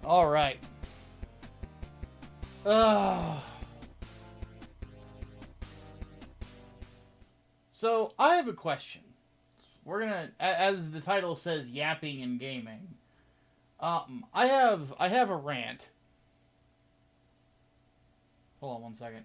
All right. So I have a question. We're gonna, as the title says, yapping and gaming. I have a rant. Hold on one second.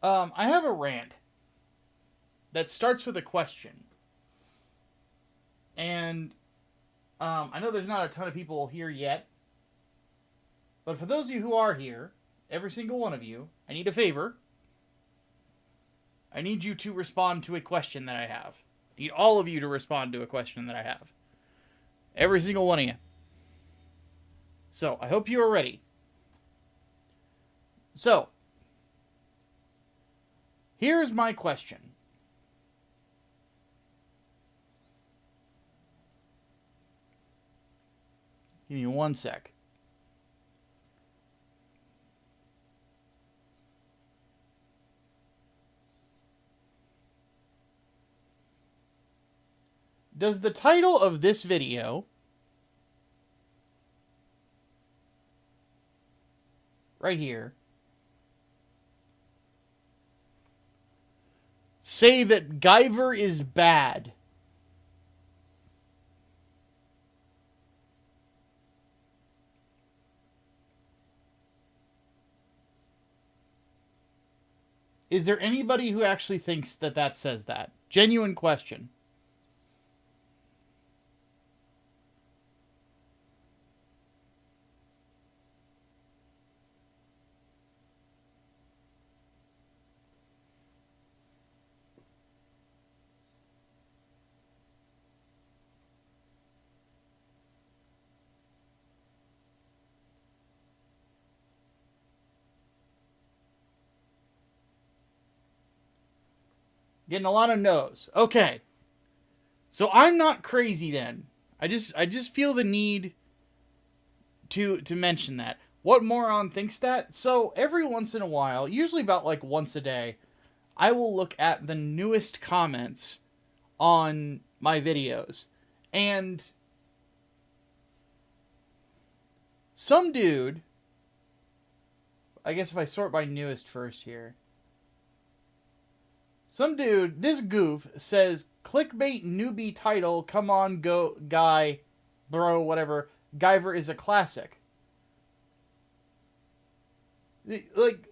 I have a rant that starts with a question. And I know there's not a ton of people here yet, but for those of you who are here, every single one of you, I need a favor. I need you to respond to a question that I have. I need all of you to respond to a question that I have. Every single one of you. So, I hope you are ready. So, here's my question. Give me one sec. Does the title of this video right here say that Guyver is bad? Is there anybody who actually thinks that that says that? Genuine question. Getting a lot of no's. Okay. So I'm not crazy then. I just feel the need to mention that. What moron thinks that? So every once in a while, usually about like once a day, I will look at the newest comments on my videos. And some dude, I guess if I sort by newest first here. Some dude, this goof, says, clickbait newbie title, come on, go, guy, bro, whatever, Guyver is a classic. Like,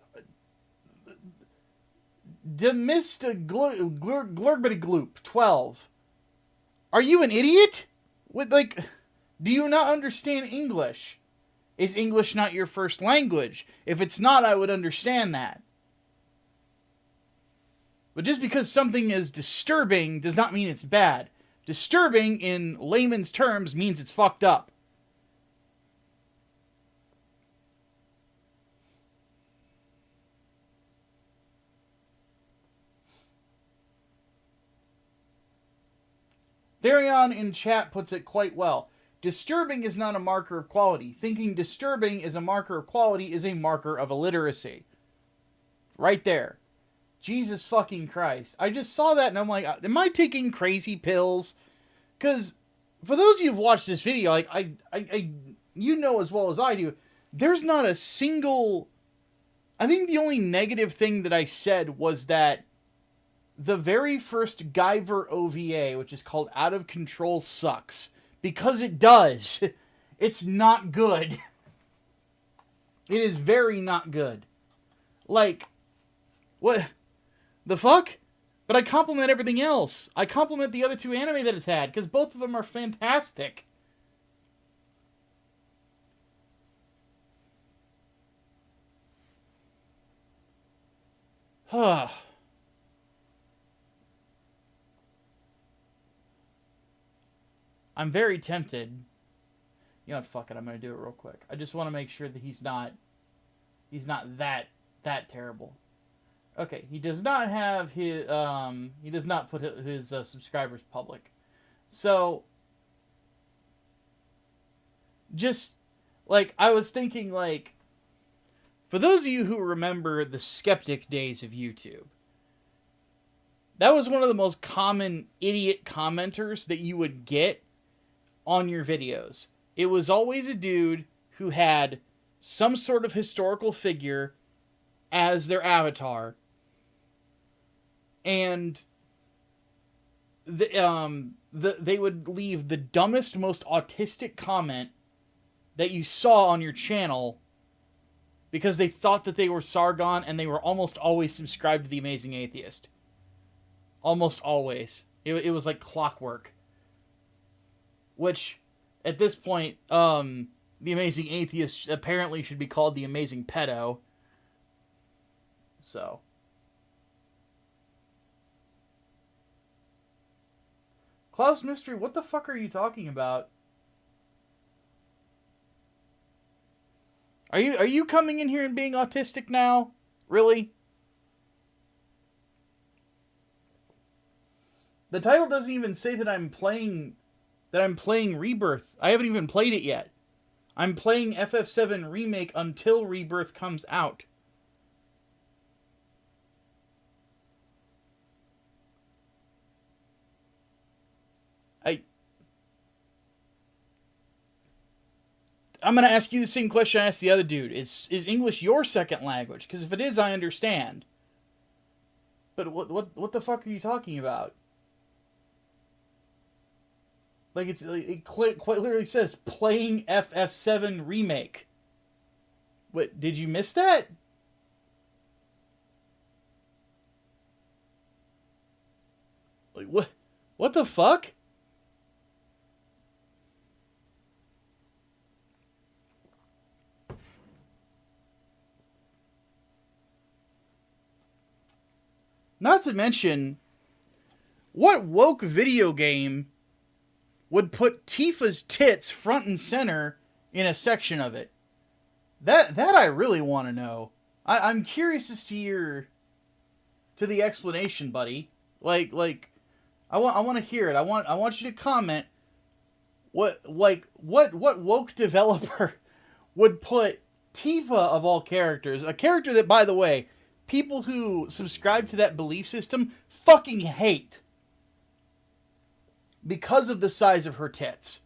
Demista Glurgbity Gloop, 12. Are you an idiot? Do you not understand English? Is English not your first language? If it's not, I would understand that. But just because something is disturbing does not mean it's bad. Disturbing, in layman's terms, means it's fucked up. Therion in chat puts it quite well. Disturbing is not a marker of quality. Thinking disturbing is a marker of quality is a marker of illiteracy. Right there. Jesus fucking Christ. I just saw that and I'm like, am I taking crazy pills? Because for those of you who've watched this video, like you know as well as I do, there's not a single... I think the only negative thing that I said was that the very first Guyver OVA, which is called Out of Control, sucks. Because it does. It's not good. It is very not good. Like, what... The fuck? But I compliment everything else. I compliment the other two anime that it's had, because both of them are fantastic. Huh. I'm very tempted. You know what, fuck it, I'm gonna do it real quick. I just want to make sure that he's not that terrible. Okay, he does not have his, he does not put his subscribers public. So, just, like, I was thinking, like, For those of you who remember the skeptic days of YouTube, that was one of the most common idiot commenters that you would get on your videos. It was always a dude who had some sort of historical figure as their avatar, and they would leave the dumbest, most autistic comment that you saw on your channel because they thought that they were Sargon, and they were almost always subscribed to The Amazing Atheist. Almost always. It was like clockwork. Which, at this point, The Amazing Atheist apparently should be called The Amazing Pedo. So. Klaus Mystery, what the fuck are you talking about? Are you coming in here and being autistic now? Really? The title doesn't even say that I'm playing Rebirth. I haven't even played it yet. I'm playing FF7 Remake until Rebirth comes out. I'm going to ask you the same question I asked the other dude. Is English your second language? Because if it is, I understand. But what the fuck are you talking about? Like, it quite literally says, playing FF7 Remake. What, did you miss that? Like, what the fuck? Not to mention, what woke video game would put Tifa's tits front and center in a section of it? That I really want to know. I'm curious as to the explanation, buddy. Like I want to hear it. I want you to comment what woke developer would put Tifa, of all characters, a character that, by the way, people who subscribe to that belief system fucking hate because of the size of her tits.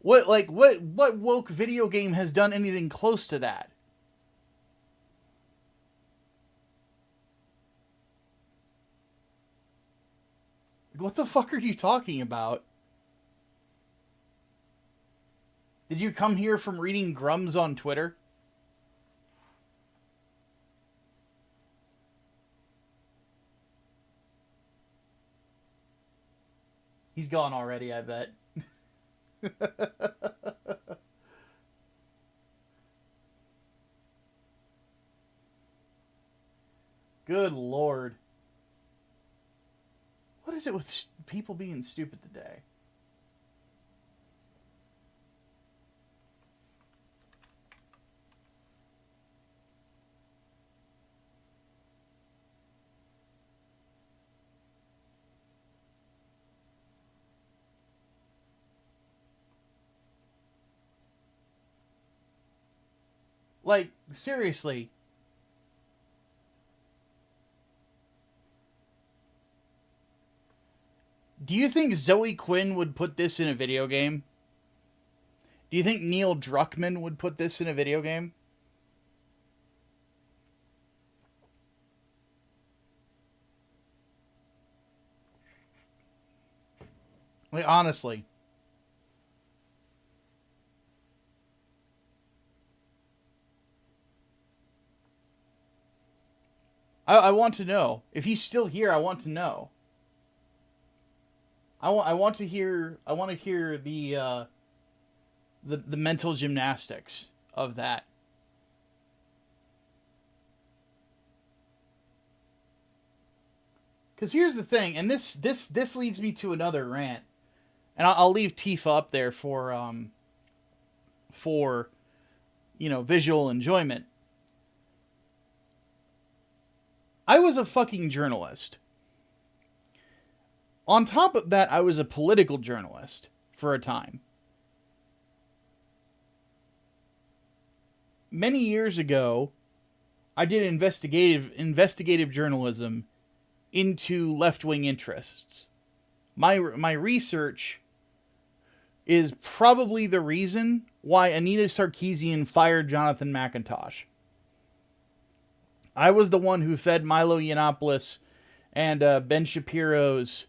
What woke video game has done anything close to that? What the fuck are you talking about? Did you come here from reading Grums on Twitter? He's gone already, I bet. Good Lord. What is it with people being stupid today? Like, seriously. Do you think Zoe Quinn would put this in a video game? Do you think Neil Druckmann would put this in a video game? Like, honestly. I want to know. If he's still here, I want to know. I want to hear the mental gymnastics of that. Because here's the thing, and this leads me to another rant, and I'll leave Tifa up there for visual enjoyment. I was a fucking journalist. On top of that, I was a political journalist for a time. many years ago, I did investigative journalism into left-wing interests. My research is probably the reason why Anita Sarkeesian fired Jonathan McIntosh. I was the one who fed Milo Yiannopoulos and Ben Shapiro's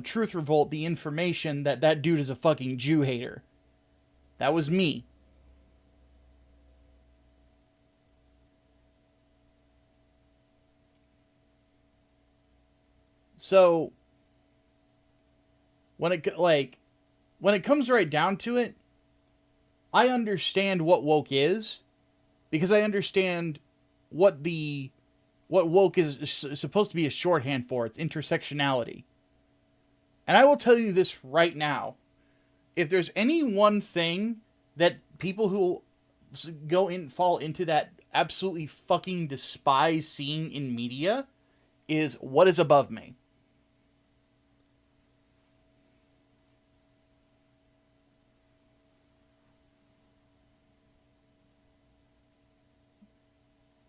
Truth Revolt the information that that dude is a fucking Jew hater. That was me. So when it comes right down to it, I understand what woke is because I understand what woke is supposed to be a shorthand for. It's intersectionality. And I will tell you this right now. If there's any one thing that people who fall into that absolutely fucking despise seeing in media is what is above me.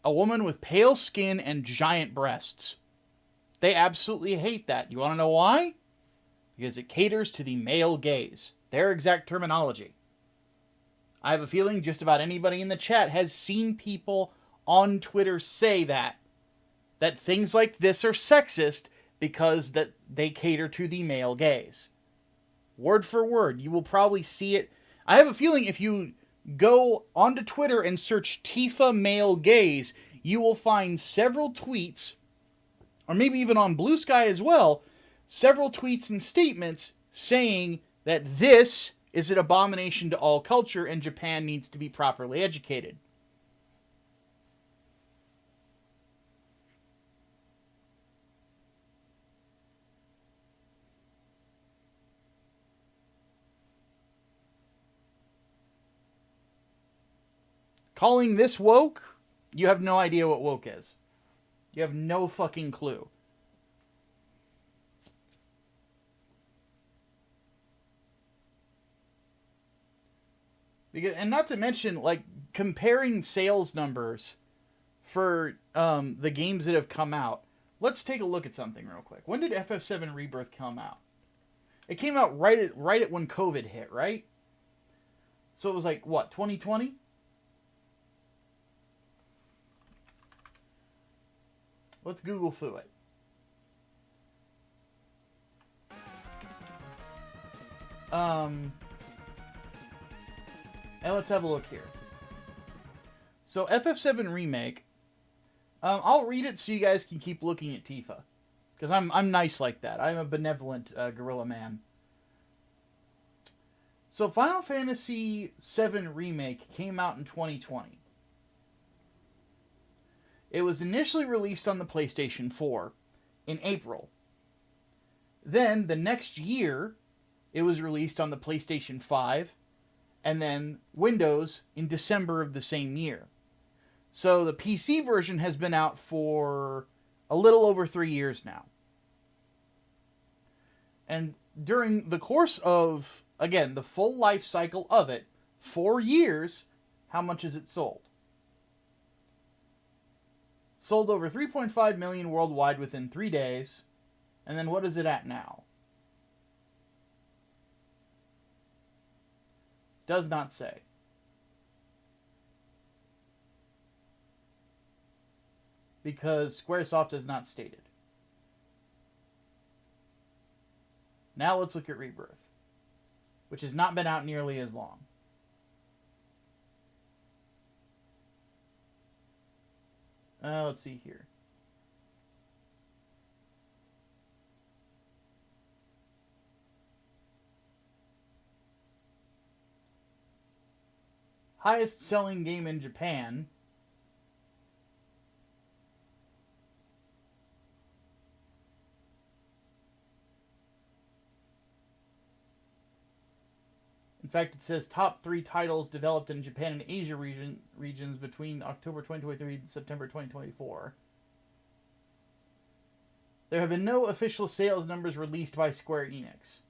A woman with pale skin and giant breasts. They absolutely hate that. You want to know why? Because it caters to the male gaze. Their exact terminology. I have a feeling just about anybody in the chat has seen people on Twitter say that things like this are sexist because that they cater to the male gaze. Word for word, you will probably see it. I have a feeling if you go onto Twitter and search Tifa male gaze, you will find several tweets, or maybe even on Blue Sky as well, several tweets and statements saying that this is an abomination to all culture and Japan needs to be properly educated. Calling this woke, you have no idea what woke is. You have no fucking clue. Because, and not to mention, like, comparing sales numbers for the games that have come out. Let's take a look at something real quick. When did FF7 Rebirth come out? It came out right at when COVID hit, right? So it was like, what, 2020? Let's Google through it. And let's have a look here. So FF7 Remake. I'll read it so you guys can keep looking at Tifa. Because I'm nice like that. I'm a benevolent gorilla man. So Final Fantasy VII Remake came out in 2020. It was initially released on the PlayStation 4 in April. Then, the next year, it was released on the PlayStation 5, and then Windows in December of the same year. So the PC version has been out for a little over 3 years now. And during the course of, again, the full life cycle of it, 4 years, how much has it sold? Sold over 3.5 million worldwide within 3 days. And then what is it at now? Does not say. Because Squaresoft has not stated. Now let's look at Rebirth, which has not been out nearly as long. Let's see here. Highest selling game in Japan. In fact, it says top 3 titles developed in Japan and Asia regions between October 2023 and September 2024. There have been no official sales numbers released by Square Enix.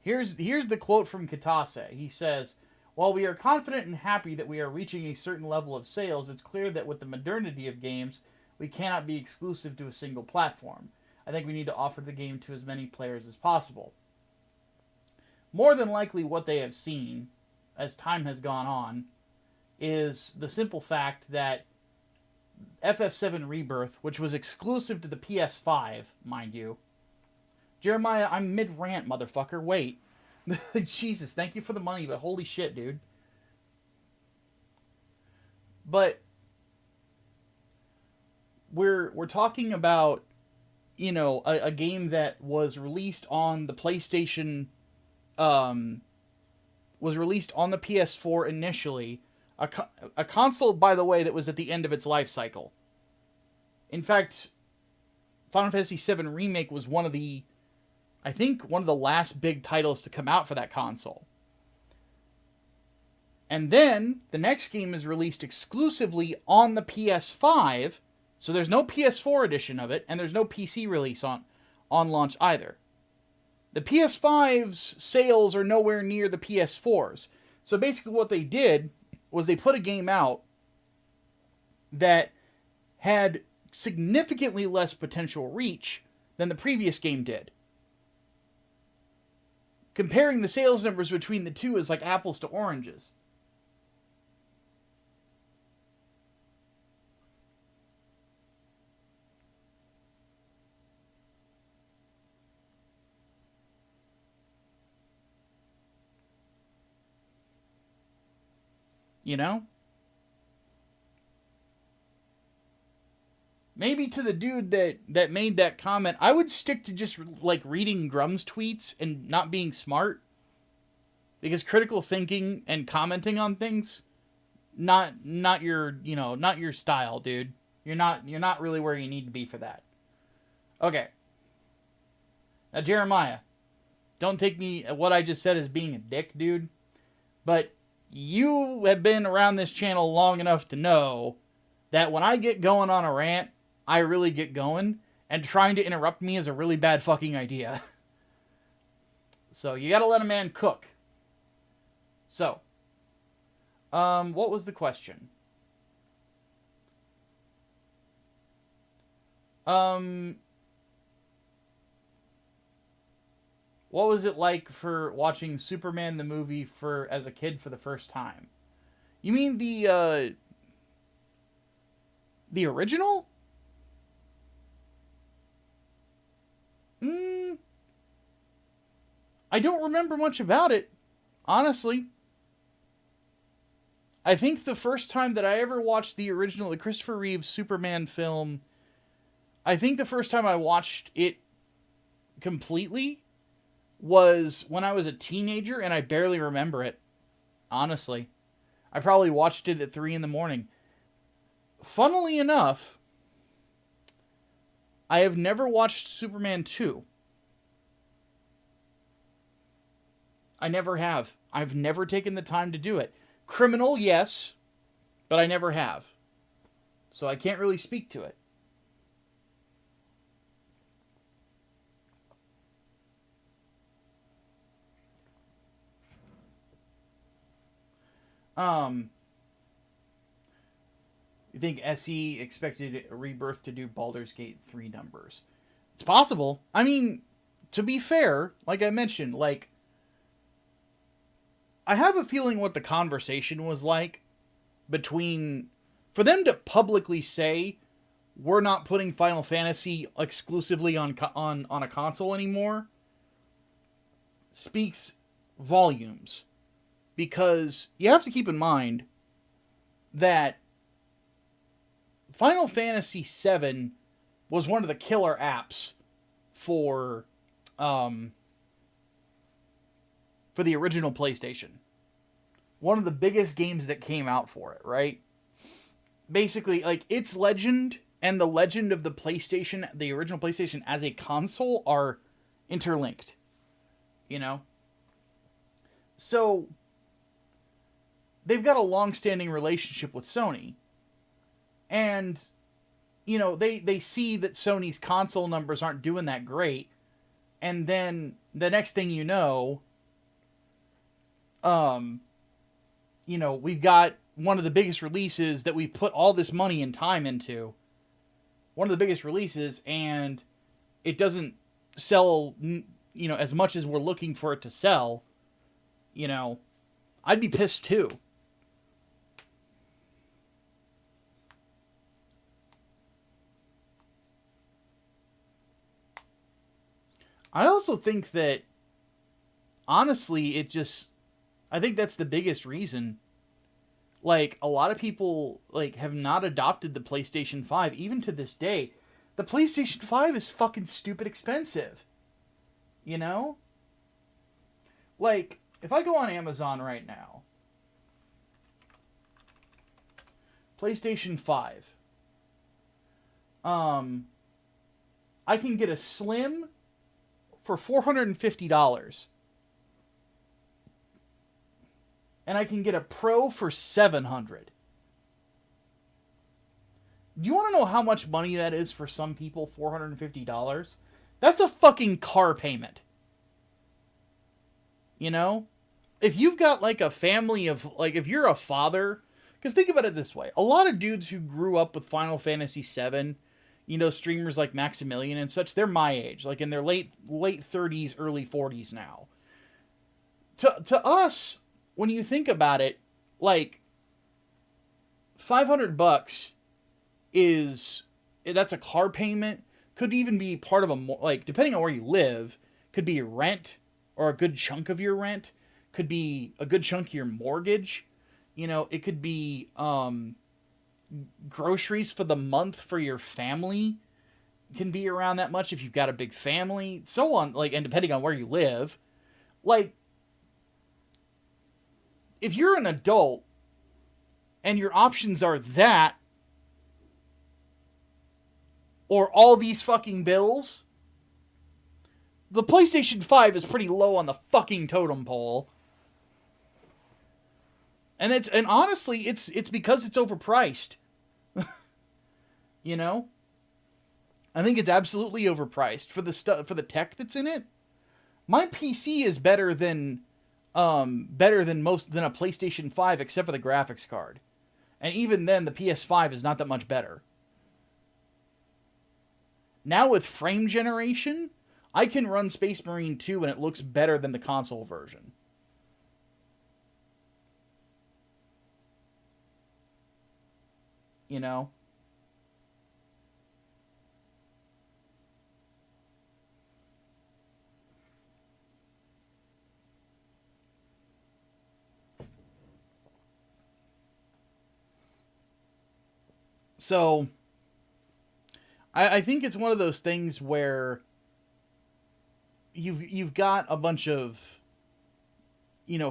Here's the quote from Kitase. He says, While we are confident and happy that we are reaching a certain level of sales, it's clear that with the modernity of games, we cannot be exclusive to a single platform. I think we need to offer the game to as many players as possible. More than likely what they have seen, as time has gone on, is the simple fact that FF7 Rebirth, which was exclusive to the PS5, mind you. Jeremiah, I'm mid-rant, motherfucker. Wait. Jesus, thank you for the money, but holy shit, dude. But we're talking about, you know, a game that was released on the PlayStation, was released on the PS4 initially. A console, by the way, that was at the end of its life cycle. In fact, Final Fantasy VII Remake was one of the last big titles to come out for that console. And then, the next game is released exclusively on the PS5, so there's no PS4 edition of it, and there's no PC release on launch either. The PS5's sales are nowhere near the PS4's. So basically what they did was they put a game out that had significantly less potential reach than the previous game did. Comparing the sales numbers between the two is like apples to oranges. You know? Maybe to the dude that made that comment, I would stick to just like reading Grum's tweets and not being smart. Because critical thinking and commenting on things, not your, you know, not your style, dude. You're not really where you need to be for that. Okay. Now Jeremiah, don't take me what I just said as being a dick, dude. But you have been around this channel long enough to know that when I get going on a rant, I really get going, and trying to interrupt me is a really bad fucking idea. So, you gotta let a man cook. So, what was the question? What was it like for watching Superman the movie as a kid for the first time? You mean the original? I don't remember much about it, honestly. I think the first time that I ever watched the original, the Christopher Reeve Superman film, I think the first time I watched it completely was when I was a teenager, and I barely remember it, honestly. I probably watched it at 3 a.m. Funnily enough, I have never watched Superman 2. I never have. I've never taken the time to do it. Criminal, yes, but I never have. So I can't really speak to it. You think SE expected Rebirth to do Baldur's Gate 3 numbers? It's possible. I mean, to be fair, like I mentioned, like, I have a feeling what the conversation was like between, for them to publicly say, we're not putting Final Fantasy exclusively on a console anymore, speaks volumes. Because you have to keep in mind that Final Fantasy VII was one of the killer apps for the original PlayStation. One of the biggest games that came out for it, right? Basically, like, its legend and the legend of the PlayStation, the original PlayStation as a console, are interlinked. You know? So, they've got a long-standing relationship with Sony. And, you know, they see that Sony's console numbers aren't doing that great. And then, the next thing you know, we've got one of the biggest releases that we've put all this money and time into. One of the biggest releases, and it doesn't sell, as much as we're looking for it to sell. I'd be pissed too. I also think that, honestly, I think that's the biggest reason. Like, a lot of people, have not adopted the PlayStation 5, even to this day. The PlayStation 5 is fucking stupid expensive. Like, if I go on Amazon right now, PlayStation 5, I can get a Slim for $450. And I can get a Pro for $700. Do you want to know how much money that is for some people? $450? That's a fucking car payment. If you've got, a family of, if you're a father, because think about it this way. A lot of dudes who grew up with Final Fantasy VII, streamers like Maximilian and such, they're my age, in their late 30s, early 40s now. To us, when you think about it, $500 that's a car payment, could even be part of depending on where you live, could be rent, or a good chunk of your rent, could be a good chunk of your mortgage, it could be, groceries for the month for your family, can be around that much if you've got a big family, so on, and depending on where you live, if you're an adult and your options are that or all these fucking bills, the PlayStation 5 is pretty low on the fucking totem pole. And honestly, it's because it's overpriced. I think it's absolutely overpriced for the tech that's in it. My PC is better than a PlayStation 5, except for the graphics card. And even then, the PS5 is not that much better. Now with frame generation, I can run Space Marine 2 and it looks better than the console version. So, I think it's one of those things where you've got a bunch of,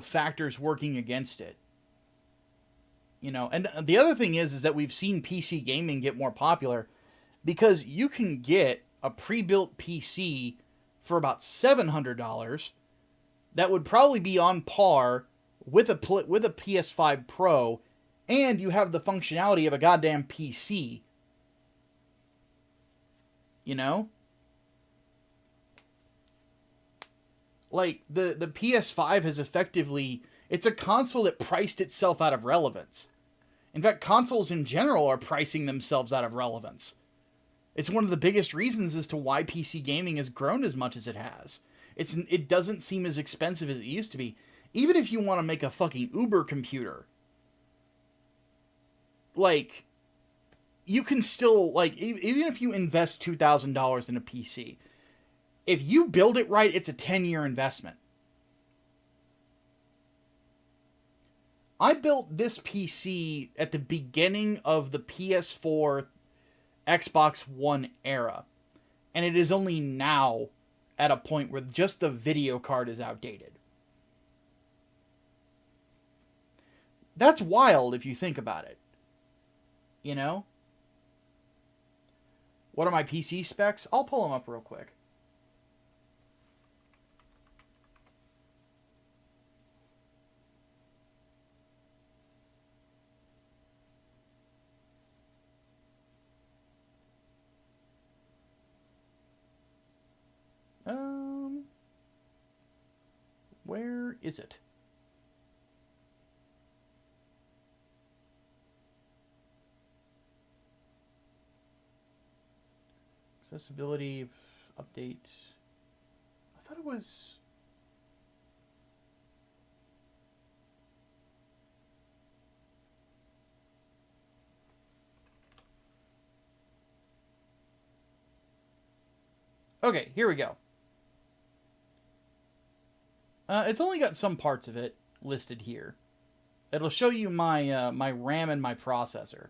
factors working against it. And the other thing is that we've seen PC gaming get more popular because you can get a pre-built PC for about $700 that would probably be on par with a PS5 Pro, and you have the functionality of a goddamn PC. The PS5 has effectively... It's a console that priced itself out of relevance. In fact, consoles in general are pricing themselves out of relevance. It's one of the biggest reasons as to why PC gaming has grown as much as it has. It doesn't seem as expensive as it used to be. Even if you want to make a fucking Uber computer, you can still, even if you invest $2,000 in a PC, if you build it right, it's a 10-year investment. I built this PC at the beginning of the PS4, Xbox One era, and it is only now at a point where just the video card is outdated. That's wild if you think about it. What are my PC specs? I'll pull them up real quick. Where is it? Accessibility update. I thought it was... Okay, here we go. It's only got some parts of it listed here. It'll show you my my RAM and my processor.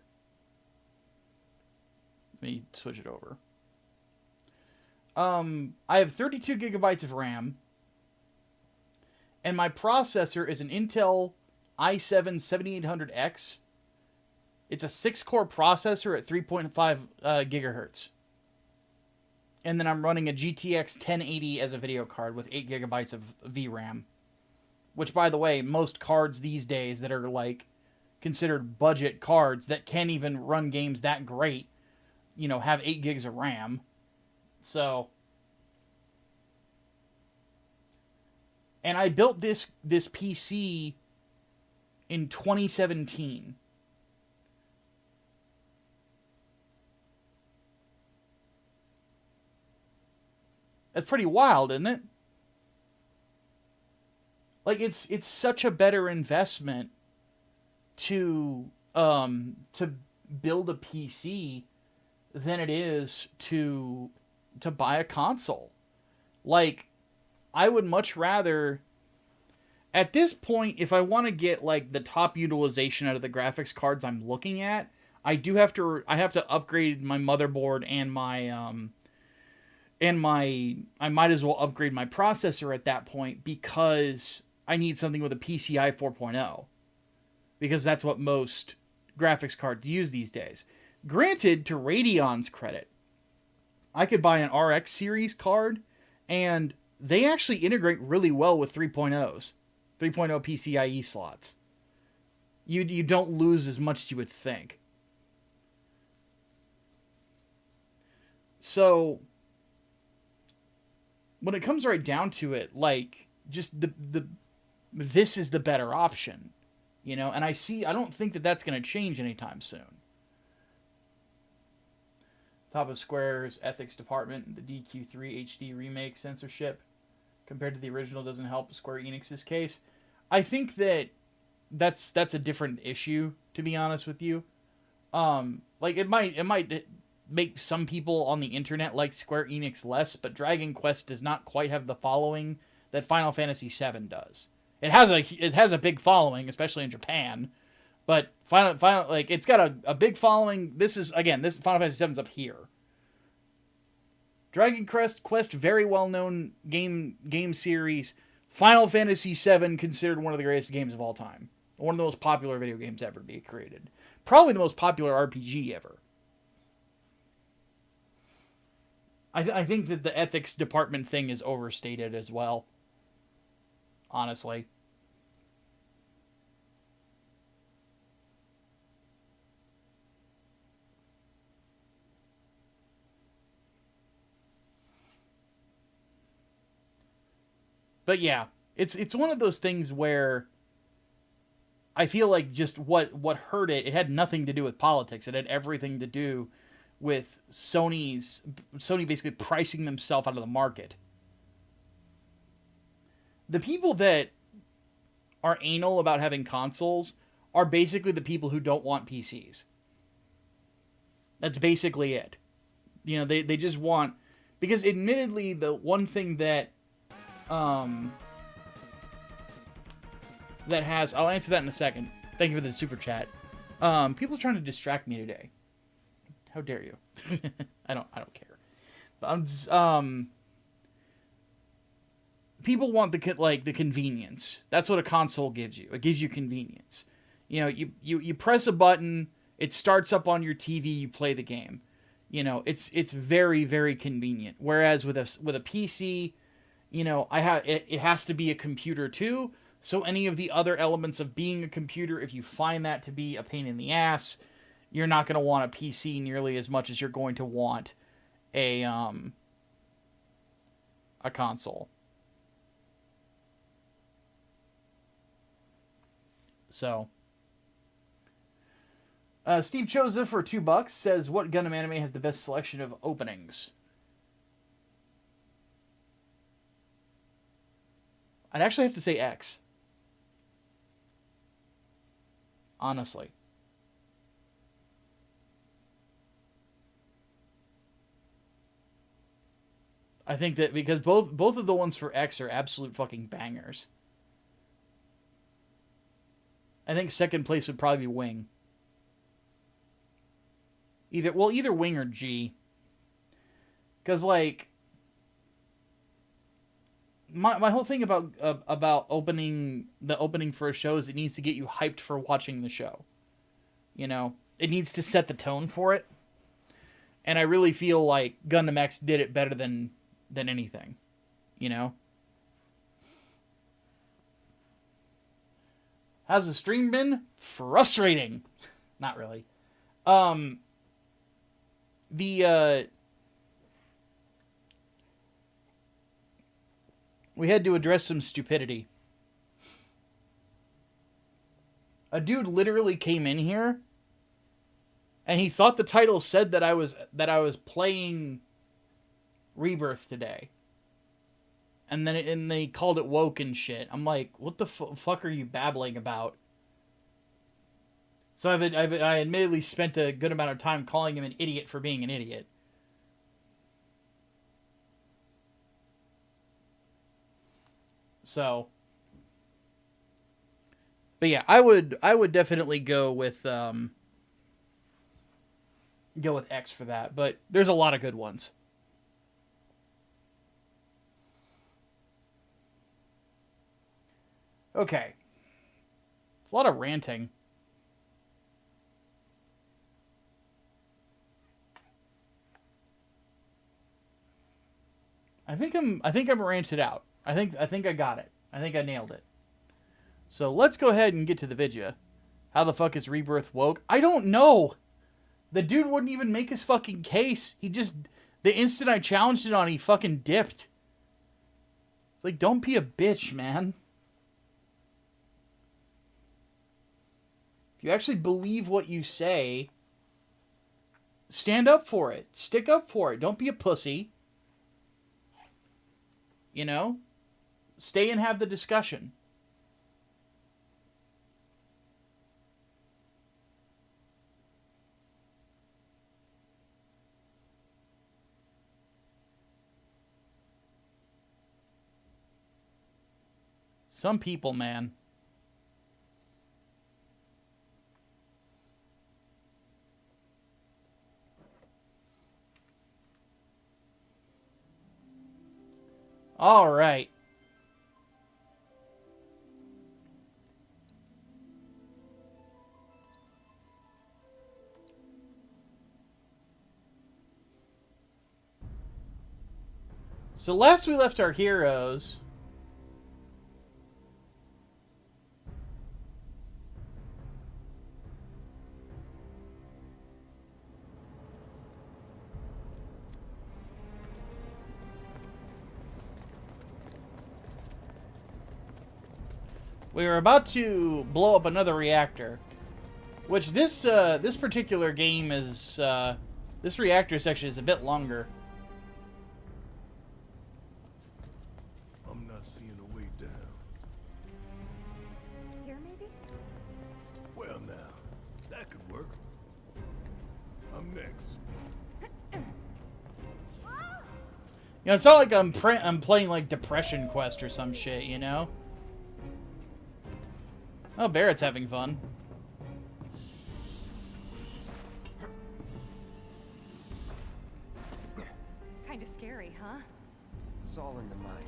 Let me switch it over. I have 32 gigabytes of RAM, and my processor is an Intel i7-7800X. It's a 6-core processor at 3.5 gigahertz. And then I'm running a GTX 1080 as a video card with 8 gigabytes of VRAM. Which, by the way, most cards these days that are, like, considered budget cards that can't even run games that great, you know, have 8 gigs of RAM. So... And I built this PC in 2017. That's pretty wild, isn't it? Like, it's such a better investment to build a PC than it is to buy a console. Like, I would much rather, at this point, if I want to get like the top utilization out of the graphics cards I'm looking at, I have to upgrade my motherboard and I might as well upgrade my processor at that point, because I need something with a PCI 4.0, because that's what most graphics cards use these days. Granted, to Radeon's credit, I could buy an RX series card, and they actually integrate really well with 3.0s, 3.0 PCIe slots. You don't lose as much as you would think. So, when it comes right down to it, like, just this is the better option, you know? And I don't think that that's going to change anytime soon. Top of Square's ethics department, the DQ3 HD remake censorship compared to the original doesn't help Square Enix's case. I think that's a different issue, to be honest with you. Like, it might make some people on the internet like Square Enix less, but Dragon Quest does not quite have the following that Final Fantasy VII does. It has a big following, especially in Japan, but Final like, it's got a big following. This Final Fantasy VII's up here. Dragon Quest, very well-known game series. Final Fantasy VII, considered one of the greatest games of all time. One of the most popular video games ever to be created. Probably the most popular RPG ever. I think that the ethics department thing is overstated as well. Honestly. But yeah, it's one of those things where I feel like just what hurt it had nothing to do with politics. It had everything to do with Sony basically pricing themselves out of the market. The people that are anal about having consoles are basically the people who don't want PCs. That's basically it. You know, they just want... Because admittedly, the one thing that has... I'll answer that in a second. Thank you for the super chat. People are trying to distract me today. How dare you? I don't care. But I'm just, people want the convenience. That's what a console gives you. It gives you convenience. You know, you press a button, it starts up on your TV, you play the game. You know, it's very, very convenient. Whereas with a PC, you know, it has to be a computer too. So any of the other elements of being a computer, if you find that to be a pain in the ass, you're not going to want a PC nearly as much as you're going to want a console. So, Steve Joseph for $2 says, "What Gundam anime has the best selection of openings?" I'd actually have to say X. Honestly. I think that because both of the ones for X are absolute fucking bangers. I think second place would probably be Wing. Either Wing or G. Because, like, my whole thing about opening for a show is it needs to get you hyped for watching the show. You know? It needs to set the tone for it. And I really feel like Gundam X did it better than anything. You know? How's the stream been? Frustrating. Not really. We had to address some stupidity. A dude literally came in here and he thought the title said that I was playing Rebirth today. And then they called it woke and shit. I'm like, what the fuck are you babbling about? So I admittedly spent a good amount of time calling him an idiot for being an idiot. So, but yeah, I would definitely go with X for that. But there's a lot of good ones. Okay. It's a lot of ranting. I think I'm ranted out. I think I got it. I think I nailed it. So let's go ahead and get to the video. How the fuck is Rebirth woke? I don't know. The dude wouldn't even make his fucking case. He just, the instant I challenged it on, he fucking dipped. It's like, don't be a bitch, man. If you actually believe what you say, stand up for it. Stick up for it. Don't be a pussy. You know? Stay and have the discussion. Some people, man. All right. So last we left our heroes, we were about to blow up another reactor, which this particular game is, this reactor section is a bit longer. I'm not seeing a way down. Here, maybe? Well, now, that could work. I'm next. You know, it's not like I'm playing like Depression Quest or some shit, you know? Oh, Barrett's having fun. Kinda scary, huh? It's all in the mind.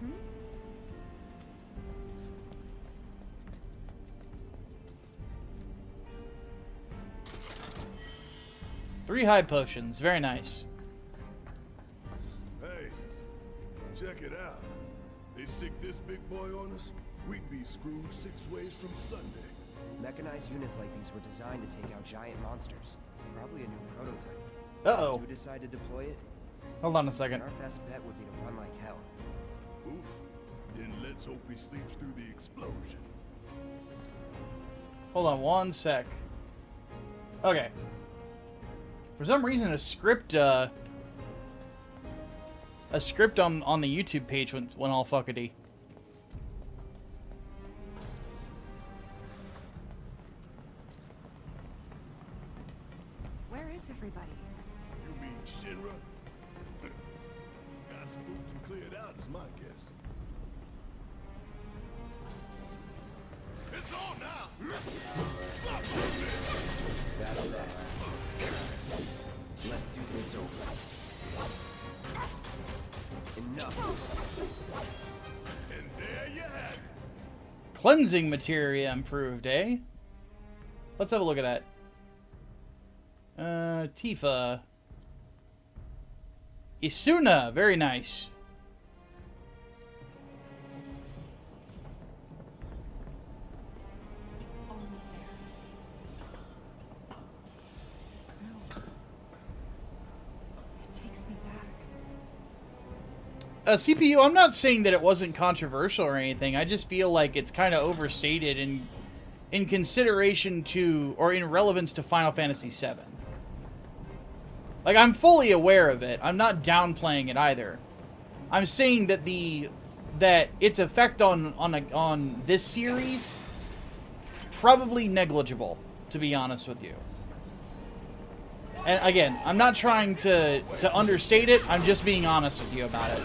Hmm? 3 high potions. Very nice. Hey, check it out. They sick this big boy on us, we'd be screwed 6 ways from Sunday. Mechanized units like these were designed to take out giant monsters. Probably a new prototype. Uh-oh. Do we decide to deploy it? Hold on a second. Our best bet would be to run like hell. Oof. Then let's hope he sleeps through the explosion. Hold on one sec. Okay. For some reason, a script on the YouTube page went all fuckity. is everybody? You mean Shinra? Got spooked and cleared out is my guess. It's on now! Stop moving! That's that. Let's do this over. Enough. And there you have it. Cleansing materia improved, eh? Let's have a look at that. Tifa. Isuna, very nice. Almost there. The smell. It takes me back. CPU, I'm not saying that it wasn't controversial or anything. I just feel like it's kind of overstated in consideration to, or in relevance to Final Fantasy VII. Like, I'm fully aware of it. I'm not downplaying it either. I'm saying that that its effect on this series probably negligible, to be honest with you. And again, I'm not trying to understate it. I'm just being honest with you about it.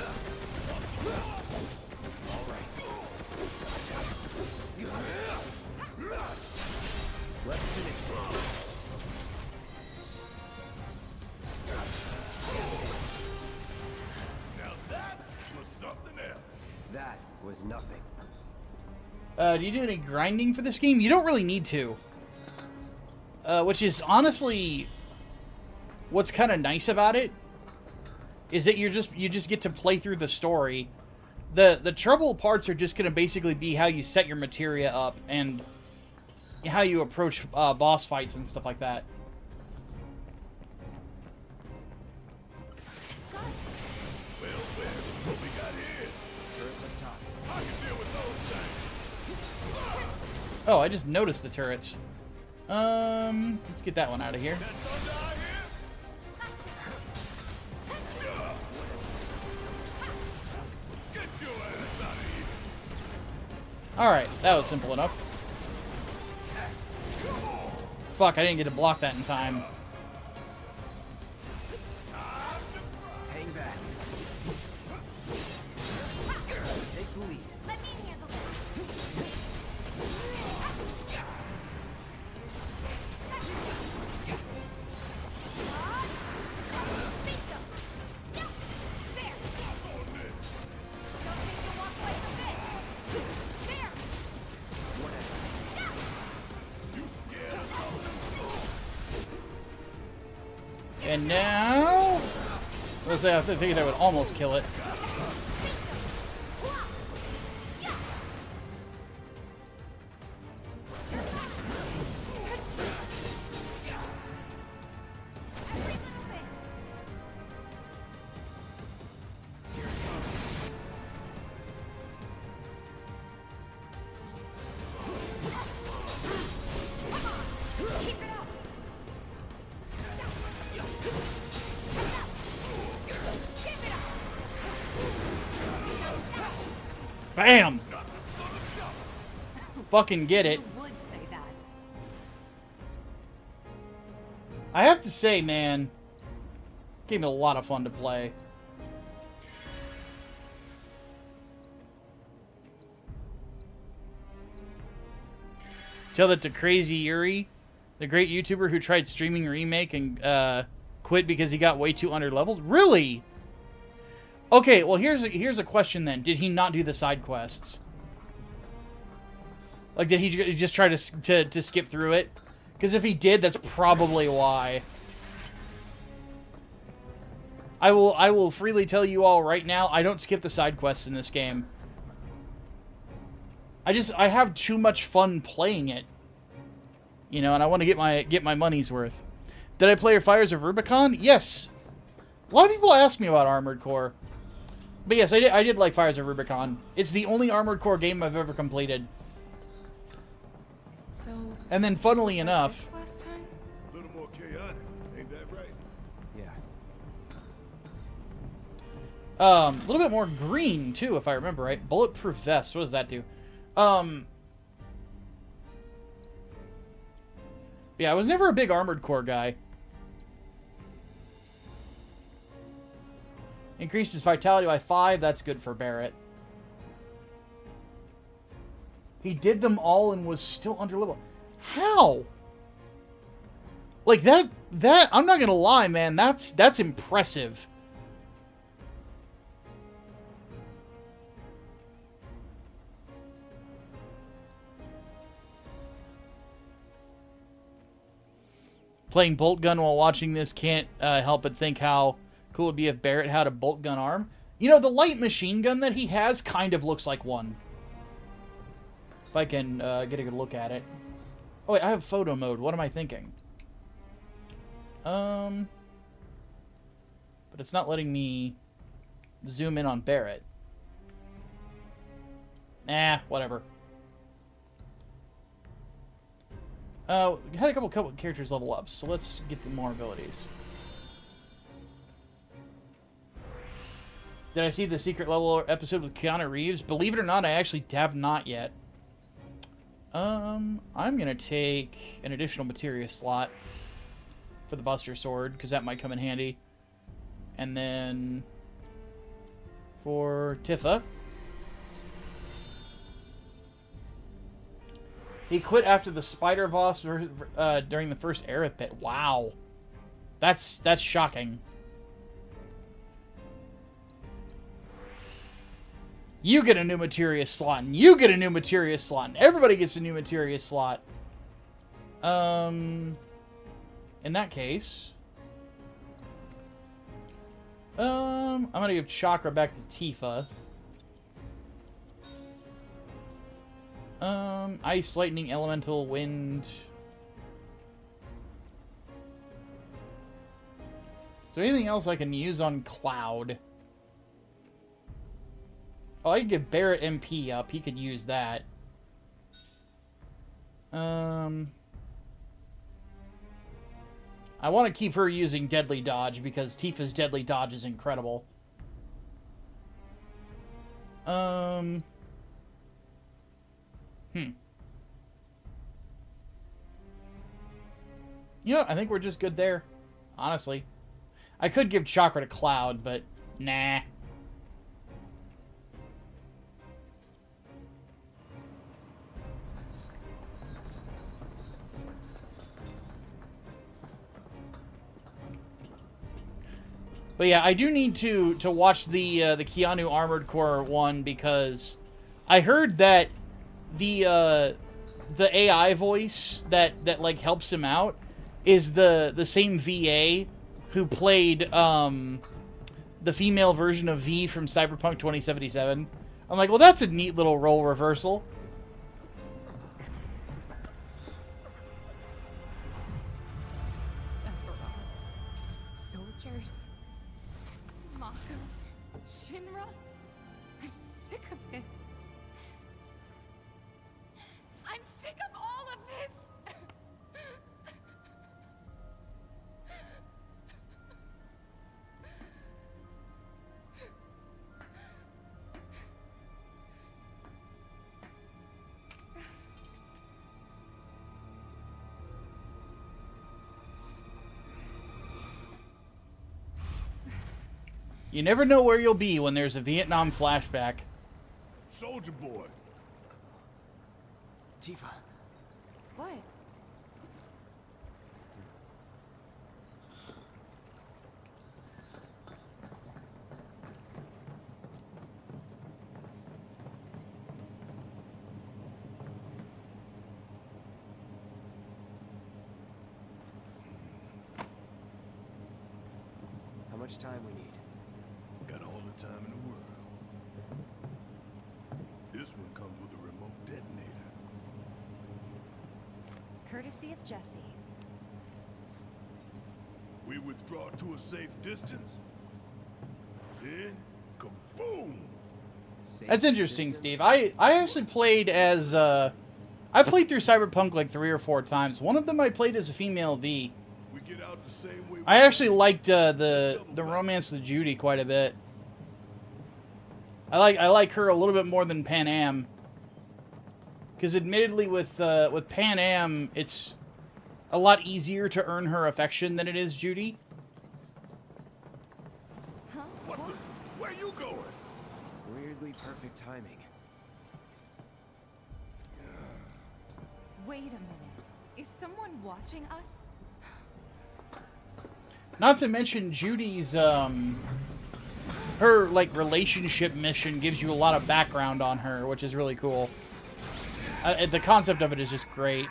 That was nothing. Do you do any grinding for this game? You don't really need to. Which is honestly what's kind of nice about it, is that you just get to play through the story. The trouble parts are just going to basically be how you set your materia up and how you approach boss fights and stuff like that. What we got here? Turrets up top. I can deal with those things. Oh, I just noticed the turrets. Let's get that one out of here. That's under our here? Get your ass out of here. Alright, that was simple enough. Fuck, I didn't get to block that in time. Hang back. Take the lead. Let me handle this. There. Don't think you'll walk away from this. There. You scared us all. And now... Let's say I figured I would almost kill it. Keep it up. Bam! Fucking get it. You would say that. I have to say, man, gave me a lot of fun to play. Tell that to Crazy Yuri, the great YouTuber who tried streaming Remake and quit because he got way too underleveled. Really? Okay, well here's a question then. Did he not do the side quests? Like, did he just try to skip through it? Because if he did, that's probably why. I will freely tell you all right now, I don't skip the side quests in this game. I have too much fun playing it. You know, and I want to get my money's worth. Did I play Fires of Rubicon? Yes. A lot of people ask me about Armored Core. But yes, I did like Fires of Rubicon. It's the only Armored Core game I've ever completed. So. And then, funnily enough, Last time? A little more chaotic, ain't that right? Yeah. a little bit more green too, if I remember right. Bulletproof vest. What does that do? Yeah, I was never a big Armored Core guy. Increases vitality by 5. That's good for Barrett. He did them all and was still under level. How? Like that I'm not gonna lie, man. That's impressive. Playing bolt gun while watching this can't help but think how cool it'd be if Barrett had a bolt gun arm. You know, the light machine gun that he has kind of looks like one. If I can get a good look at it. Oh, wait, I have photo mode. What am I thinking? But it's not letting me zoom in on Barrett. Nah, whatever. We had a couple characters level up, so let's get them more abilities. Did I see the secret level episode with Keanu Reeves? Believe it or not, I actually have not yet. I'm gonna take an additional materia slot for the Buster Sword, because that might come in handy. And then for Tifa, he quit after the Spider Voss during the first Aerith pit. Wow, that's shocking. You get a new materia slot, and you get a new materia slot, and everybody gets a new materia slot. In that case, I'm gonna give Chakra back to Tifa. Ice, Lightning, Elemental, Wind. Is there anything else I can use on Cloud? Oh, I can give Barrett MP up. He could use that. I want to keep her using Deadly Dodge because Tifa's Deadly Dodge is incredible. You know, I think we're just good there. Honestly. I could give Chakra to Cloud, but nah. But yeah, I do need to watch the Keanu Armored Core one because I heard that the AI voice that like helps him out is the same VA who played the female version of V from Cyberpunk 2077. I'm like, well, that's a neat little role reversal. Soldiers. Micah. Shinra. I'm sick of this. I'm sick of all of this. You never know where you'll be when there's a Vietnam flashback. Soldier boy. Tifa. What? How much time we need? Got all the time in the world. This one comes with a remote detonator. Courtesy of Jesse. We withdraw to a safe distance. Then, kaboom! Safe That's interesting, distance? Steve. I actually played as I played through Cyberpunk like 3 or 4 times. One of them I played as a female V. We get out the same way. I actually liked the romance with Judy quite a bit. I like her a little bit more than Pan Am. Because admittedly with Pan Am, it's a lot easier to earn her affection than it is Judy. Huh? What the? Nearly perfect timing. Wait a minute. Is someone watching us? Not to mention Judy's, her, like, relationship mission gives you a lot of background on her, which is really cool. The concept of it is just great.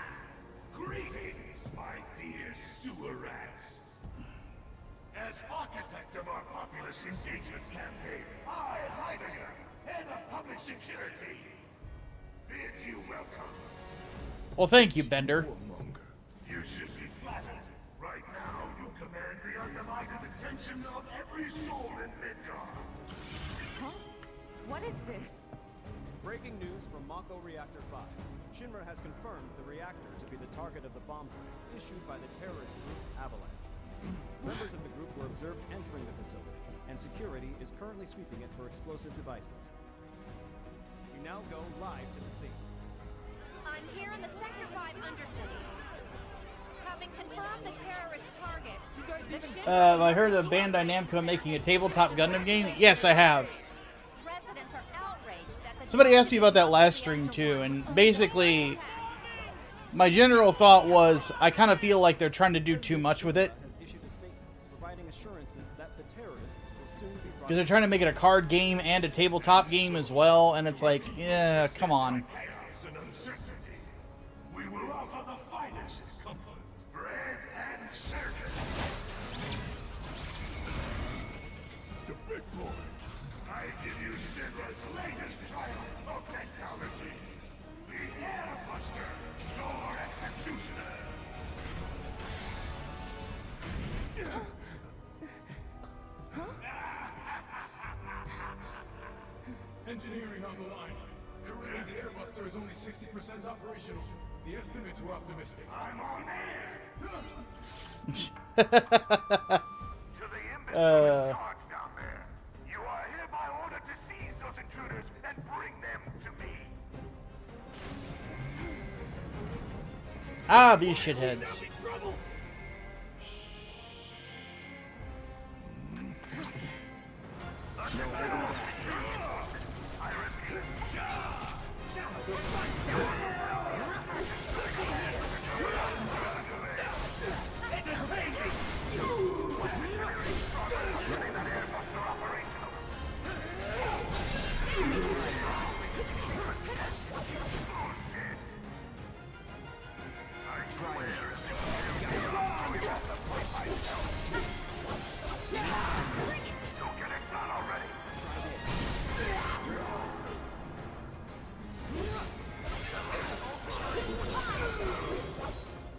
Greetings, my dear sewer rats. As architect of our populace engagement campaign, I, Heidegger, head of public security, bid you welcome. Well, thank you, Bender. Warmonger. You should be flattered. Right now, you command the undivided attention of every soul in Midgard. Huh? What is this? Breaking news from Mako Reactor 5. Shinra has confirmed the reactor to be the target of the bomb threat issued by the terrorist group Avalanche. Members of the group were observed entering the facility, and security is currently sweeping it for explosive devices. We now go live to the scene. I'm here in the Sector 5 Undercity. Having confirmed the terrorist target, I heard of Bandai Namco making a tabletop Gundam game. Yes, I have. residents are outraged that the Somebody asked me about that last stream, too, and basically, my general thought was, I kind of feel like they're trying to do too much with it. Has issued a statement providing assurances that the terrorists will soon be brought Because they're trying to make it a card game and a tabletop game as well, and it's like, yeah, come on. Chaos and uncertainty. We will offer the finest comfort, bread and service. The big boy. I give you Shinra's latest triumph of technology. The Airbuster, your executioner. Engineering on the line. Currently, the Airbuster is only 60% operational. The estimates were optimistic. I'm on air. To the imbecile guards down there, you are hereby ordered to seize those intruders and bring them to me. Ah, these shitheads.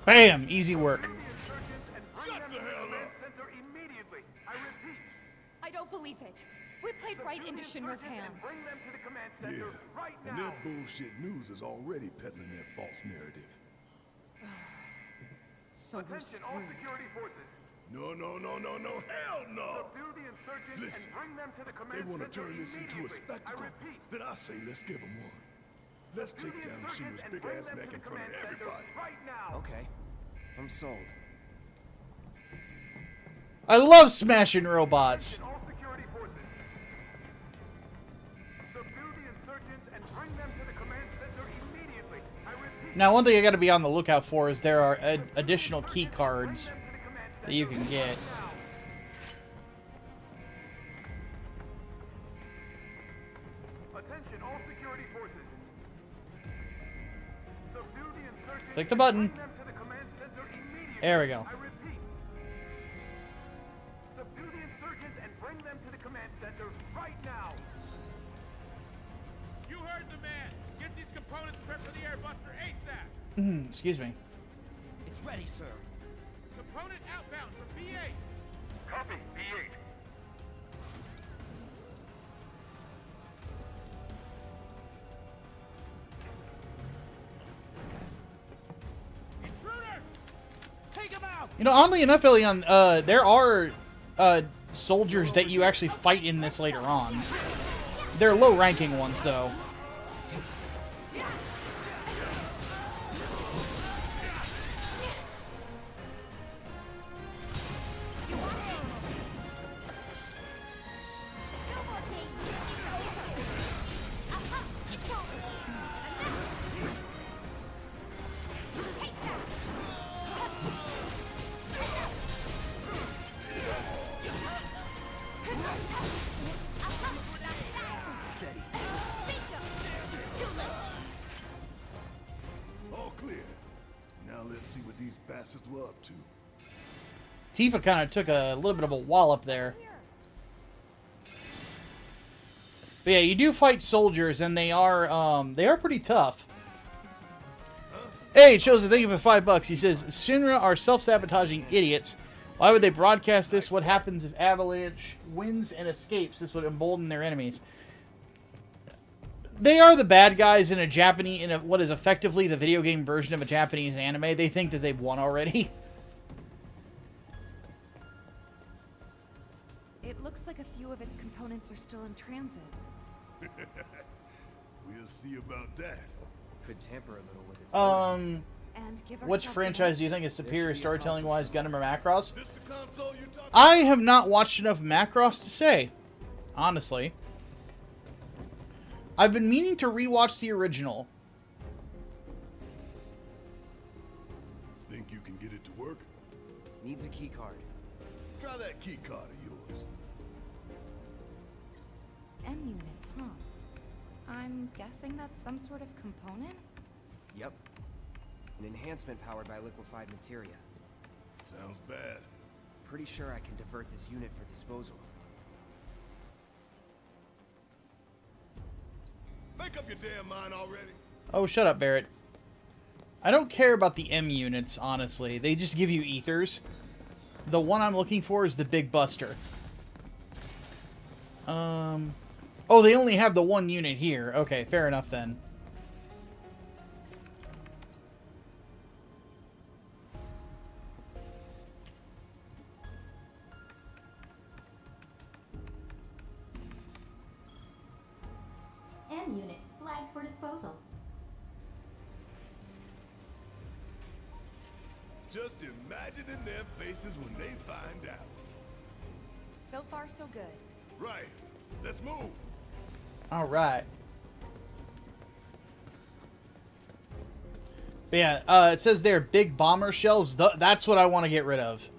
Bam! Easy work. Shut the hell up. Center immediately. I repeat, I don't believe it. We played right into Shinra's hands. bring them to the command Yeah, center right and now. their bullshit news is already peddling their false narrative. So we're Attention all screwed. security forces. No, hell no! Subdue the insurgents Listen, and bring them to the They command want to center turn this into a immediately. spectacle? I repeat, Then I say let's give them one. Let's subdue take the down insurgents Shinra's and big bring ass them neck to in the front of command center everybody. right now. Okay, I'm sold. I love smashing robots. All security forces. Subdue the insurgents and bring them to the command center immediately. I repeat, Now, one thing I got to be on the lookout for is there are additional key cards to the command center that you can get. now. Attention all security forces. Subdue the insurgents. Click the button. Bring them to the command center immediately. There we go. I repeat. Subdue the insurgents and bring them to the command center right now. You heard the man. Get these components prepped for the Airbuster ASAP. Excuse me. It's ready, sir. Component outbound for B8. Copy, B8. Intruders! Take him out! You know, oddly enough, Elion, there are soldiers that you actually fight in this later on. They're low-ranking ones, though. Now let's see what these bastards were up to. Tifa kind of took a little bit of a wallop there. But yeah, you do fight soldiers, and they are pretty tough. Hey, it shows a thing for $5. He says, Shinra are self-sabotaging idiots. Why would they broadcast this? What happens if Avalanche wins and escapes? This would embolden their enemies. They are the bad guys in what is effectively the video game version of a Japanese anime. They think that they've won already. It looks like a few of its components are still in transit. We'll see about that. Could tamper a little with its And give Which ourselves an franchise do you edge. think is superior storytelling-wise, Gundam or Macross? This the console you talking I have not watched enough Macross to say, honestly. I've been meaning to rewatch the original. Think you can get it to work? Needs a key card. Try that key card of yours. M units, huh? I'm guessing that's some sort of component? Yep. An enhancement powered by liquefied materia. Sounds bad. Pretty sure I can divert this unit for disposal. Make up your damn mind already. Oh, shut up, Barrett. I don't care about the M units, honestly. They just give you ethers. The one I'm looking for is the Big Buster. Oh, they only have the one unit here. Okay, fair enough then. M unit flagged for disposal. Just imagining their faces when they find out. So far, so good. Right. Let's move. All right. But yeah, it says there, big bomber shells. That's what I want to get rid of.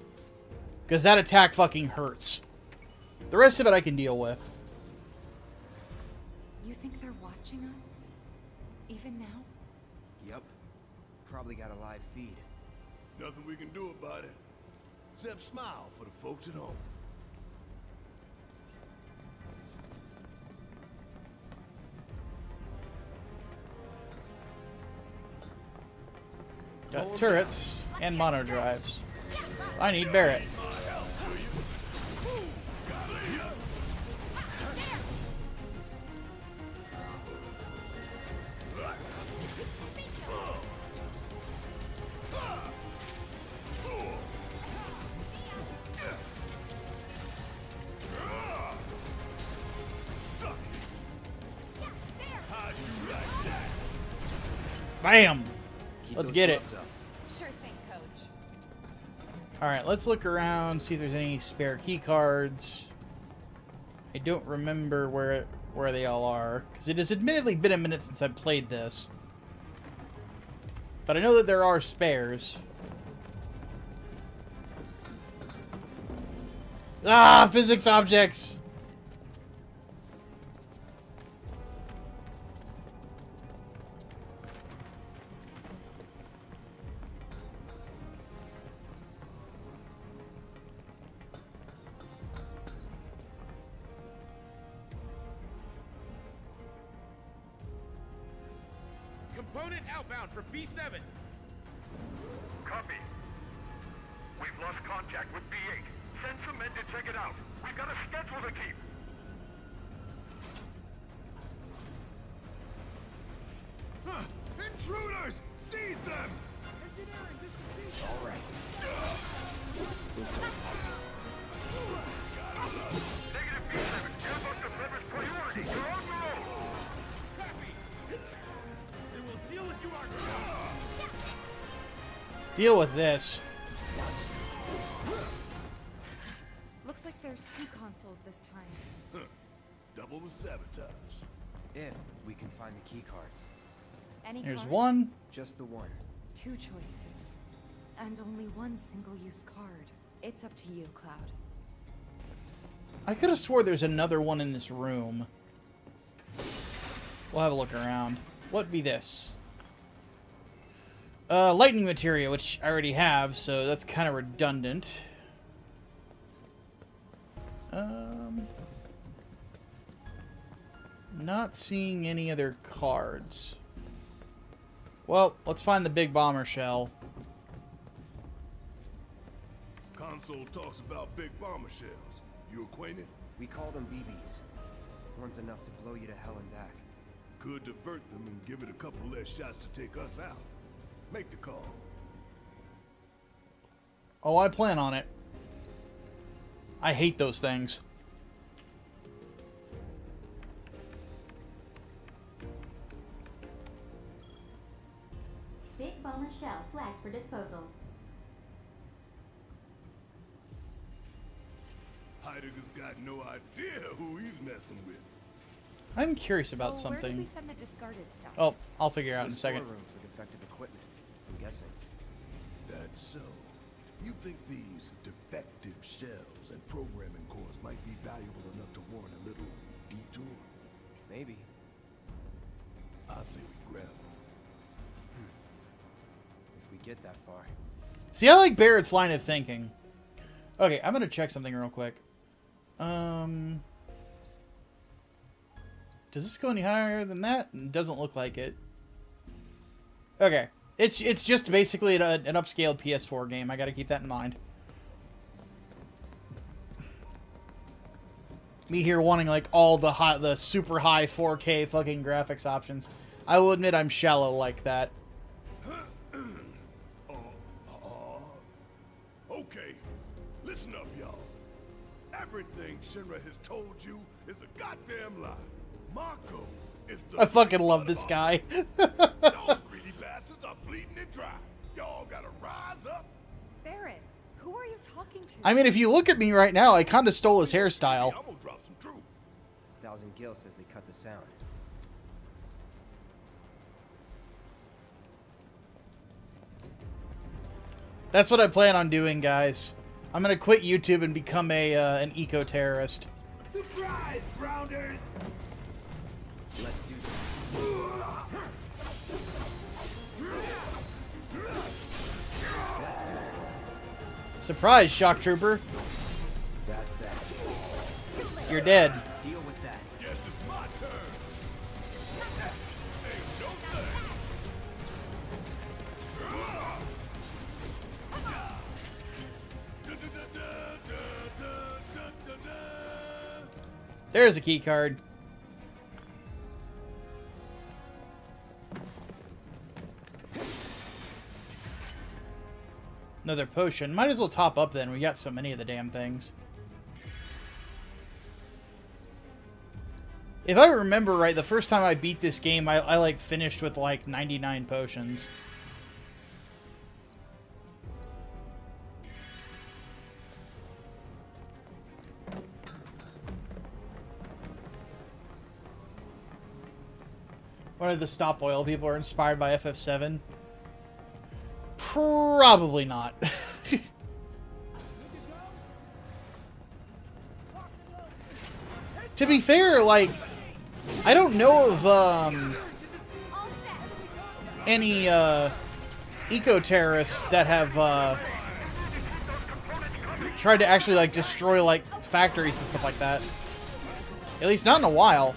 Because that attack fucking hurts. The rest of it I can deal with. You think they're watching us? Even now? Yep. Probably got a live feed. Nothing we can do about it. Except smile for the folks at home. Got turrets and mono drives. I need Barrett. Bam! Let's get it. Sure thing, Coach. Alright, let's look around, see if there's any spare key cards. I don't remember where they all are, because it has admittedly been a minute since I've played this. But I know that there are spares. Ah, physics objects! Component outbound for B7. Copy. We've lost contact with B8. Send some men to check it out. We've got a schedule to keep. Intruders! Seize them! All right. Negative B7. Airbus delivers priority. You're on your own. Copy. Then we'll deal with you ourselves. Deal with this. Looks like there's 2 consoles this time. Double the sabotage. If we can find the key cards. Any There's cards? one. Just the one. 2 choices. And only 1 single-use card. It's up to you, Cloud. I could have swore there's another one in this room. We'll have a look around. What be this? Lightning materia, which I already have, so that's kind of redundant. Not seeing any other cards. Well, let's find the big bomber shell. Console talks about big bomber shells. You acquainted? We call them BBs. One's enough to blow you to hell and back. Could divert them and give it a couple less shots to take us out. Make the call. Oh, I plan on it. I hate those things. Big bomber shell flagged for disposal. Heidegger's got no idea who he's messing with. I'm curious about So where did something. we send the discarded stuff? Oh, I'll figure it out in The a second. storeroom for defective equipment, I'm guessing. That's so. You think these defective shells and programming cores might be valuable enough to warrant a little detour? Maybe. I say we grab them. If we get that far. See, I like Barrett's line of thinking. Okay, I'm gonna check something real quick. Does this go any higher than that? It doesn't look like it. Okay. It's just basically an upscaled PS4 game. I gotta keep that in mind. Me here wanting like all the super high 4K fucking graphics options. I will admit I'm shallow like that. Okay, listen up, y'all. Everything Shinra has told you is a goddamn lie. Mako is the... I fucking love this guy. Those greedy bastards are bleeding it dry. Y'all gotta rise up. Barrett, who are you talking to? I mean, if you look at me right now, I kind of stole his hairstyle. I'm gonna drop some truth. Thousand Gil says they cut the sound. That's what I plan on doing, guys. I'm gonna quit YouTube and become an eco-terrorist. Surprise, Rounders! Let's do this. Surprise, shock trooper. That's that. You're dead. Deal with that. Guess it's my turn. Hey, don't say. There's a key card. Another potion. Might as well top up then. We got so many of the damn things. If I remember right, the first time I beat this game, I like finished with like 99 potions. One of the stop oil people are inspired by FF7. Probably not. To be fair, like, I don't know of any eco-terrorists that have tried to actually like destroy like factories and stuff like that. At least not in a while.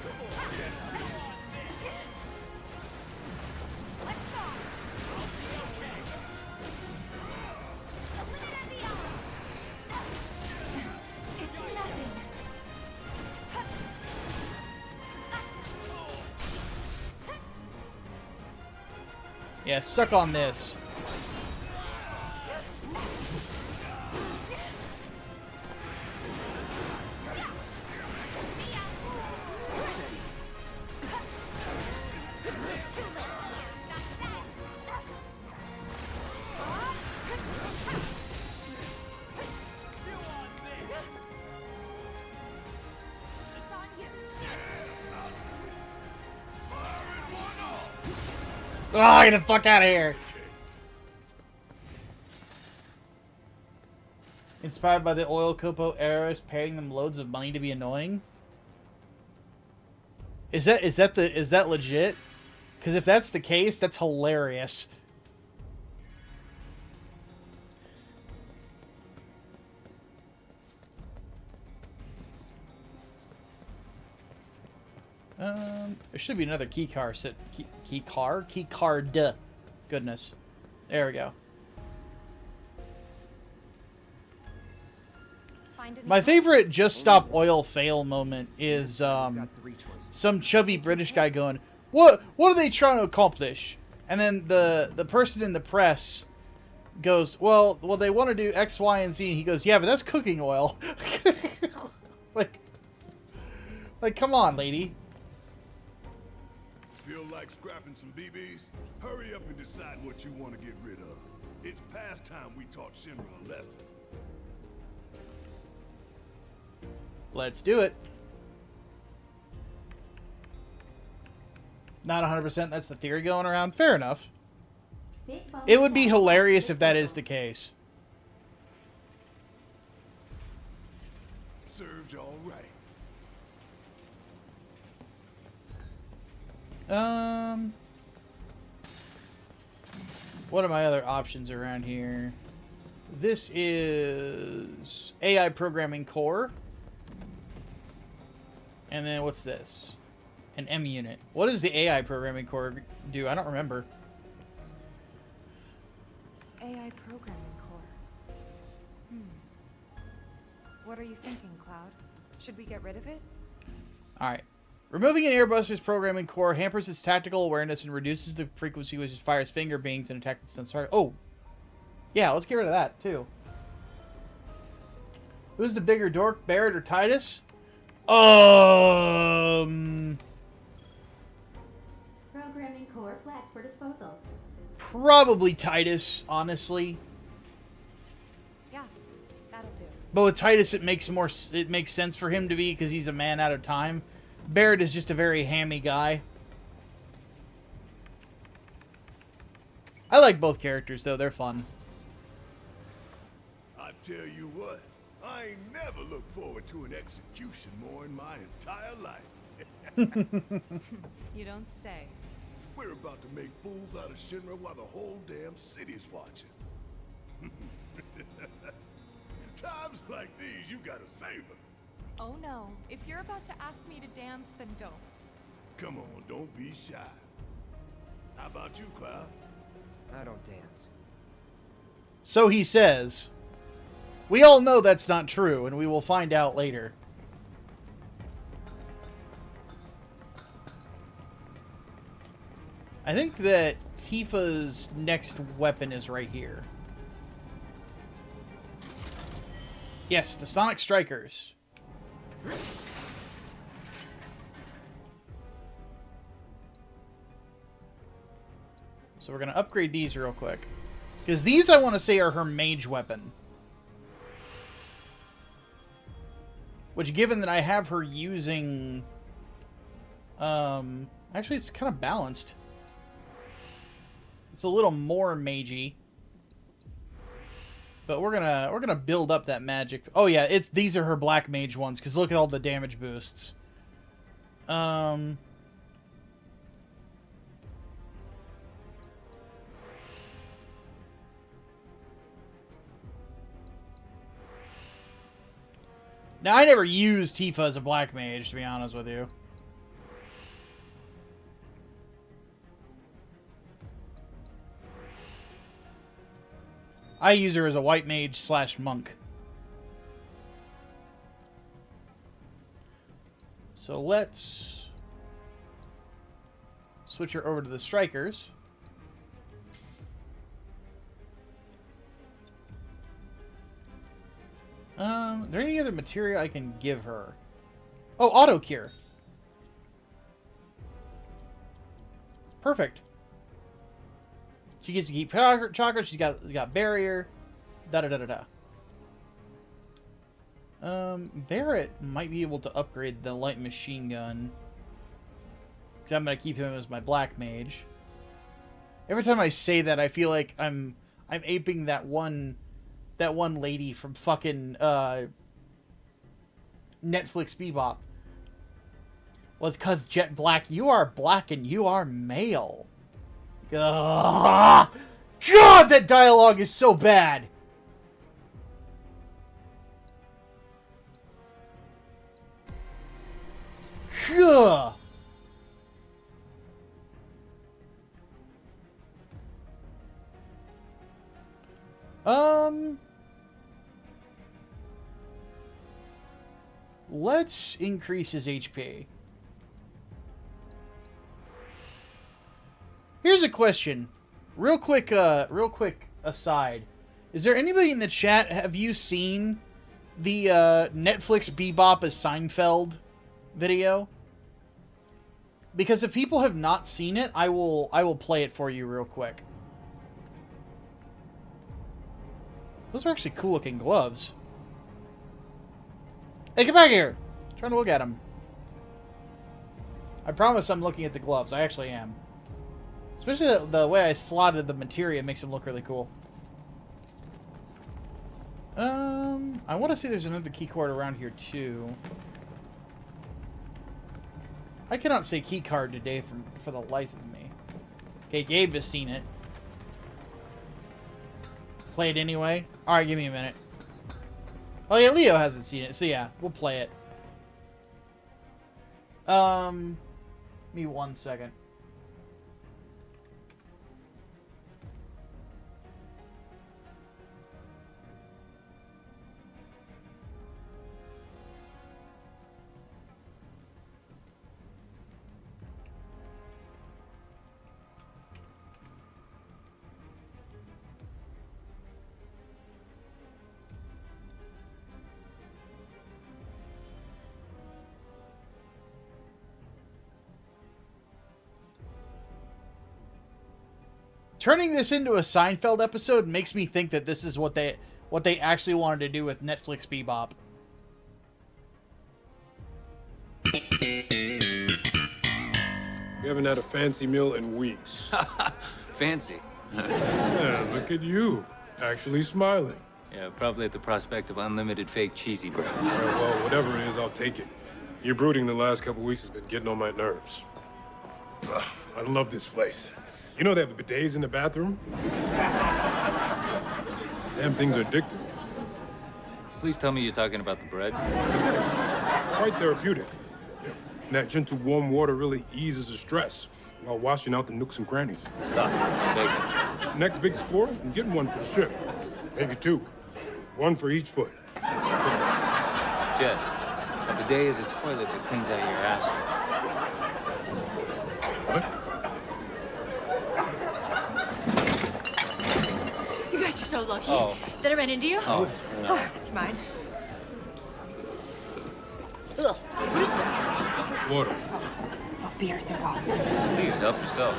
Yeah, suck on this. Oh, get the fuck out of here. Inspired by the oil Copo Aerith, paying them loads of money to be annoying. Is that legit? Because if that's the case, that's hilarious. There should be another key card. Key card. Goodness. There we go. My favorite Just Stop Oil fail moment is some chubby British guy going, What are they trying to accomplish? And then the person in the press goes, well, they want to do X, Y, and Z. And he goes, yeah, but that's cooking oil. like, come on, lady. Feel like scrapping some BBs? Hurry up and decide what you want to get rid of. It's past time we taught Shinra a lesson. Let's do it. Not 100%. That's the theory going around. Fair enough. It would be hilarious if that is the case. Serves you all right. What are my other options around here? This is AI programming core. And then what's this? An M unit. What does the AI programming core do? I don't remember. AI programming core. What are you thinking, Cloud? Should we get rid of it? Alright. Removing an airbuster's programming core hampers its tactical awareness and reduces the frequency which it fires finger beams and attack its target. Oh! Yeah, let's get rid of that, too. Who's the bigger dork, Barrett or Titus? Programming core flag for disposal. Probably Titus, honestly. Yeah, that'll do. But with Titus, it makes sense for him to be because he's a man out of time. Barrett is just a very hammy guy. I like both characters though; they're fun. I tell you what, I ain't never looked forward to an execution more in my entire life. You don't say. We're about to make fools out of Shinra while the whole damn city's watching. Times like these, you gotta save them. Oh no, if you're about to ask me to dance, then don't. Come on, don't be shy. How about you, Cloud? I don't dance. So he says. We all know that's not true, and we will find out later. I think that Tifa's next weapon is right here. Yes, the Sonic Strikers. So we're going to upgrade these real quick. Because these, I want to say, are her mage weapon. Which, given that I have her using... actually, it's kind of balanced. It's a little more magey. But we're gonna build up that magic. Oh yeah, these are her black mage ones, because look at all the damage boosts. Now I never used Tifa as a black mage, to be honest with you. I use her as a white mage / monk. So let's switch her over to the strikers. Is there any other material I can give her? Oh, auto cure. Perfect. She gets to keep chakra. She's got barrier. Da da da da da. Barrett might be able to upgrade the light machine gun. Cause I'm gonna keep him as my black mage. Every time I say that, I feel like I'm aping that one lady from fucking Netflix Bebop. Well, it's cause Jet Black, you are black and you are male. God, that dialogue is so bad. Ugh. Let's increase his HP. Here's a question. Real quick aside. Is there anybody in the chat, have you seen the Netflix Bebop as Seinfeld video? Because if people have not seen it, I will play it for you real quick. Those are actually cool looking gloves. Hey, get back here! I'm trying to look at them. I promise I'm looking at the gloves. I actually am. Especially the way I slotted the materia makes them look really cool. I want to see there's another keycard around here too. I cannot say keycard today for the life of me. Okay, Gabe has seen it. Play it anyway? Alright, give me a minute. Oh yeah, Leo hasn't seen it, so yeah, we'll play it. Me 1 second. Turning this into a Seinfeld episode makes me think that this is what they actually wanted to do with Netflix Bebop. We haven't had a fancy meal in weeks. Fancy. Yeah, look at you. Actually smiling. Yeah, probably at the prospect of unlimited fake cheesy bread. Yeah, well, whatever it is, I'll take it. Your brooding the last couple weeks has been getting on my nerves. Ugh, I love this place. You know they have bidets in the bathroom? Damn things are addictive. Please tell me you're talking about the bread. Quite therapeutic. And that gentle warm water really eases the stress while washing out the nooks and crannies. Stop. I'm begging. Next big score, I'm getting one for the ship. Maybe two. One for each foot. Jed, a bidet is a toilet that cleans out your asshole. What? You guys are so lucky that I ran into you. Oh, no. Do you mind? Ugh. What is that? Water. Oh, beer, thank God. Please, help yourself.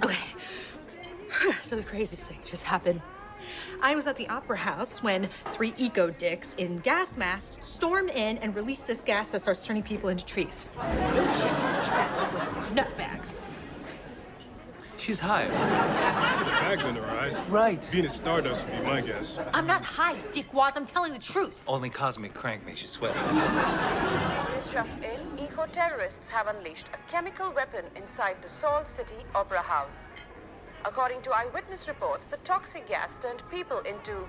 Okay. So the craziest thing just happened. I was at the Opera House when 3 eco-dicks in gas masks stormed in and released this gas that starts turning people into trees. No shit, trees. It was nutbags. She's high. See the bags under her eyes? Right. Venus Stardust would be my guess. I'm not high, dickwads. I'm telling the truth. Only cosmic crank makes you sweat. Eco-terrorists have unleashed a chemical weapon inside the Salt City Opera House. According to eyewitness reports, the toxic gas turned people into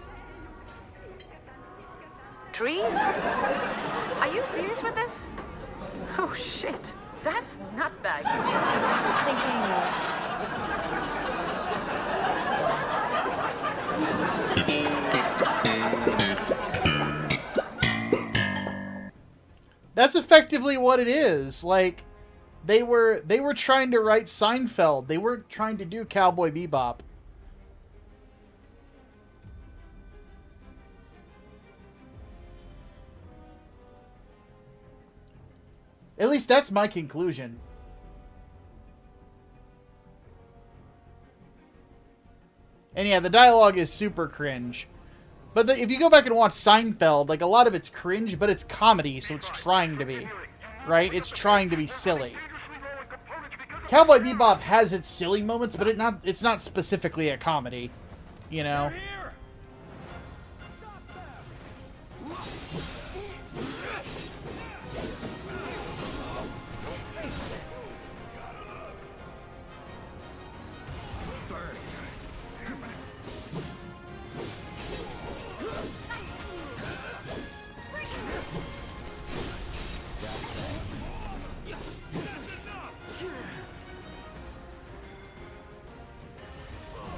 trees? Are you serious with this? Oh shit, that's nutbag. I was thinking 60 That's effectively what it is. Like, they were trying to write Seinfeld. They weren't trying to do Cowboy Bebop. At least that's my conclusion. And yeah, the dialogue is super cringe. But if you go back and watch Seinfeld, like, a lot of it's cringe, but it's comedy, so it's trying to be. Right? It's trying to be silly. Cowboy Bebop has its silly moments, but it's not specifically a comedy. You know?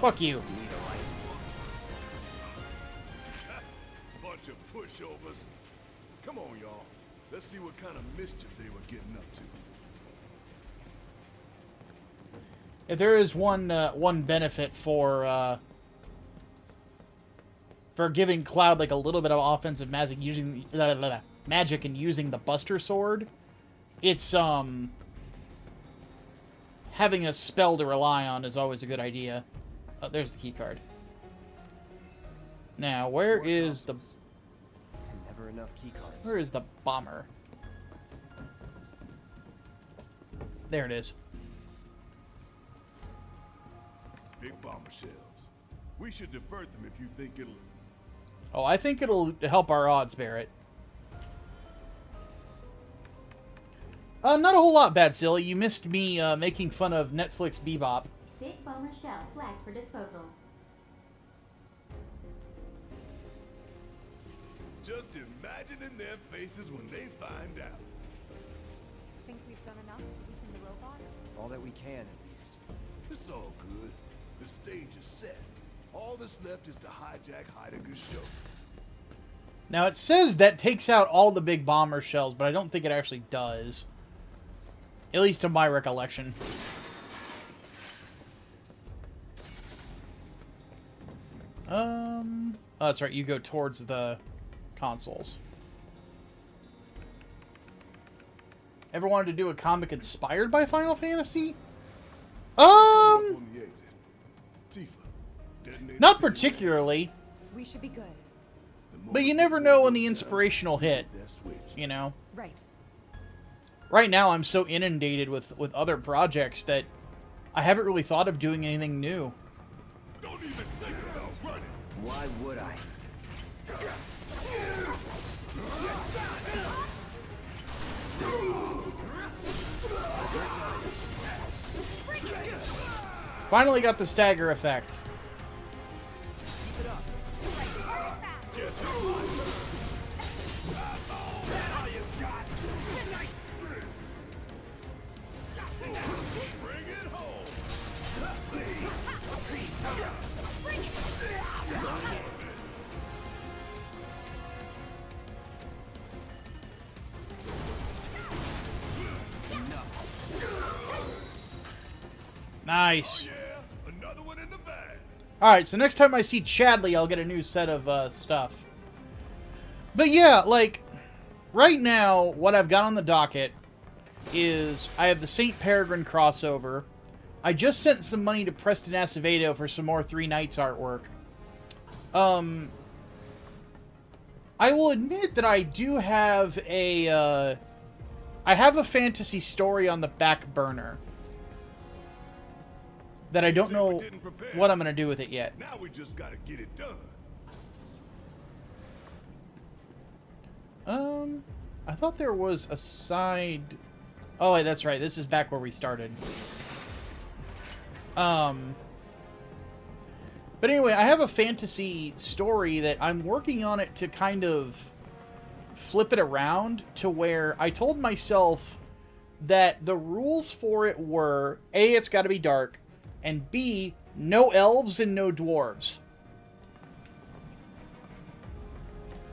Fuck you. Bunch of pushovers. Come on, y'all. Let's see what kind of mischief they were getting up to. If there is one benefit for giving Cloud like a little bit of offensive magic using magic and using the Buster Sword, it's having a spell to rely on is always a good idea. Oh, there's the key card. Now, where is the Never enough key cards. where is the bomber? There it is. Big bomber shells. We should divert them if you think it'll... Oh, I think it'll help our odds, Barrett. Not a whole lot, Bad Silly. You missed me making fun of Netflix Bebop. Big bomber shell flagged for disposal. Just imagining their faces when they find out. Think we've done enough to weaken the robot? All that we can, at least. It's all good. The stage is set. All that's left is to hijack Heidegger's show. Now, it says that takes out all the big bomber shells, but I don't think it actually does. At least to my recollection. Oh, that's right. You go towards the consoles. Ever wanted to do a comic inspired by Final Fantasy? Not particularly. We should be good. But you never know when the inspiration will hit. You know? Right. Right now, I'm so inundated with other projects that I haven't really thought of doing anything new. Don't even think about running. Why would I? Finally got the stagger effect. Nice. Alright, so next time I see Chadley, I'll get a new set of stuff. But yeah, like, right now, what I've got on the docket is I have the St. Peregrine crossover. I just sent some money to Preston Acevedo for some more 3 Nights artwork. I will admit that I do have a, I have a fantasy story on the back burner that I don't know what I'm going to do with it yet. Now we just got to get it done. I thought there was a side... Oh, wait, that's right. This is back where we started. But anyway, I have a fantasy story that I'm working on it to kind of flip it around to where I told myself that the rules for it were, A, it's got to be dark, and B, no elves and no dwarves.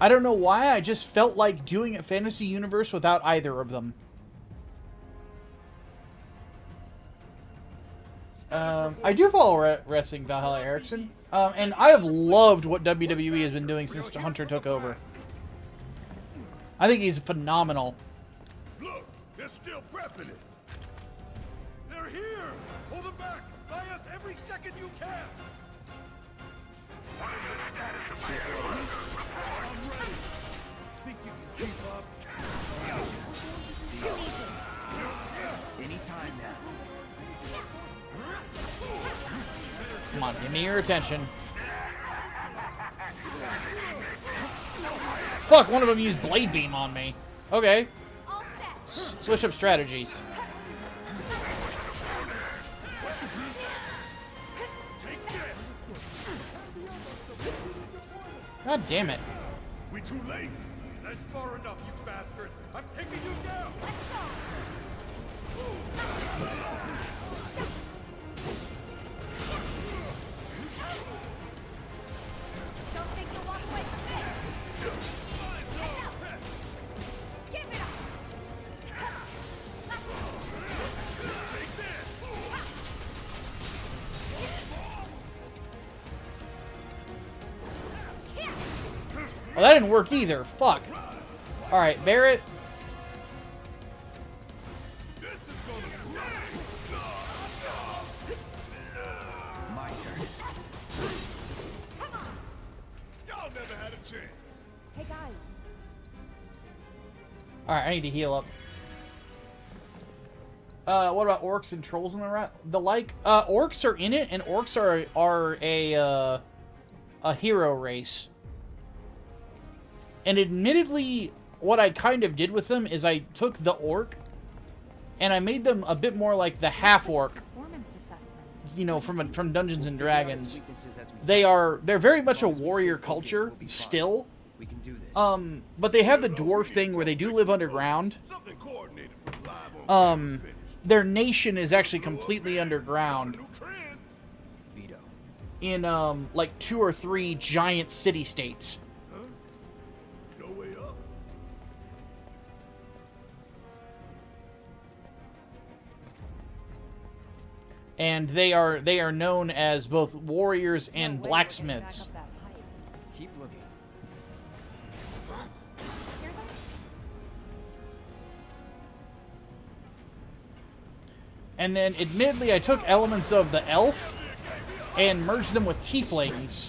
I don't know why, I just felt like doing a fantasy universe without either of them. I do follow Wrestling Valhalla Erickson, and I have loved what WWE has been doing since Hunter took over. I think he's phenomenal. Look, they're still prepping it. They're here. Hold them back. Buy us every second you can. What is the status of my report? I'm ready. Think you can keep up? Too easy. Anytime now. Come on, give me your attention. Fuck, one of them used Blade Beam on me. Okay. Switch up strategies. God damn it. We too late. That's far enough, you bastards. I'm taking you down. Oh, that didn't work either. Fuck. Alright, Barrett. Y'all never had a chance. Hey guys. Alright, I need to heal up. What about orcs and trolls and the like? Orcs are in it, and orcs are a hero race. And admittedly, what I kind of did with them is I took the orc, and I made them a bit more like the half-orc. You know, from Dungeons and Dragons. They're very much a warrior culture still. We can do this. But they have the dwarf thing where they do live underground. Their nation is actually completely underground. In, like 2 or 3 giant city-states. And they are known as both warriors and blacksmiths. Keep looking. And then, admittedly, I took elements of the elf and merged them with tieflings.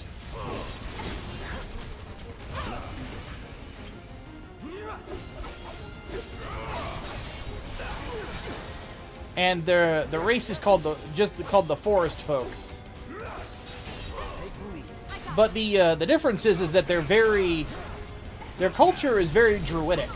And the race is called the forest folk. But the difference is that their culture is very druidic.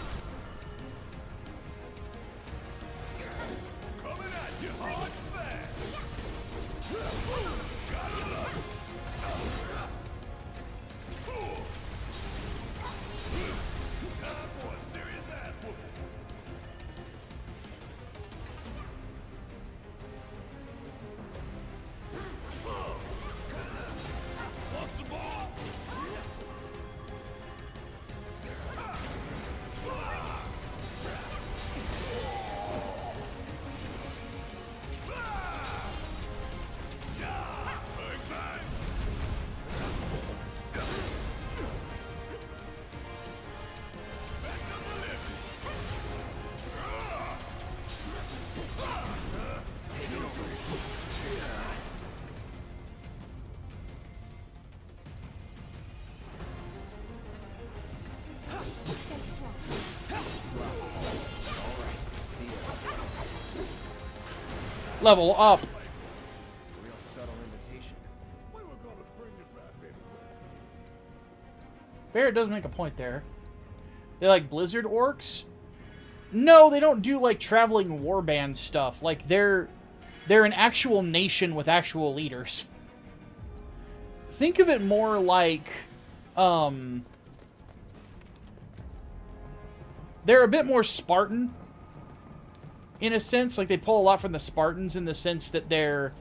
Level up. Real subtle invitation. Barrett does make a point there. They like Blizzard orcs? No, they don't do like traveling warband stuff. Like they're an actual nation with actual leaders. Think of it more like they're a bit more Spartan. In a sense, like they pull a lot from the Spartans in the sense that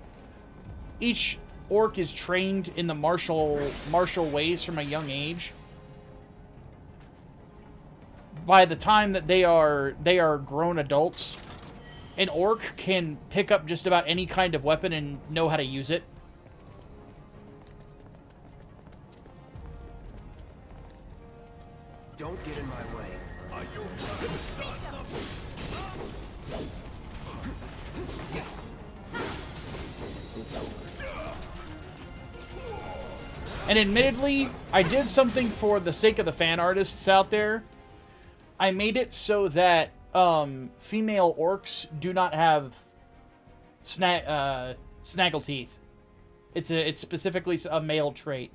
each orc is trained in the martial ways from a young age. By the time that they are grown adults, an orc can pick up just about any kind of weapon and know how to use it. Don't get in my way. And admittedly, I did something for the sake of the fan artists out there. I made it so that female orcs do not have snaggle teeth. It's specifically a male trait.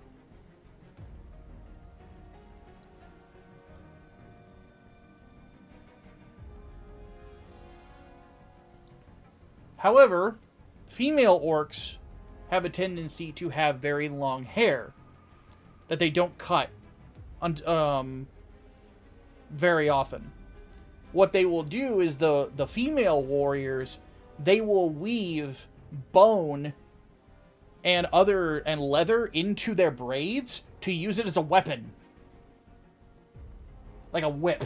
However, female orcs have a tendency to have very long hair that they don't cut very often. What they will do is the female warriors, they will weave bone and leather into their braids to use it as a weapon. Like a whip.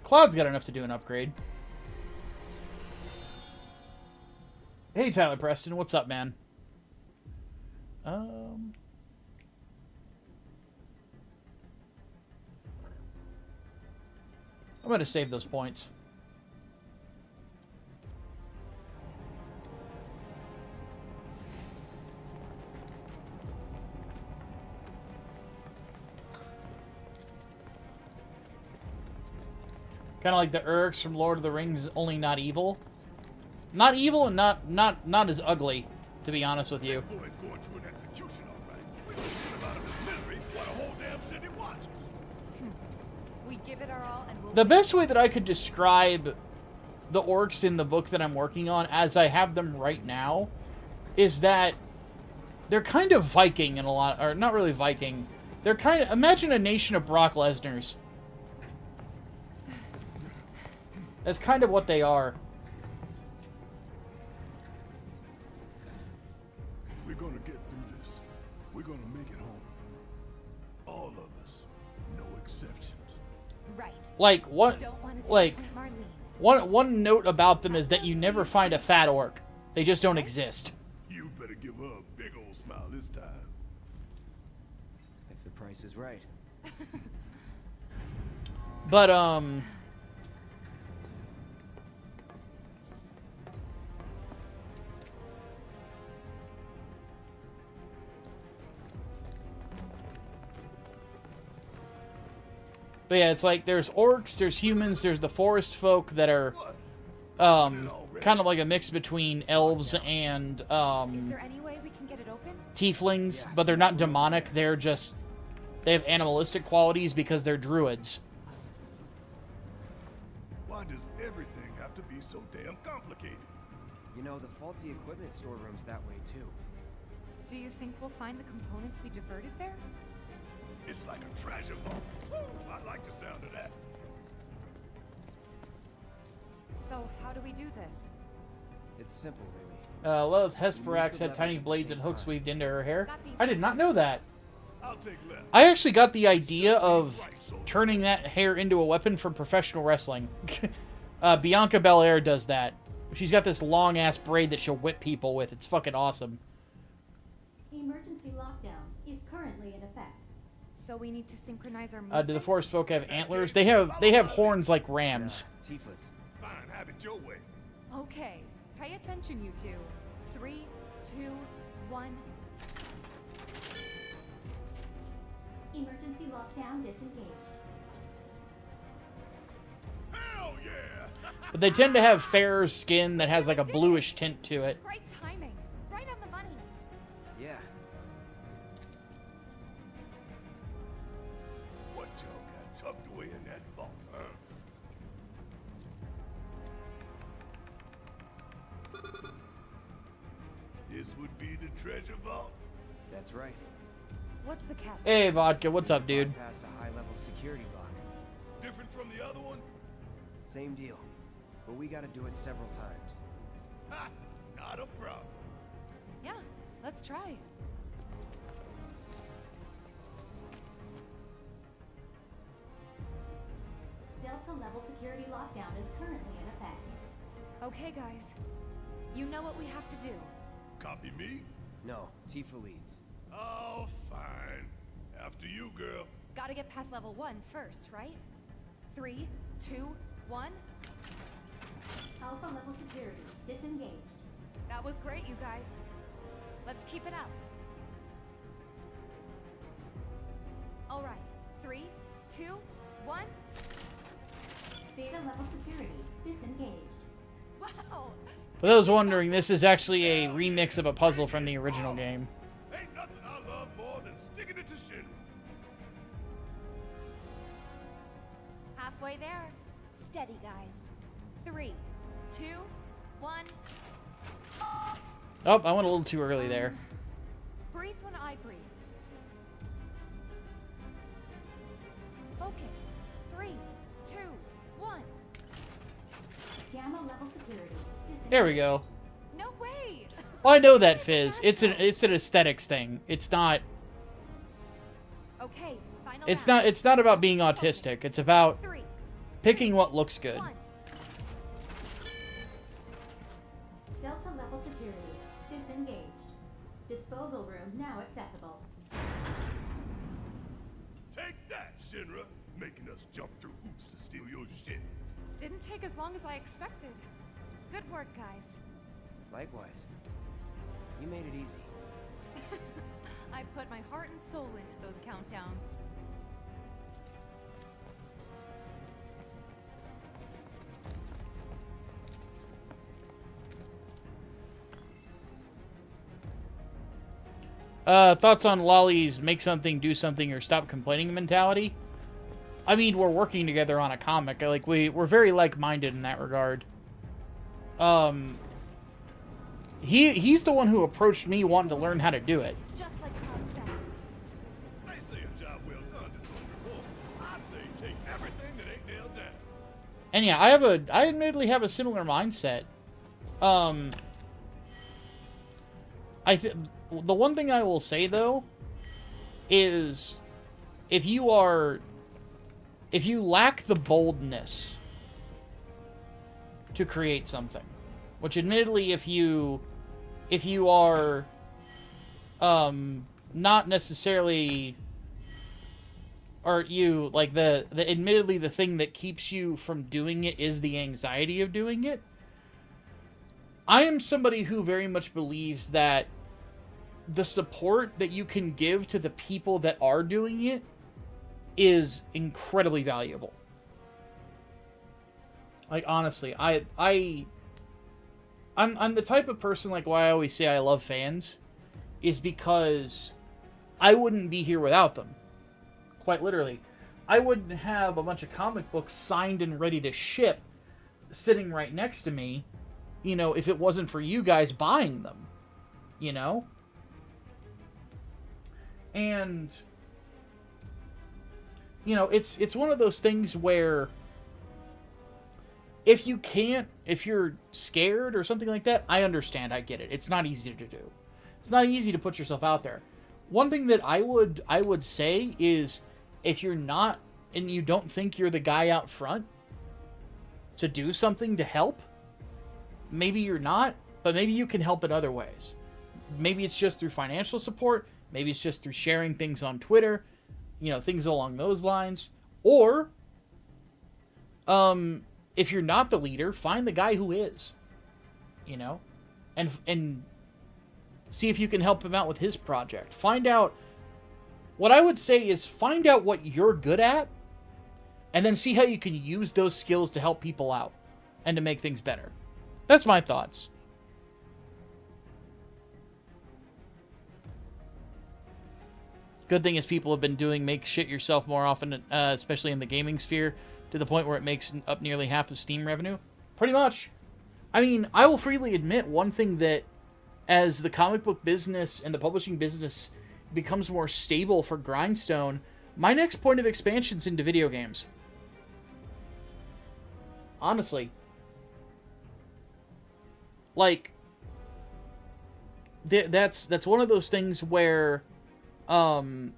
Cloud's got enough to do an upgrade. Hey, Tyler Preston. What's up, man? I'm going to save those points. Kind of like the Urks from Lord of the Rings, only not evil. Not evil and not as ugly, to be honest with you. Boy's going to an execution, all right. We sent him out of his misery while the whole damn city watches. We give it our all and we'll... The best way that I could describe the orcs in the book that I'm working on, as I have them right now, is that they're kind of Viking in a lot, or not really Viking. They're kind of, imagine a nation of Brock Lesnar's. That's kind of what they are. We're gonna get through this. We're gonna make it home. All of us. No exceptions. Right. Like, what, like, one note about them is that you never find a fat orc. They just don't exist. You better give her a big old smile this time. If the price is right. But, But yeah, it's like there's orcs, there's humans, there's the forest folk that are kind of like a mix between elves and Is there any way we can get it open? tieflings, but they're not demonic. They're just, they have animalistic qualities because they're druids. Why does everything have to be so damn complicated? You know, the faulty equipment storeroom's that way too. Do you think we'll find the components we diverted there? It's like a treasure vault. Woo, I like the sound of that. So, how do we do this? It's simple, really. Lilith Hesperax had tiny blades and hooks weaved into her hair. I did not know that. I'll take left. I actually got the idea of turning that hair into a weapon from professional wrestling. Bianca Belair does that. She's got this long-ass braid that she'll whip people with. It's fucking awesome. Emergency lockdown is currently in effect. So we need to synchronize our movements? Do the forest folk have antlers? They have horns like rams. Tifa's. Fine, have it your way. Okay, pay attention, you two. 3, 2, 1. Emergency lockdown disengaged. Hell yeah! But they tend to have fairer skin that has like a bluish tint to it. Great timing. Right on the money. Yeah. What y'all got tucked away in that vault, huh? This would be the treasure vault? That's right. What's the catch? Hey, Vodka, what's up, dude? Bypass a high-level security lock. Different from the other one? Same deal, but we gotta do it several times. Ha! Not a problem. Yeah, let's try. Delta level security lockdown is currently in effect. Okay, guys. You know what we have to do. Copy me? No, Tifa leads. Oh, fine. After you, girl. Gotta get past level 1 first, right? 3, 2, 1. Alpha level security disengaged. That was great, you guys. Let's keep it up. All right. 3, 2, 1. Beta level security disengaged. Wow. For those wondering, this is actually a remix of a puzzle from the original game. Ain't nothing I love more than sticking it to Shinra. Halfway there. Steady, guys. 3, 2, 1. Oh, I went a little too early there. Breathe when I breathe. Focus. 3, 2, 1. Gamma level security disengaged. There we go. No way. Well, I know that, Fizz. It's an aesthetics thing. It's not. Okay. Final It's not about being autistic. It's about 3, picking what looks good. 1. Delta level security Disposal room now accessible. Take that, Shinra! Making us jump through hoops to steal your shit. Didn't take as long as I expected. Good work, guys. Likewise. You made it easy. I put my heart and soul into those countdowns. Thoughts on Lolly's make something, do something, or stop complaining mentality? I mean, we're working together on a comic. Like, we're very like-minded in that regard. He's the one who approached me wanting to learn how to do it. Just like Khan said. They say a job well done is a reward. I say take everything that ain't nailed down. And yeah, I admittedly have a similar mindset. The one thing I will say, though, is if you lack the boldness to create something, which admittedly, if you are not necessarily, or you, like, admittedly the thing that keeps you from doing it is the anxiety of doing it. I am somebody who very much believes that the support that you can give to the people that are doing it is incredibly valuable. Like, honestly, I'm the type of person, like, why I always say I love fans is because I wouldn't be here without them. Quite literally. I wouldn't have a bunch of comic books signed and ready to ship sitting right next to me, you know, if it wasn't for you guys buying them, you know? And, you know, it's one of those things where if you're scared or something like that, I understand, I get it. It's not easy to do. It's not easy to put yourself out there. One thing that I would say is if you're not, and you don't think you're the guy out front to do something to help, maybe you're not, but maybe you can help in other ways. Maybe it's just through financial support. Maybe it's just through sharing things on Twitter, you know, things along those lines. Or, if you're not the leader, find the guy who is, you know, and see if you can help him out with his project. Find out, what I would say is find out what you're good at, and then see how you can use those skills to help people out and to make things better. That's my thoughts. Good thing is people have been doing make shit yourself more often, especially in the gaming sphere, to the point where it makes up nearly half of Steam revenue. Pretty much. I mean, I will freely admit one thing that as the comic book business and the publishing business becomes more stable for Grindstone, my next point of expansion is into video games. Honestly. Like, that's one of those things where I'm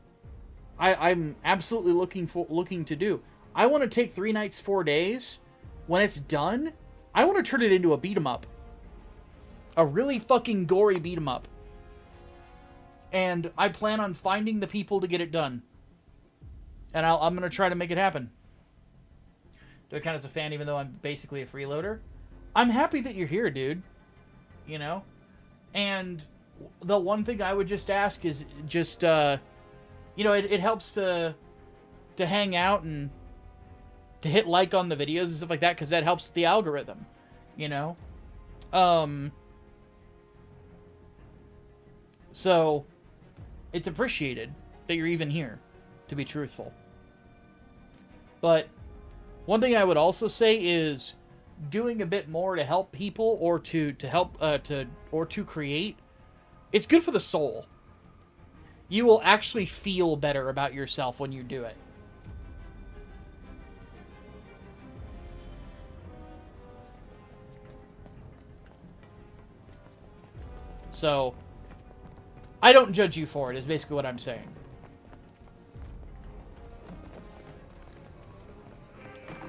absolutely looking to do. I want to take 3 nights, 4 days. When it's done, I want to turn it into a beat 'em up. A really fucking gory beat 'em up. And I plan on finding the people to get it done. And I'm going to try to make it happen. Do I count as a fan even though I'm basically a freeloader? I'm happy that you're here, dude. You know? And the one thing I would just ask is just, you know, it helps to hang out and to hit like on the videos and stuff like that, because that helps the algorithm, you know? So, it's appreciated that you're even here, to be truthful. But one thing I would also say is doing a bit more to help people or to help to create. It's good for the soul. You will actually feel better about yourself when you do it. So, I don't judge you for it, is basically what I'm saying.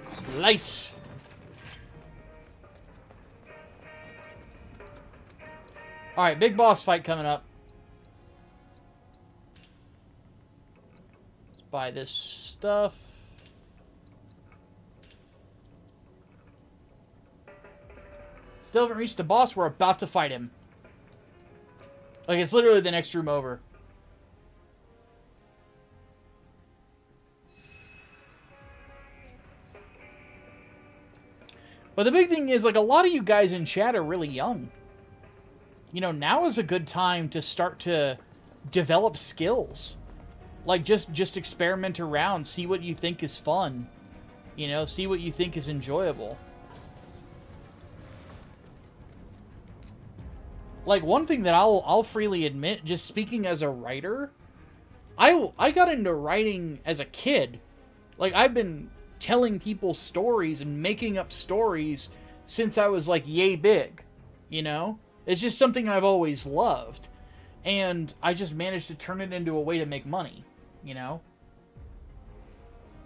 Slice! Alright, big boss fight coming up. buy this stuff. Still haven't reached the boss. We're about to fight him. Like, it's literally the next room over. But the big thing is, like, a lot of you guys in chat are really young. You know, now is a good time to start to develop skills. Like, just experiment around, see what you think is fun. You know, see what you think is enjoyable. Like, one thing that I'll freely admit, just speaking as a writer, I got into writing as a kid. Like, I've been telling people stories and making up stories since I was, like, yay big, you know? It's just something I've always loved. And I just managed to turn it into a way to make money, you know?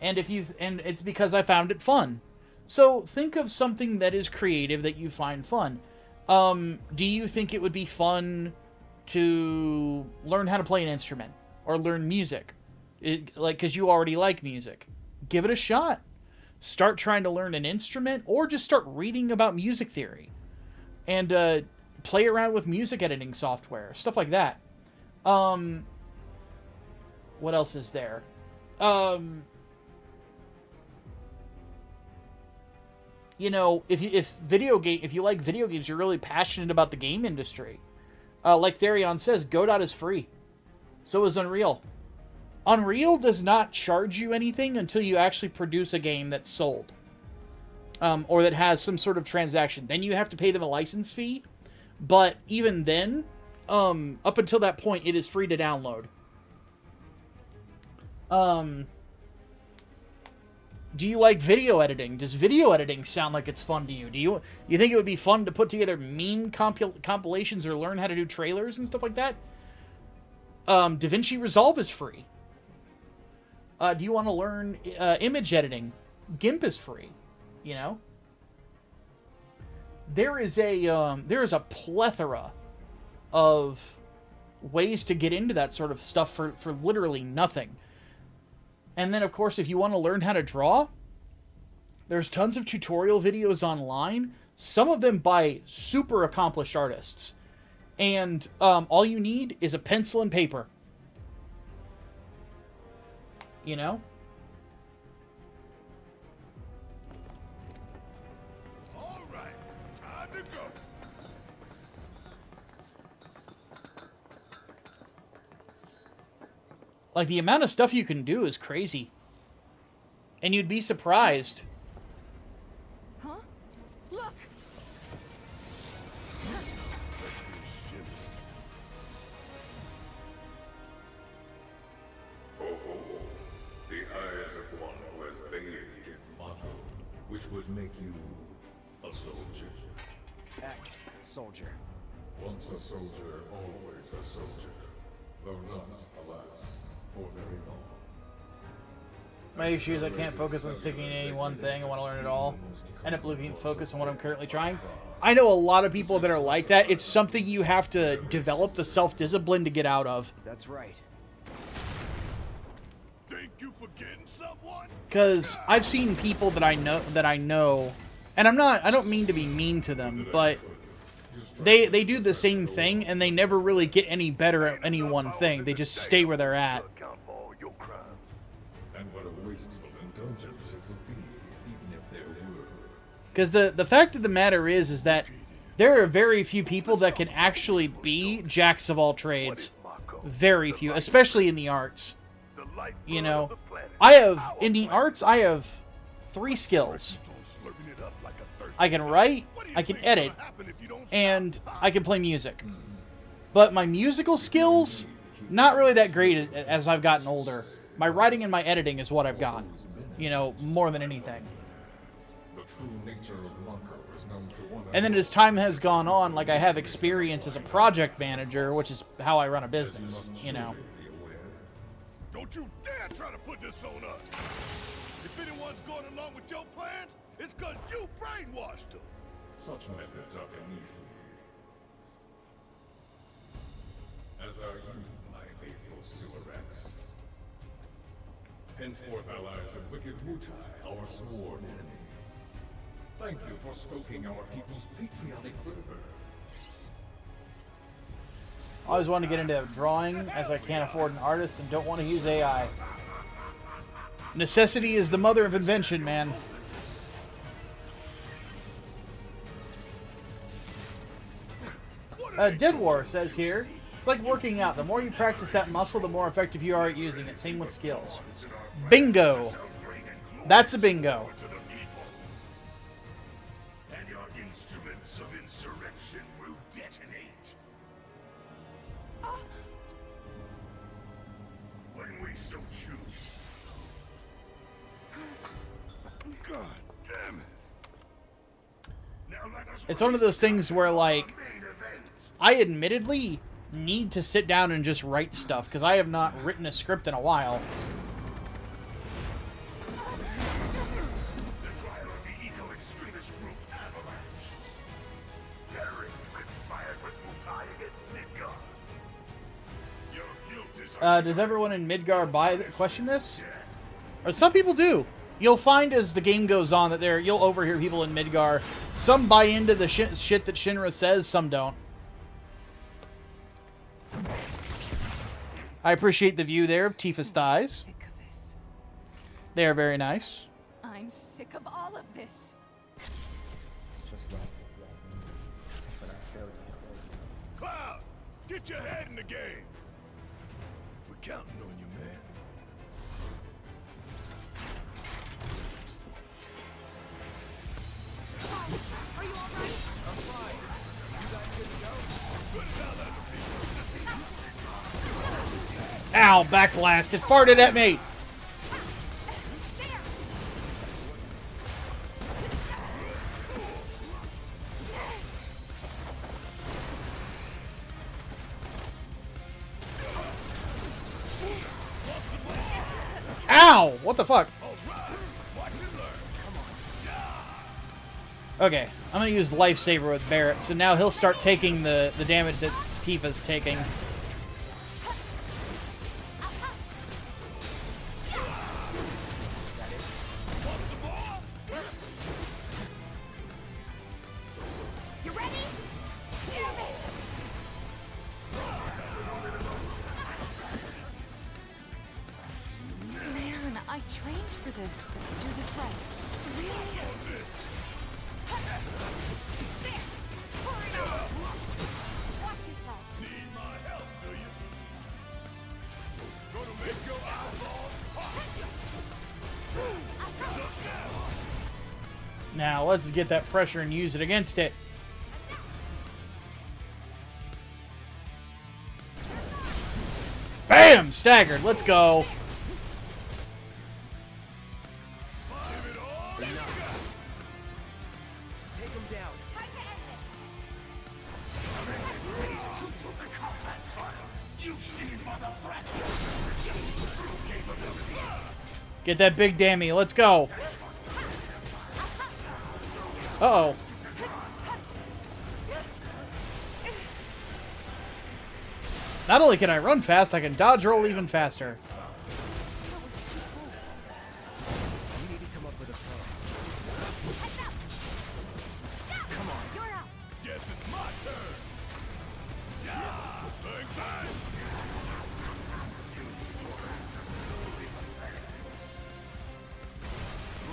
And it's because I found it fun. So think of something that is creative that you find fun. Do you think it would be fun to learn how to play an instrument or learn music? Because you already like music. Give it a shot. Start trying to learn an instrument or just start reading about music theory. And play around with music editing software. Stuff like that. What else is there? You know, if you like video games, you're really passionate about the game industry. Like Therion says, Godot is free. So is Unreal. Unreal does not charge you anything until you actually produce a game that's sold. Or that has some sort of transaction. Then you have to pay them a license fee. But even then, up until that point, it is free to download. Do you like video editing? Does video editing sound like it's fun to you? Do you think it would be fun to put together meme compilations or learn how to do trailers and stuff like that? DaVinci Resolve is free. Do you want to learn image editing? GIMP is free. You know? There is a plethora of ways to get into that sort of stuff for literally nothing. And then, of course, if you want to learn how to draw, there's tons of tutorial videos online, some of them by super accomplished artists. And all you need is a pencil and paper. You know? All right, time to go. Like, the amount of stuff you can do is crazy. And you'd be surprised. Huh? Look! The eyes of one who has bathed in motto, which would make you a soldier. X, soldier. Once a soldier, always a soldier. Though not, alas, for very long. My issue is I can't focus on sticking in any one thing. I want to learn it all. End up losing focus on what I'm currently trying. I know a lot of people that are like that. It's something you have to develop the self-discipline to get out of. That's right. Think you forgetting someone? Because I've seen people that I know, and I don't mean to be mean to them, but they do the same thing and they never really get any better at any one thing. They just stay where they're at. And what a wasteful indulgence it would be, even if there were. Because the fact of the matter is that there are very few people that can actually be jacks of all trades. Very few, especially in the arts. You know, in the arts, I have 3 skills. I can write, I can edit, and I can play music. But my musical skills, not really that great as I've gotten older. My writing and my editing is what I've got, you know, more than anything. And then as time has gone on, like, I have experience as a project manager, which is how I run a business, you know. Don't you dare try to put this on us. If anyone's going along with your plans, it's because you brainwashed them. Such methods are beneath me. As are you, my faithful sewer rats. Henceforth allies of wicked Wutai, our sworn enemy. Thank you for stoking our people's patriotic fervor. I always want to get into drawing, as I can't afford an artist and don't want to use AI. Necessity is the mother of invention, man. Dead War says here, it's like working out. The more you practice that muscle, the more effective you are at using it. Same with skills. Bingo! That's a bingo. And your instruments of insurrection will detonate. When we so choose. God damn it. Now let us It's one of those things where, like, I admittedly need to sit down and just write stuff, because I have not written a script in a while. The trial of the eco-extremist group Avalanche. Terrorists conspired with Wutai against Midgar. Your guilt is Does everyone in Midgar question this? Or some people do. You'll find as the game goes on that you'll overhear people in Midgar. Some buy into the shit that Shinra says, some don't. I appreciate the view there of Tifa's thighs. They are very nice. I'm sick of all of this. It's just like when I failed you. Cloud, get your head in the game. We're counting on you, man. Are you all right? I'm fine. You guys good to go? Good as hell, Ow, backblast. It farted at me. Ow! What the fuck? Okay, I'm gonna use Lifesaver with Barrett, so now he'll start taking the damage that Tifa's taking. You ready? Damn it! Man, I trained for this. Let's do this right. Really? There! Hurry up! Watch yourself. Need my help, do you? Gonna make your eyeballs pop. Now, let's get that pressure and use it against it. Bam! Staggered. Let's go. Take him down. Time to end You've seen Mother Fraction. Get that big dammy. Let's go. Uh-oh. Not only can I run fast, I can dodge roll even faster. That was too close. You need to come up with a plan. Come on. You're out. Guess it's my turn. Yeah, bang bang.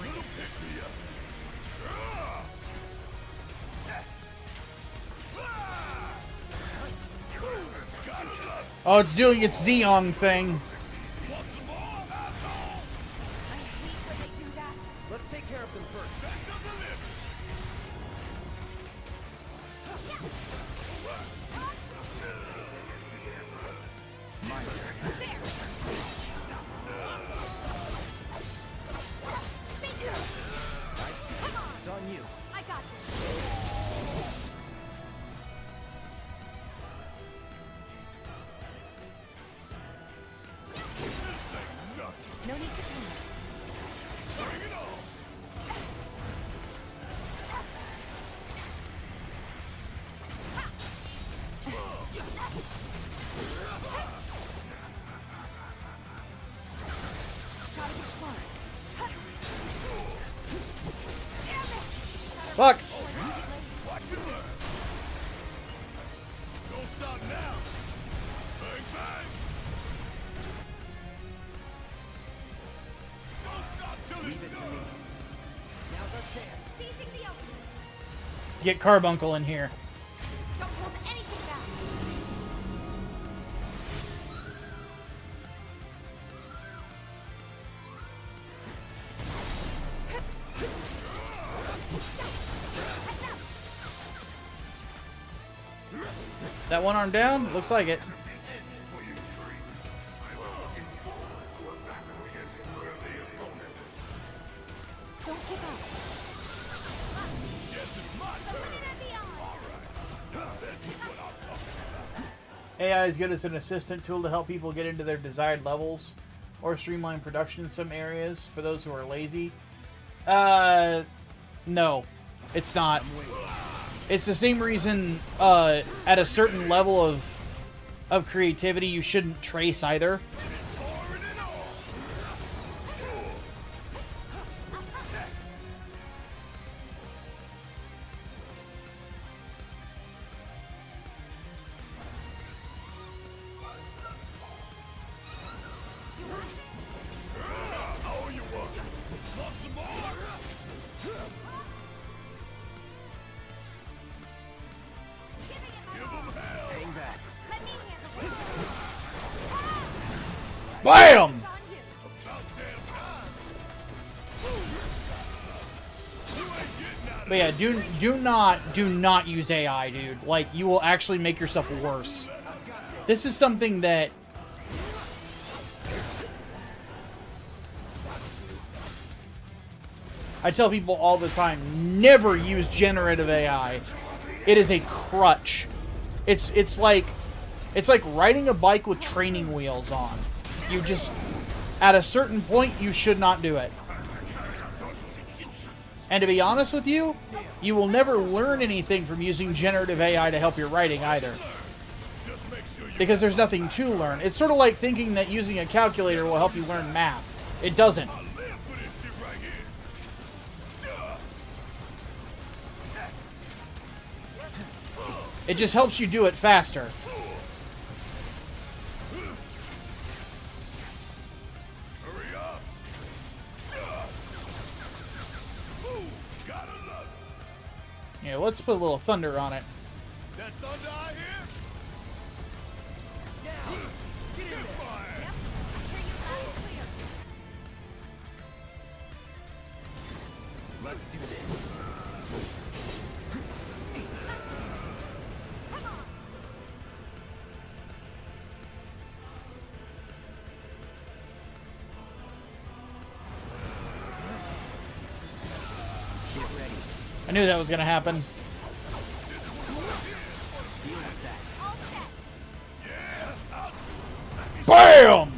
Little pick me up. Oh, it's doing its Zeong thing. I hate when they do that. Let's take care of them first. It's on you. I got this. No need to panic. Bring it on. Try to Fuck! Watch it learn. Don't stop now. Bang, bang. Don't stop till it's done. Now's our chance. Seizing the opening. Get Carbuncle in here. Don't hold anything back. That one arm down? Looks like it. Don't give up. AI is good as an assistant tool to help people get into their desired levels or streamline production in some areas for those who are lazy. No, it's not. It's the same reason at a certain level of creativity you shouldn't trace either. Bam! But yeah, do not use AI, dude. Like, you will actually make yourself worse. This is something that I tell people all the time, never use generative AI. It is a crutch. It's like riding a bike with training wheels on. You just, at a certain point, you should not do it. And to be honest with you, you will never learn anything from using generative AI to help your writing either. Because there's nothing to learn. It's sort of like thinking that using a calculator will help you learn math. It doesn't. It just helps you do it faster. Yeah, let's put a little thunder on it. That thunder I hear? Now, get in there. Let's do this. I knew that was going to happen. BAM!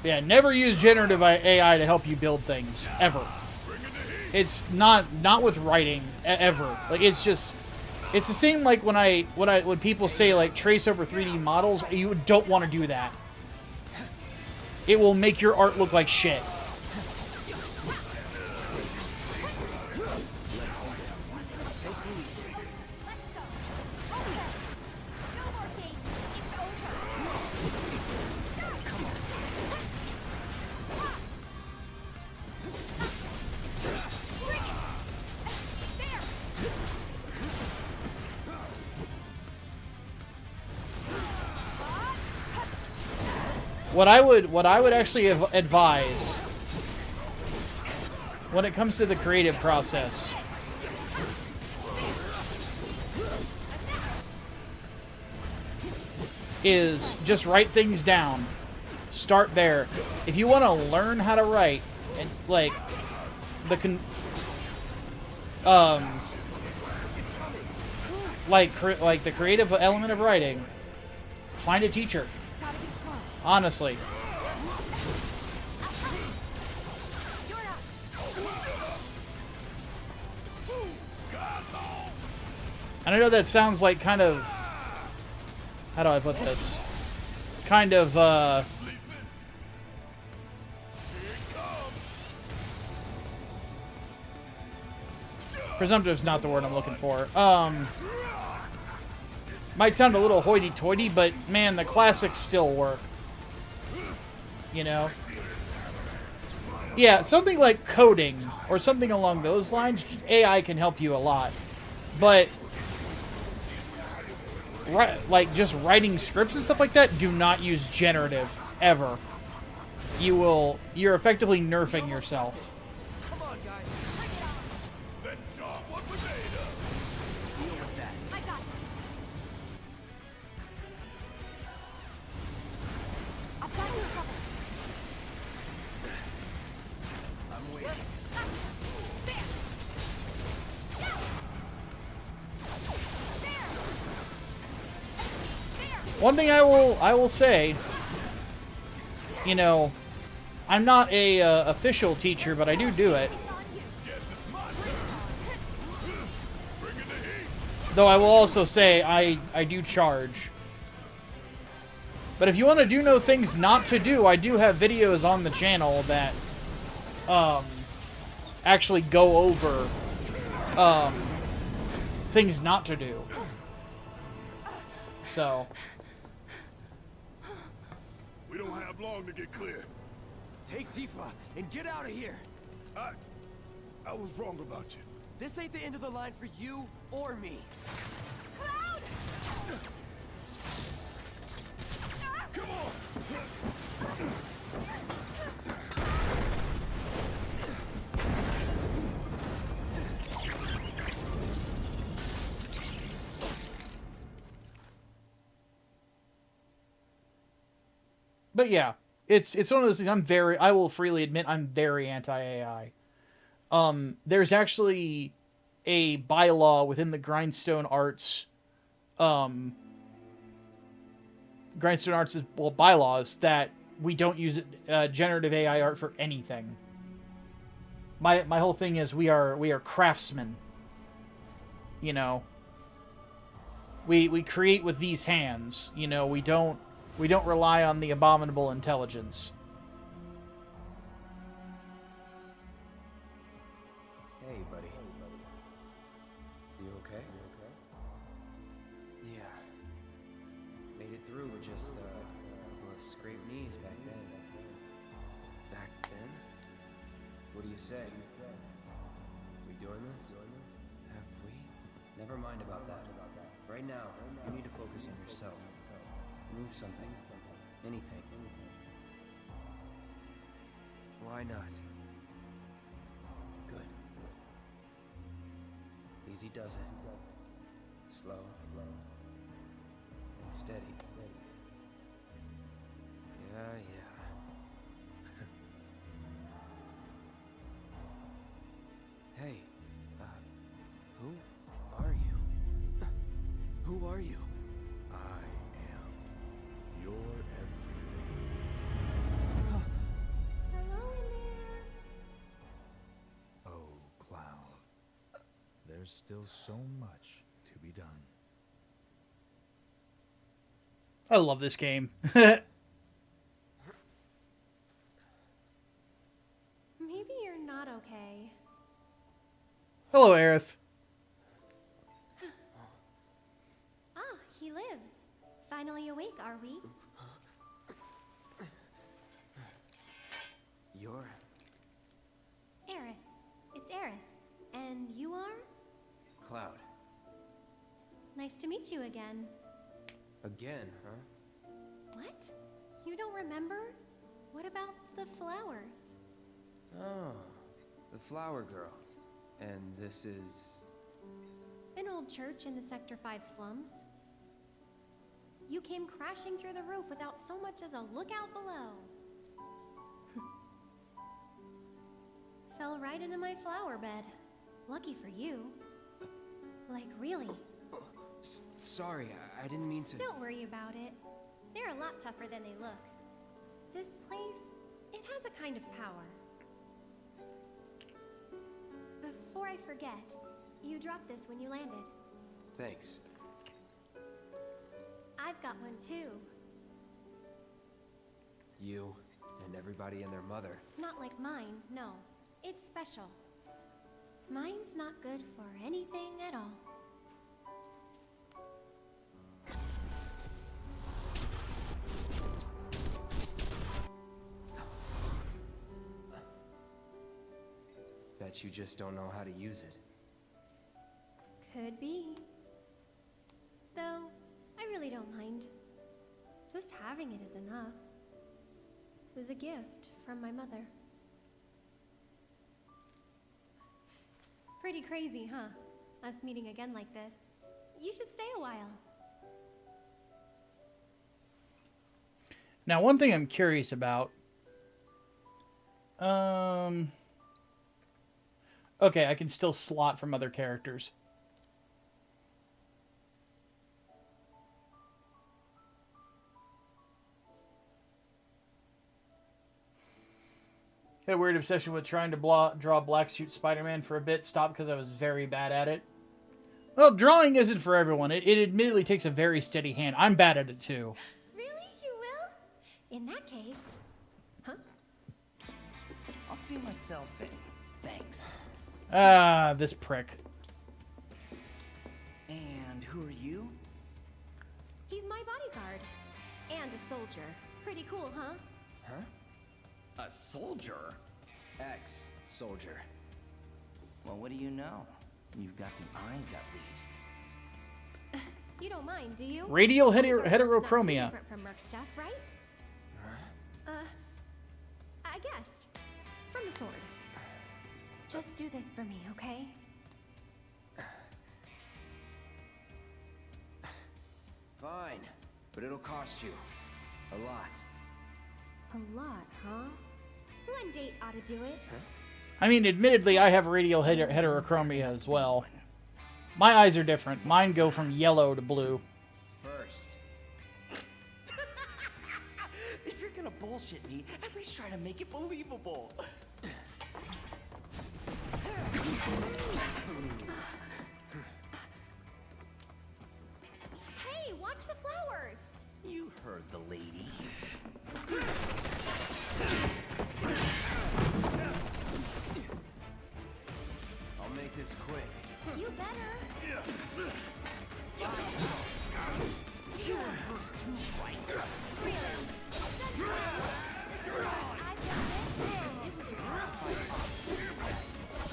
Yeah, never use generative AI to help you build things, ever. It's not with writing, ever. Like, it's just... It's the same like when people say like trace over 3D models. You don't want to do that. It will make your art look like shit. What I would actually advise when it comes to the creative process is just write things down. Start there. If you want to learn how to write and like the the creative element of writing, find a teacher. Honestly. And I know that sounds like kind of... How do I put this? kind of presumptive's not the word I'm looking for. Might sound a little hoity-toity, but man, the classics still work. You know? Yeah, something like coding or something along those lines, AI can help you a lot. But like just writing scripts and stuff like that, do not use generative ever. You're effectively nerfing yourself. One thing I will say, you know, I'm not a official teacher, but I do it. Though I will also say I do charge. But if you want to know things not to do, I do have videos on the channel that actually go over things not to do. So we don't have long to get clear. Take Tifa and get out of here. I was wrong about you. This ain't the end of the line for you or me. Cloud! Come on! But yeah, it's one of those things. I will freely admit I'm very anti-AI. There's actually a bylaw within the Grindstone Arts, Grindstone Arts is, well, bylaws that we don't use generative AI art for anything. My whole thing is we are craftsmen. You know, we create with these hands. You know, we don't rely on the abominable intelligence. Hey, buddy. You okay? Yeah. Made it through with just a couple of scraped knees back then. Back then? What do you say? We doing this? Have we? Never mind about that. Right now, you need to focus on yourself. Move something. Anything. Why not? Good. Easy does it. Slow. And steady. Yeah. Hey, who are you? Who are you? You're everything. Hello in there. Oh, Cloud. There's still so much to be done. I love this game. Maybe you're not okay. Hello, Aerith. Ah, he lives. Finally awake, are we? You're... Aerith. It's Aerith. And you are? Cloud. Nice to meet you again. Again, huh? What? You don't remember? What about the flowers? Oh, the flower girl. And this is... An old church in the Sector 5 slums. You came crashing through the roof without so much as a look out below. Fell right into my flower bed. Lucky for you. Like, really. Sorry, I didn't mean to... Don't worry about it. They're a lot tougher than they look. This place, it has a kind of power. Before I forget, you dropped this when you landed. Thanks. I've got one too. You and everybody and their mother. Not like mine, no. It's special. Mine's not good for anything at all. Bet you just don't know how to use it. Could be. Though, I really don't mind. Just having it is enough. It was a gift from my mother. Pretty crazy, huh? Us meeting again like this. You should stay a while. Now, one thing I'm curious about. Okay, I can still slot from other characters. Had a weird obsession with trying to draw Black Suit Spider-Man for a bit. Stopped because I was very bad at it. Well, drawing isn't for everyone. It admittedly takes a very steady hand. I'm bad at it too. Really? You will? In that case... Huh? I'll see myself in. Thanks. Ah, this prick. And who are you? He's my bodyguard. And a soldier. Pretty cool, huh? Huh? A soldier? Ex-soldier. Well, what do you know? You've got the eyes, at least. You don't mind, do you? Radial Bodyguard's not too heterochromia. different from Merc stuff, right? I guessed. From the sword. Just do this for me, okay? Fine, but it'll cost you a lot. A lot, huh? One date ought to do it. I mean, admittedly, I have radial heterochromia as well. My eyes are different. Mine go from yellow to blue. First. If you're gonna bullshit me, at least try to make it believable. Hey, watch the flowers! You heard the lady. I'll make this quick. You better. You were first too right. Really? This is the first I've done this. It was a classified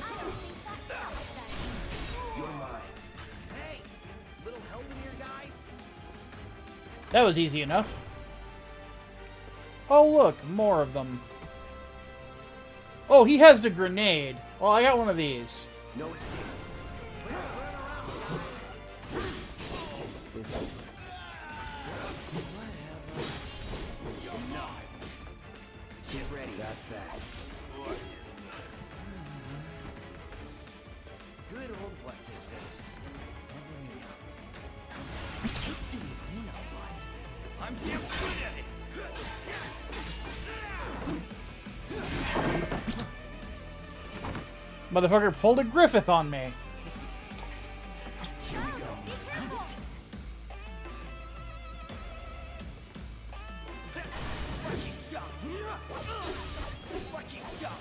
I don't think that counts then. You're mine. Hey, little help in here, guys? That was easy enough. Oh, look, more of them. Oh, he has a grenade. Well, I got one of these. No escape. Get ready. That's that. Good old what's his face. I hate doing cleanup, but I'm damn good at it. Motherfucker pulled a Griffith on me. Here we go. Be careful! Lucky stuff. Lucky stuff.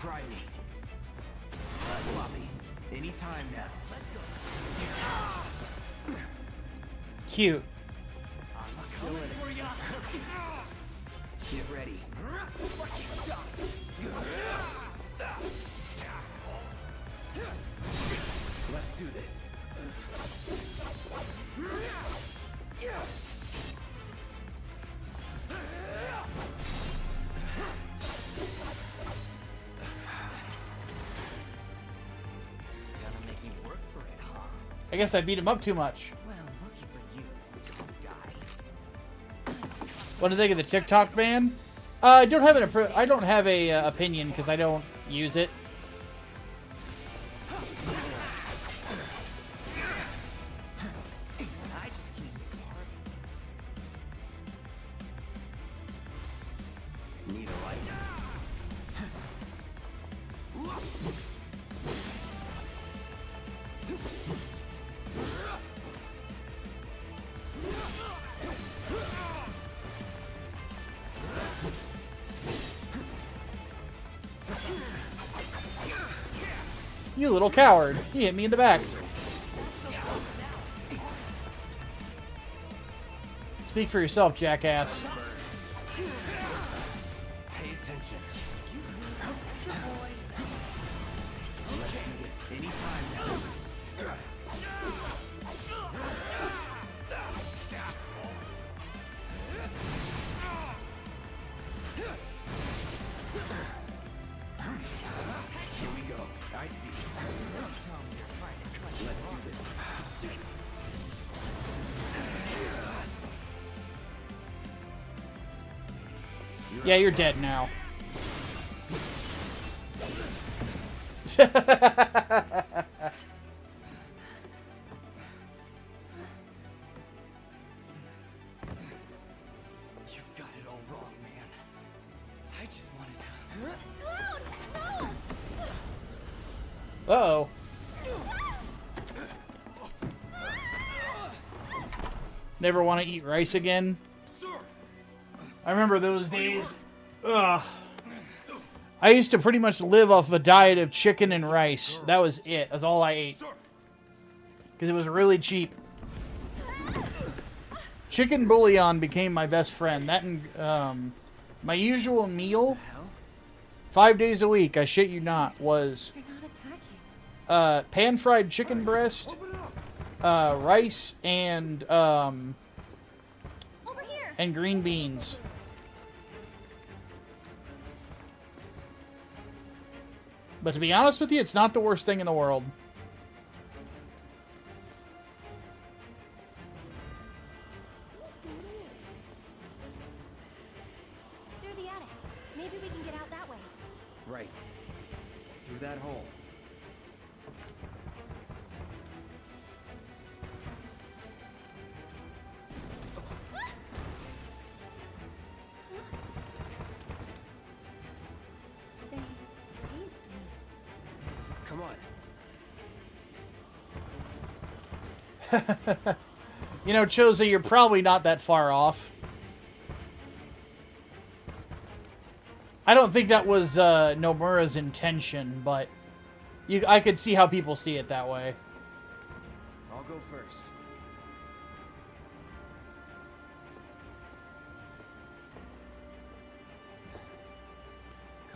Try me. Floppy. Anytime now. Cute. Still in it. Get ready. Let's do this. Gonna make me work for it, huh? I guess I beat him up too much. Well, lucky for you, tough guy. What do you think of the TikTok ban? I don't have a opinion because I don't use it. I just came to party. Need a light. You little coward. He hit me in the back. Speak for yourself, jackass. Pay attention. Anytime now. Here we go. I see. Don't tell me you're trying to cut. Let's do this. Yeah, you're dead now. You've got it all wrong, man. I just wanted to... Uh-oh. Never want to eat rice again? I remember those days. Ugh. I used to pretty much live off a diet of chicken and rice. That was it. That's all I ate. Because it was really cheap. Chicken bouillon became my best friend. That and my usual meal, 5 days a week, I shit you not, was pan-fried chicken breast, rice, and green beans. But to be honest with you, it's not the worst thing in the world. Through the attic. Maybe we can get out that way. Right. Through that hole. Come on. You know, Choza, you're probably not that far off. I don't think that was Nomura's intention, but I could see how people see it that way. I'll go first.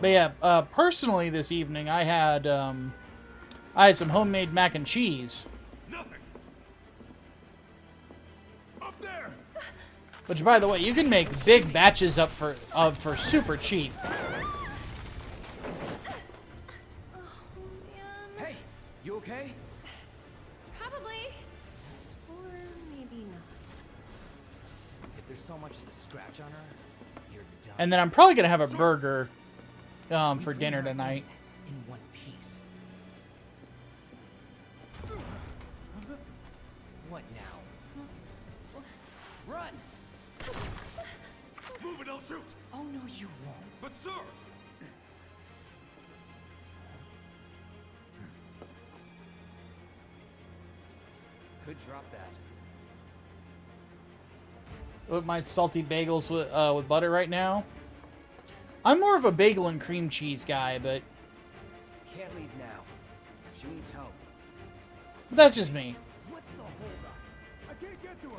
But yeah, personally this evening I had some homemade mac and cheese. Which, by the way, you can make big batches up for super cheap. Hey, you okay? Probably. Or maybe not. If there's so much as a scratch on her, you're done. And then I'm probably gonna have a burger for dinner tonight. In one piece. What now? Run! Move it, I'll shoot! Oh, no, you won't. But sir! Could drop that. With my salty bagels with butter right now. I'm more of a bagel and cream cheese guy, but Can't leave now. She needs help. that's just me. What's the holdup? I can't get to her.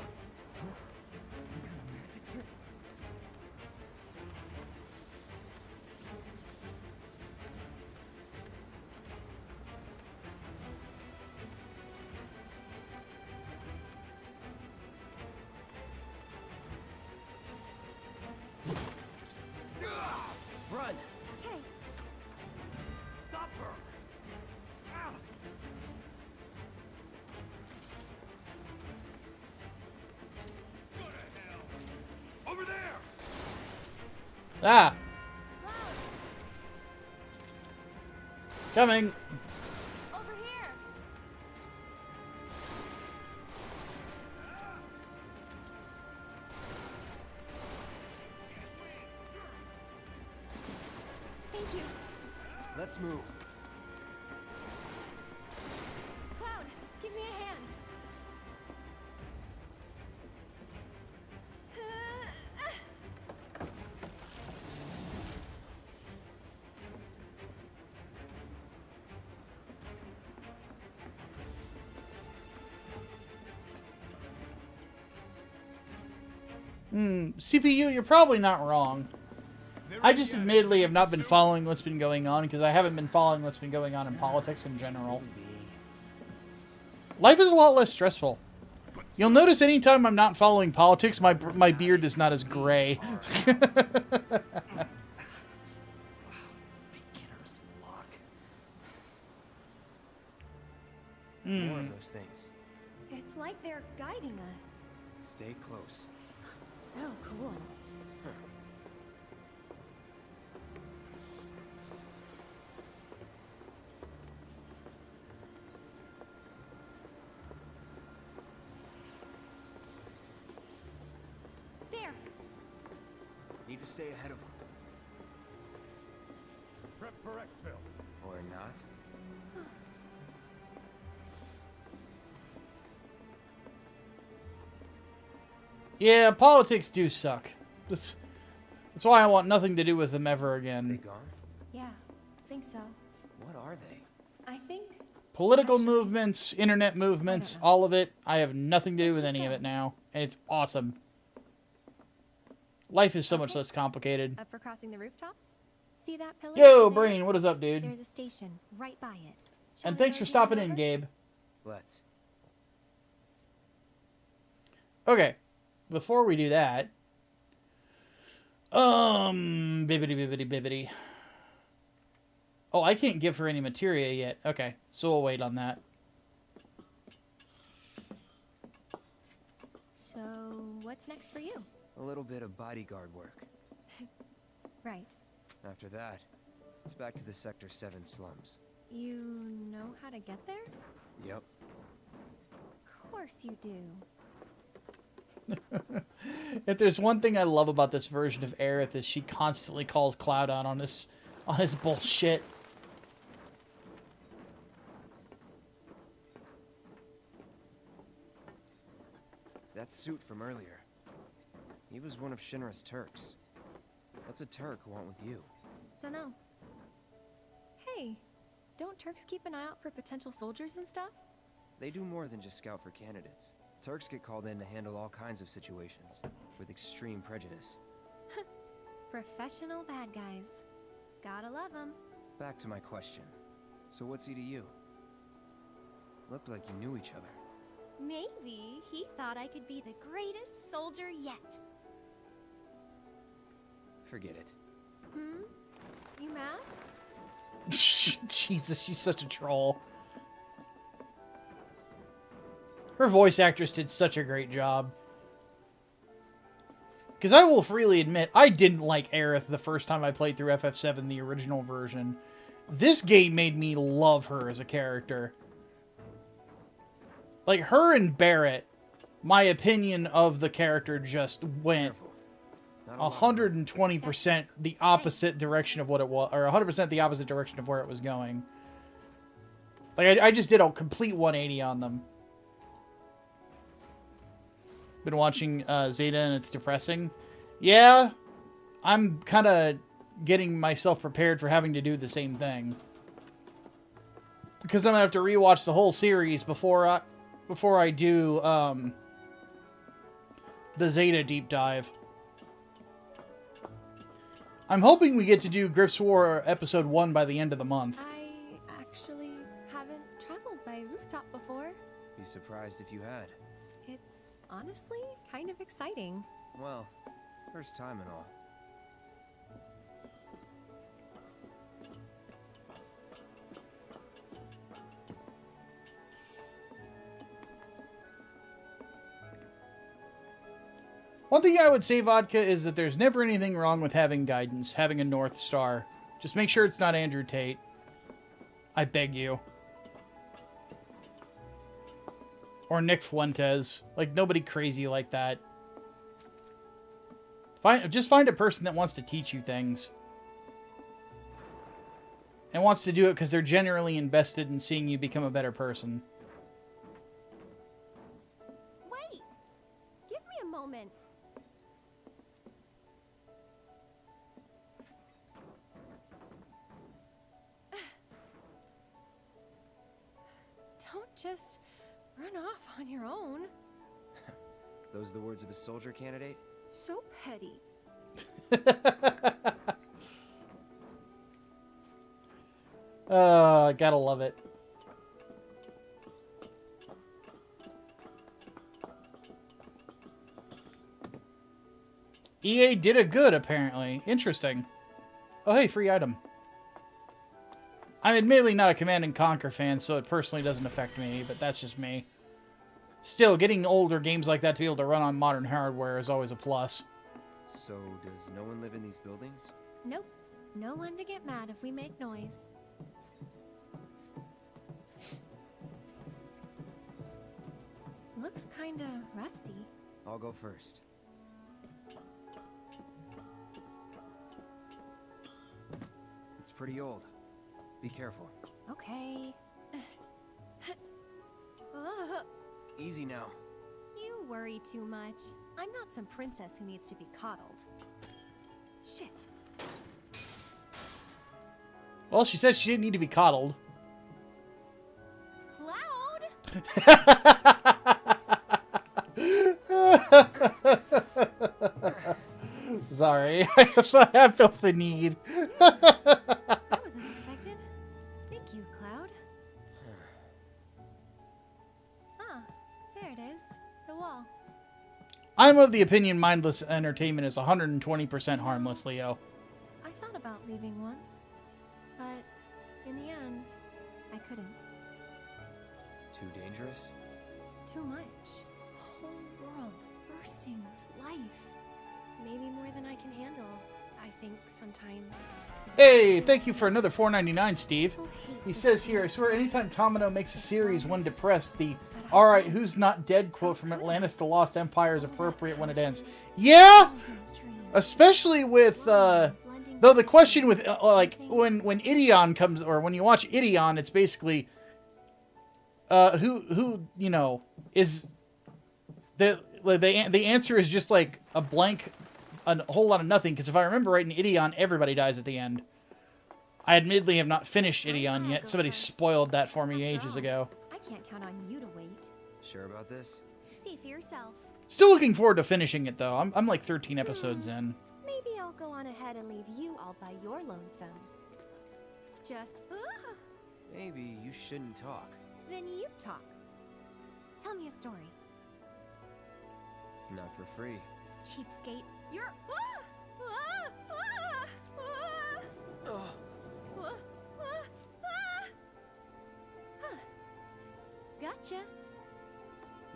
Run! Okay. Stop her! Ah. Go to hell! Over there! Ah! Coming! Over here. Thank you. Let's move. Cloud, give me a hand. CPU, you're probably not wrong. I just admittedly have not been following what's been going on because I haven't been following what's been going on in politics in general. Life is a lot less stressful. You'll notice anytime I'm not following politics, my beard is not as gray. Beginner's luck. More of those things. It's like they're guiding us. Stay close. So cool. There. Need to stay ahead of them. Prep for exfil. Or not. Yeah, politics do suck. That's why I want nothing to do with them ever again. They gone? Yeah, I think so. What are they? I think Political movements, internet movements, all of it. I have nothing to do with any of it now. And it's awesome. Life is so much less complicated. up for crossing the rooftops. See that pillar? Yo, over there? Brain, what is up, dude? There's a station right by it. Shall And we thanks go for see stopping it in, over? Gabe. Let's. Okay. Before we do that, bibbity. Oh, I can't give her any materia yet. Okay, so we'll wait on that. So, what's next for you? A little bit of bodyguard work. Right. After that, it's back to the Sector 7 slums. You know how to get there? Yep. Of course you do. If there's one thing I love about this version of Aerith is she constantly calls Cloud out on his bullshit. That suit from earlier. He was one of Shinra's Turks. What's a Turk want with you? Dunno. Hey, don't Turks keep an eye out for potential soldiers and stuff? They do more than just scout for candidates. Turks get called in to handle all kinds of situations, with extreme prejudice. Professional bad guys. Gotta love them. Back to my question. So what's he to you? Looked like you knew each other. Maybe he thought I could be the greatest soldier yet. Forget it. You mad? Jesus, she's such a troll. Her voice actress did such a great job. Because I will freely admit, I didn't like Aerith the first time I played through FF7, the original version. This game made me love her as a character. Like, her and Barrett, my opinion of the character just went 120% the opposite direction of what it was, or 100% the opposite direction of where it was going. Like, I just did a complete 180 on them. Been watching Zeta and it's depressing. Yeah, I'm kind of getting myself prepared for having to do the same thing. Because I'm going to have to rewatch the whole series before I do the Zeta deep dive. I'm hoping we get to do Grips War Episode 1 by the end of the month. I actually haven't traveled by rooftop before. Be surprised if you had. It's honestly kind of exciting. Well, first time and all. One thing I would say, Vodka, is that there's never anything wrong with having guidance, having a North Star. Just make sure it's not Andrew Tate. I beg you. Or Nick Fuentes. Like, nobody crazy like that. Just find a person that wants to teach you things. And wants to do it because they're generally invested in seeing you become a better person. Wait! Give me a moment. Don't just run off on your own. Those the words of a soldier candidate? So petty. Gotta love it. EA did it good, apparently. Interesting. Oh, hey, free item. I'm admittedly not a Command & Conquer fan, so it personally doesn't affect me, but that's just me. Still, getting older games like that to be able to run on modern hardware is always a plus. So, does no one live in these buildings? Nope. No one to get mad if we make noise. Looks kinda rusty. I'll go first. It's pretty old. Be careful. Okay. Easy now. You worry too much. I'm not some princess who needs to be coddled. Shit. Well, she says she didn't need to be coddled. Sorry, I felt the need. That was unexpected. Thank you, Cloud. Ah, there it is. The wall. I'm of the opinion mindless entertainment is 120% harmless, Leo. I thought about leaving once, but in the end, I couldn't. Too dangerous? Too much. Whole world bursting with life. Maybe more than I can handle, I think sometimes. Hey, thank you for another $4.99, Steve. He says here, I swear anytime Tomino makes a series when depressed, the "alright, who's not dead" quote from Atlantis the Lost Empire is appropriate when it ends. Yeah! Especially with, though the question with, like, when Ideon comes, or when you watch Ideon, it's basically, who, you know, is, the answer is just, like, a blank, a whole lot of nothing, because if I remember right, in Ideon, everybody dies at the end. I admittedly have not finished Ideon yet. Somebody spoiled that for me ages ago. I can't count on you to wait. Sure about this? See for yourself. Still looking forward to finishing it, though. I'm like 13 episodes in. Maybe I'll go on ahead and leave you all by your lonesome. Just, Maybe you shouldn't talk. Then you talk. Tell me a story. Not for free. Cheapskate. You're... Gotcha.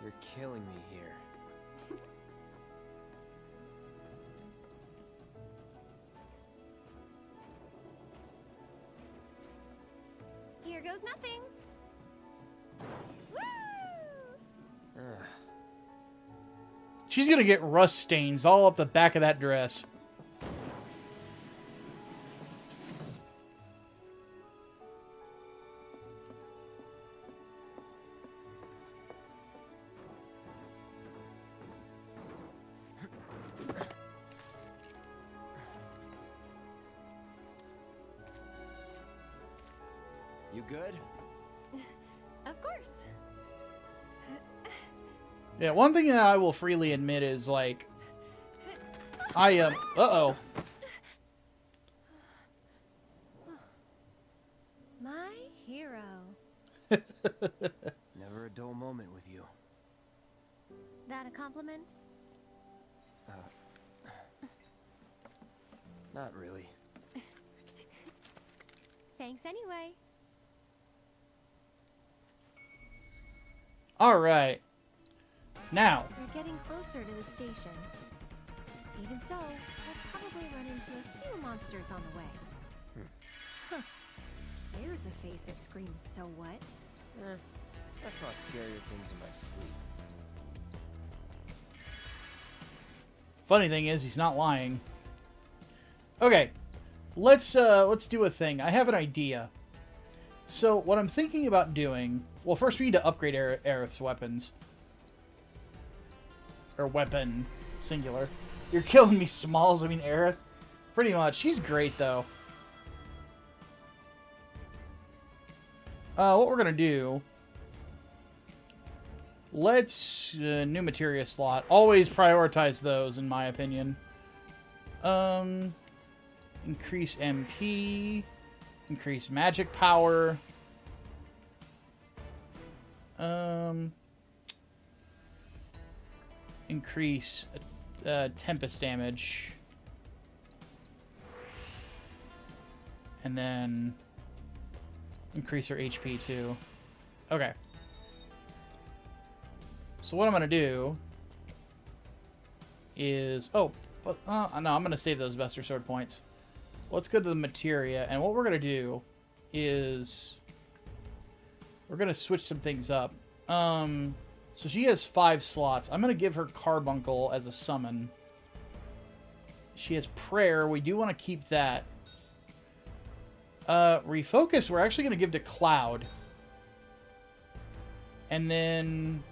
You're killing me here. Here goes nothing. She's gonna get rust stains all up the back of that dress. You good? Of course. Yeah, one thing that I will freely admit is, like, I am... Uh-oh. My hero. Never a dull moment with you. That a compliment? Not really. Thanks anyway. Alright. Now. We're getting closer to the station. Even so, we'll probably run into a few monsters on the way. Huh. There's a face that screams, "So what?" I thought scarier things in my sleep. Funny thing is, he's not lying. Okay. Let's do a thing. I have an idea. So, what I'm thinking about doing... Well, first we need to upgrade Aerith's weapons. Or weapon. Singular. You're killing me, Smalls. I mean, Aerith. Pretty much. She's great, though. What we're going to do... Let's new materia slot. Always prioritize those, in my opinion. Increase MP, increase magic power. Increase tempest damage, and then increase her HP too. Okay. So what I'm gonna do is no, I'm gonna save those Buster Sword points. Let's go to the materia, and what we're gonna do is we're gonna switch some things up. So she has 5 slots. I'm gonna give her Carbuncle as a summon. She has Prayer. We do want to keep that. Refocus, we're actually gonna give to Cloud. And then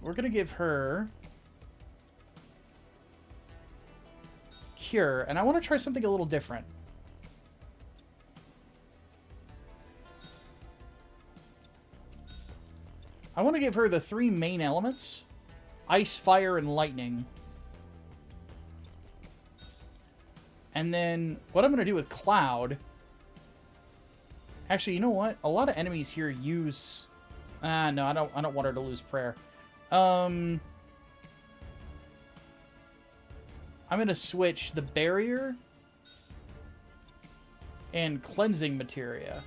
we're gonna give her Cure, and I want to try something a little different. I want to give her the 3 main elements: Ice, Fire, and Lightning. And then what I'm going to do with Cloud... Actually, you know what? A lot of enemies here use... no, I don't want her to lose Prayer. I'm going to switch the Barrier and Cleansing Materia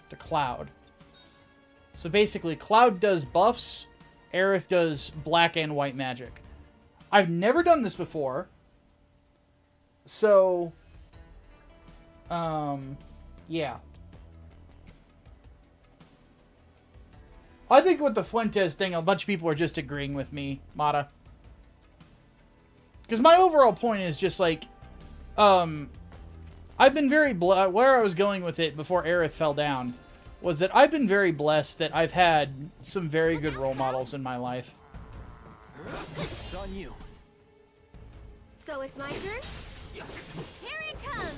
to Cloud. So basically, Cloud does buffs, Aerith does black and white magic. I've never done this before. So, yeah. I think with the Fuentes thing, a bunch of people are just agreeing with me, Mata. Because my overall point is just like, I've been very where I was going with it before Aerith fell down was that I've been very blessed that I've had some very good role models in my life. It's on you. So it's my turn? Here it comes!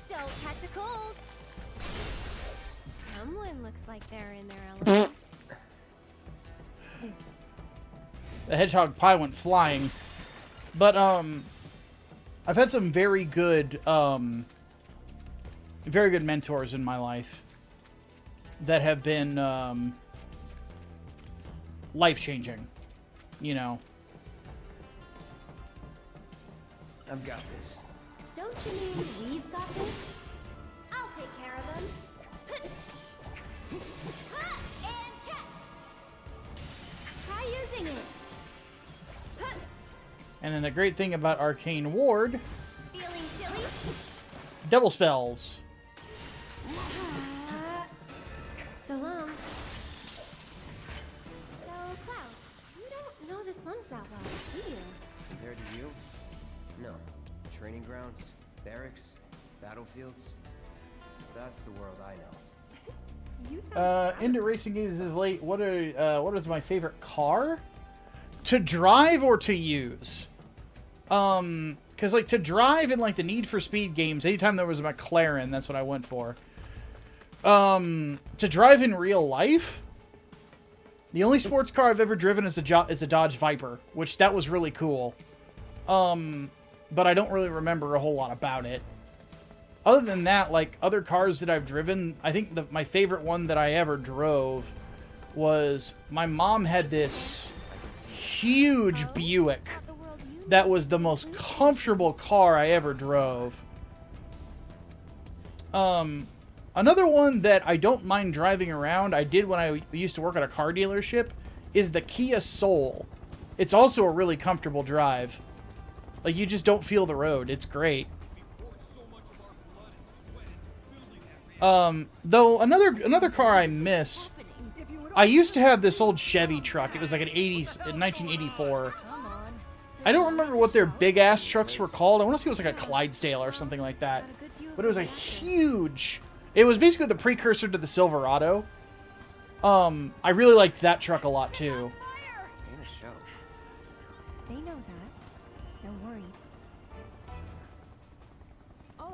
Don't catch a cold! Someone looks like they're in their element. The hedgehog pie went flying. But, I've had some very good mentors in my life that have been, life-changing, you know. I've got this. Don't you mean we've got this? I'll take care of them. And catch! Try using it. And then the great thing about Arcane Ward... Feeling chilly? Double spells. So long. So, Cloud, you don't know the slums that well, do you? Compared to you? No. Training grounds, barracks, battlefields. That's the world I know. You sound into racing games of late. What is my favorite car? To drive or to use? Because like to drive in like the Need for Speed games, anytime there was a McLaren, that's what I went for. To drive in real life, the only sports car I've ever driven is a Dodge Viper, which that was really cool. But I don't really remember a whole lot about it. Other than that, like other cars that I've driven, I think my favorite one that I ever drove was my mom had this huge Buick that was the most comfortable car I ever drove. Another one that I don't mind driving around, I did when I used to work at a car dealership, is the Kia Soul. It's also a really comfortable drive. Like, you just don't feel the road. It's great. Though, another car I miss, I used to have this old Chevy truck. It was like an 1984. I don't remember what their big-ass trucks were called. I want to say it was like a Clydesdale or something like that. But it was a huge... It was basically the precursor to the Silverado. I really liked that truck a lot, too. They know that. Don't worry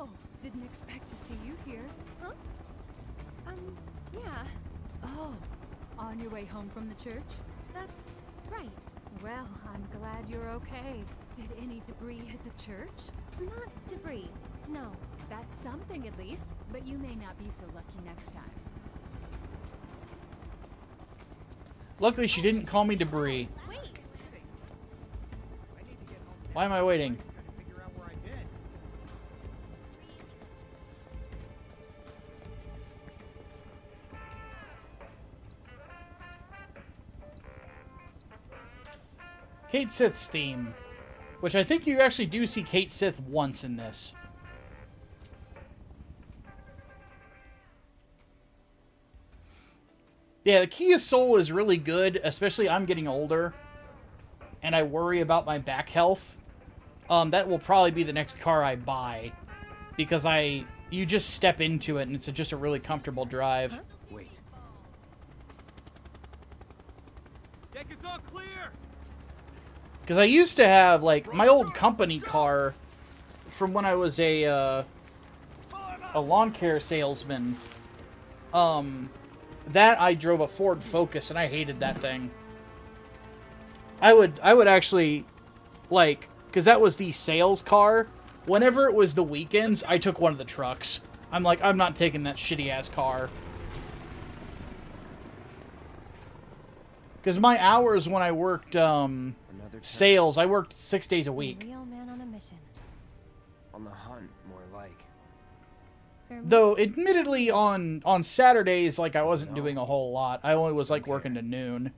Oh, didn't expect to see you here. Huh? Yeah. Oh, on your way home from the church? That's right. Well, I'm glad you're okay. Did any debris hit the church? Not debris, no. That's something at least, but you may not be so lucky next time. Luckily, she didn't call me debris. Wait. Why am I waiting? Kate Sith's theme, which I think you actually do see Kate Sith once in this. Yeah, the Kia Soul is really good, especially I'm getting older, and I worry about my back health. That will probably be the next car I buy, because you just step into it and it's just a really comfortable drive. Huh? Wait. Deck is all clear. Because I used to have, like, my old company car from when I was a lawn care salesman. That I drove a Ford Focus, and I hated that thing. I would actually, like, because that was the sales car. Whenever it was the weekends, I took one of the trucks. I'm like, I'm not taking that shitty-ass car. Because my hours when I worked, sales, I worked 6 days a week. Real man on a mission. On the hunt, more like. Though, admittedly, on Saturdays, like, I wasn't doing a whole lot. I only was, like, working to noon.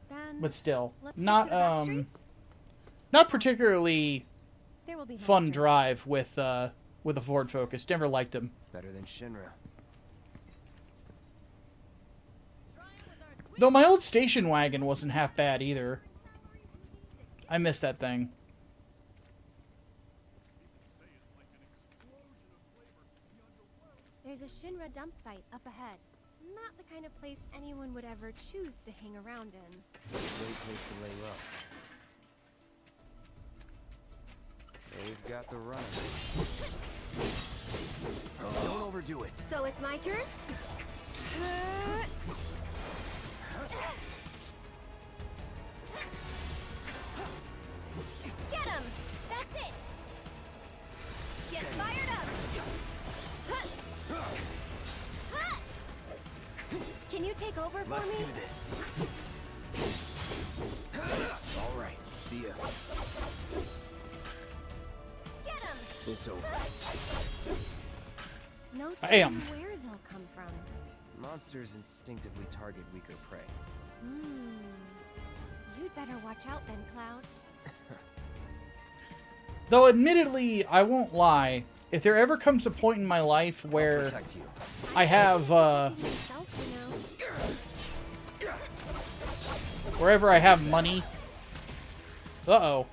Then But still, let's not, stick to the back streets? not particularly There will be fun monsters. drive with a Ford Focus. Never liked them. Better than Shinra. Though my old station wagon wasn't half bad either. I miss that thing. There's a Shinra dump site up ahead. Not the kind of place anyone would ever choose to hang around in. Great place to lay low. They've got the run. Don't overdo it. So it's my turn? Get him! That's it! Get fired up! Can you take over for Let's me? do this. All right. See ya. Get him! It's over. No I telling am. where they'll come from. Monsters instinctively target weaker prey. You'd better watch out then, Cloud. Though, admittedly, I won't lie. If there ever comes a point in my life where Protect you. I have, wherever I have money. Uh-oh.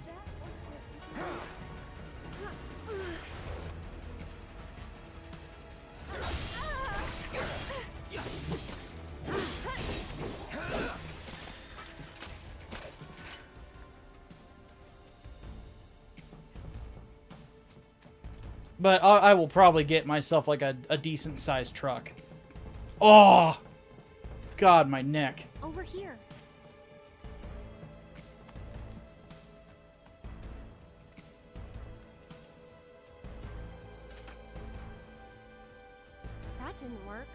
But I will probably get myself like a decent sized truck. Oh! God, my neck. Over here. That didn't work.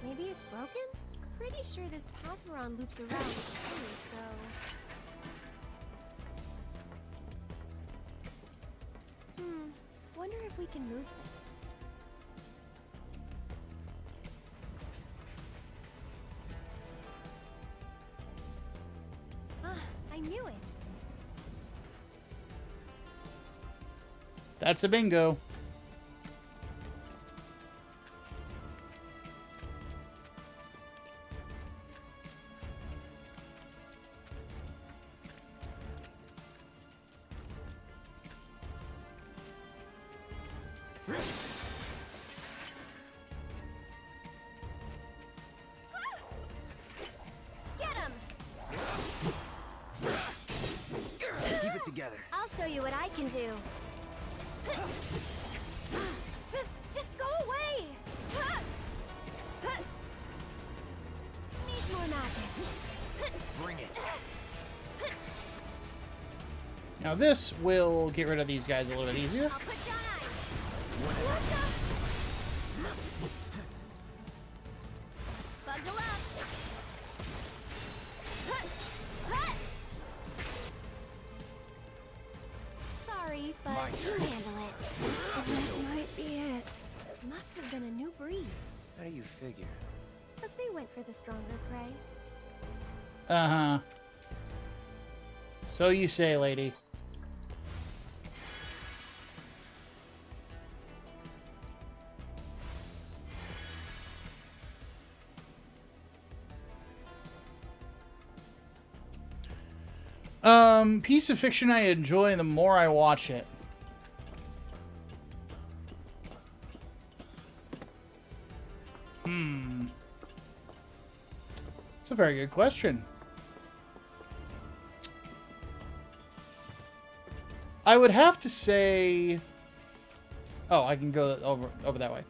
Maybe it's broken? Pretty sure this path we're on loops around too, so... Wonder if we can move this. Ah, I knew it. That's a bingo. Get him! Keep it together. I'll show you what I can do. Just Now this will get rid of these guys a little bit easier. Bundle up. Sorry, but you handle it. This might be it. Must have been a new breed. How do you figure? Because they went for the stronger prey. Uh-huh. So you say, lady. Piece of fiction I enjoy the more I watch it. It's a very good question. I would have to say... Oh, I can go over that way.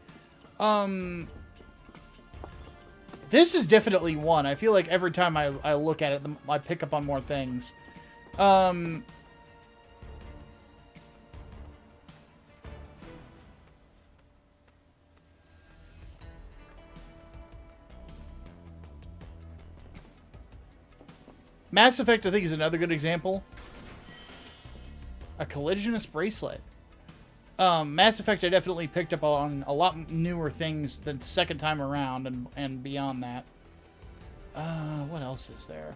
This is definitely one. I feel like every time I look at it, I pick up on more things. Mass Effect, I think, is another good example. A collisionist bracelet. Mass Effect, I definitely picked up on a lot newer things the second time around and beyond that. What else is there?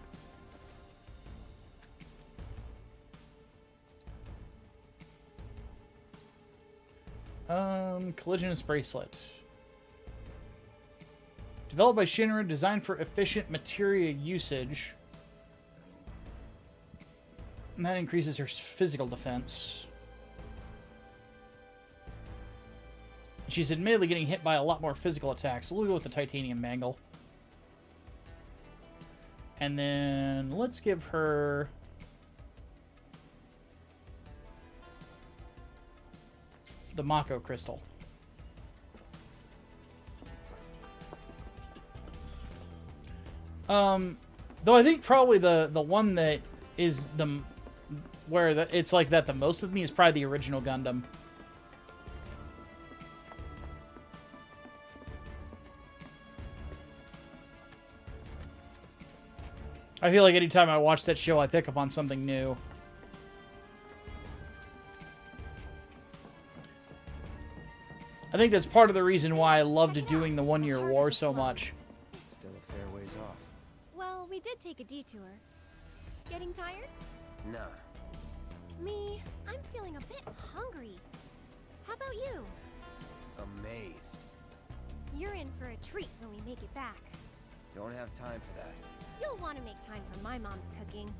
Collisionist bracelet. Developed by Shinra, designed for efficient materia usage. And that increases her physical defense. She's admittedly getting hit by a lot more physical attacks. So we'll go with the titanium bangle. And then let's give her... the Mako crystal. Though I think probably the one that is the... where it's like that the most with me is probably the original Gundam. I feel like anytime I watch that show, I pick up on something new. I think that's part of the reason why I loved doing the one-year war so much. Still a fair ways off. Well, we did take a detour. Getting tired? Nah. Me, I'm feeling a bit hungry. How about you? Amazed. You're in for a treat when we make it back. Don't have time for that. You'll want to make time for my mom's cooking.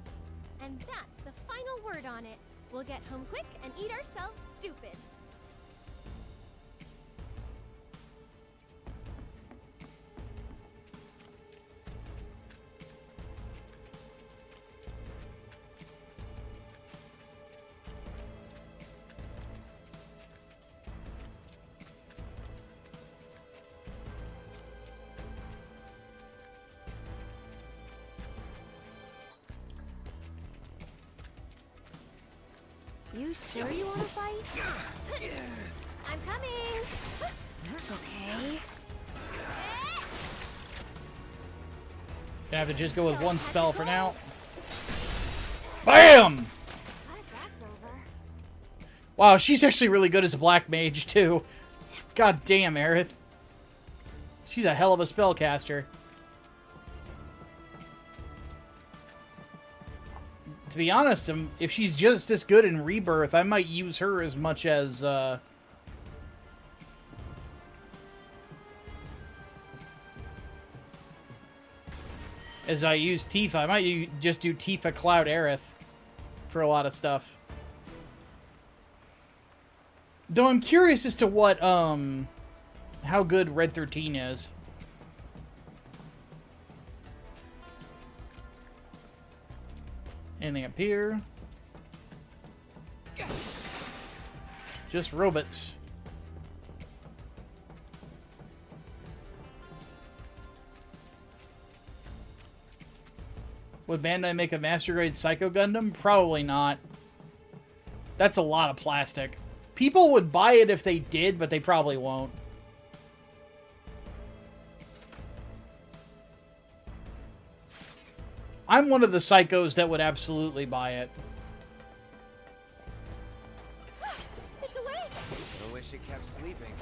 And that's the final word on it. We'll get home quick and eat ourselves stupid. You sure you want to fight? I'm coming! Okay. Gonna have to just go with one spell for now. BAM! Wow, she's actually really good as a black mage, too. God damn, Aerith. She's a hell of a spellcaster. To be honest, if she's just this good in Rebirth, I might use her as much as I use Tifa. I might just do Tifa Cloud Aerith for a lot of stuff. Though I'm curious as to what, how good Red 13 is. Anything up here? Just robots. Would Bandai make a Master Grade Psycho Gundam? Probably not. That's a lot of plastic. People would buy it if they did, but they probably won't. I'm one of the psychos that would absolutely buy it. It's awake! I wish it kept sleeping.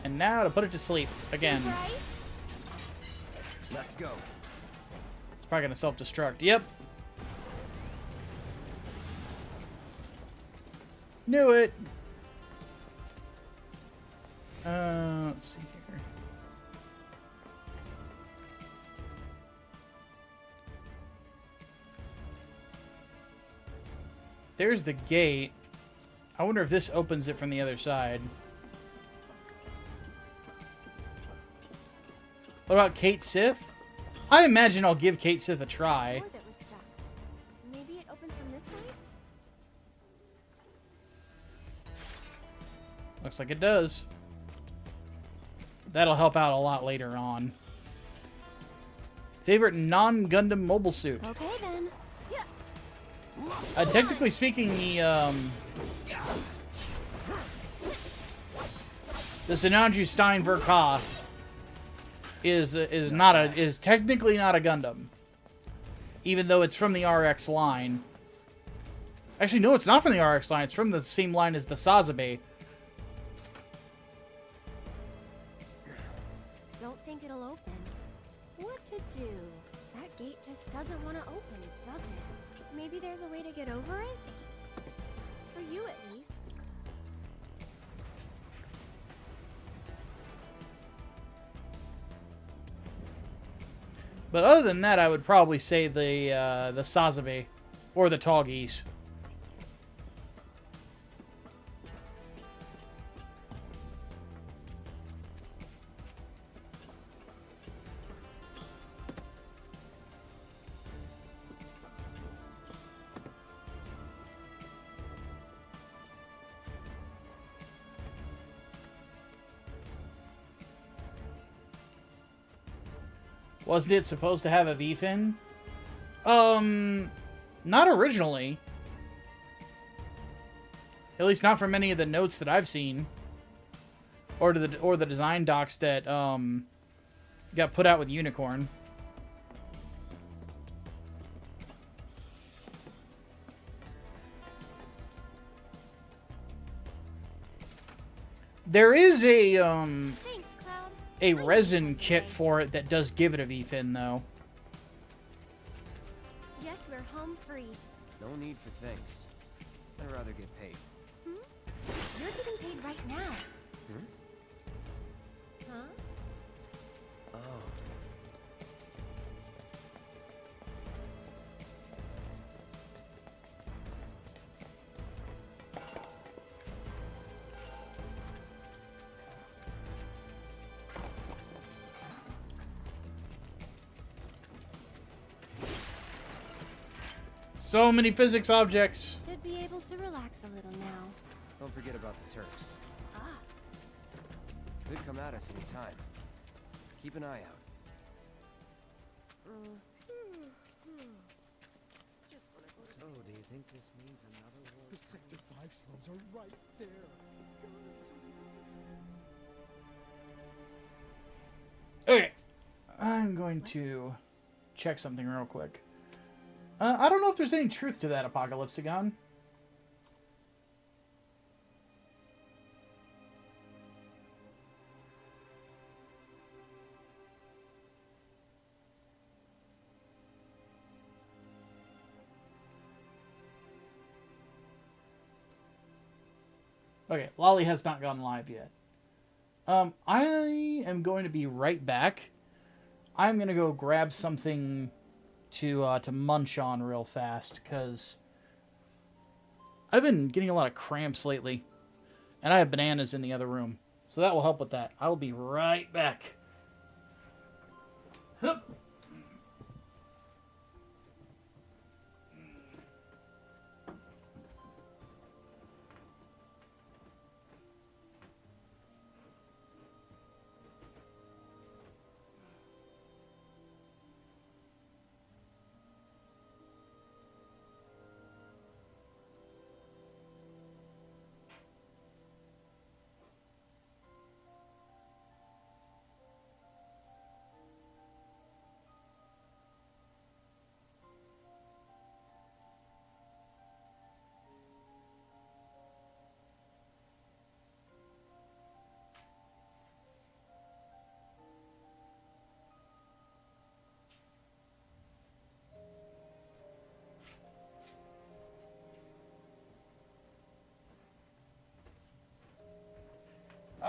And now to put it to sleep again. Let's go. It's probably gonna self-destruct. Yep. Knew it. Let's see here. There's the gate. I wonder if this opens it from the other side. What about Kate Sith? I imagine I'll give Kate Sith a try. Door that was stuck. Maybe it opens from this side? Looks like it does. That'll help out a lot later on. Favorite non-Gundam mobile suit? Okay then. Technically speaking, the Sinanju Stein Verka is technically not a Gundam, even though it's from the RX line. Actually, no, it's not from the RX line. It's from the same line as the Sazabe. Don't think it'll open. What to do? That gate just doesn't want to open, does it? Maybe there's a way to get over it? For you, at least. But other than that, I would probably say the Sazabe or the Tall Geese. Wasn't it supposed to have a V-fin? Not originally. At least not from any of the notes that I've seen. Or the design docs that got put out with Unicorn. There is a resin kit for it that does give it a V-fin, though. Yes, we're home free. No need for thanks. I'd rather get paid. You're getting paid right now. Huh? Oh. So many physics objects. Should be able to relax a little now. Don't forget about the Turks. Could come at us any time. Keep an eye out. So, do you think this means another war? The Sector 5 slums are right there. Okay. I'm going to check something real quick. I don't know if there's any truth to that, Apocalypsagon. Okay, Lolly has not gone live yet. I am going to be right back. I'm going to go grab something to munch on real fast, because I've been getting a lot of cramps lately. And I have bananas in the other room. So that will help with that. I will be right back. Hup.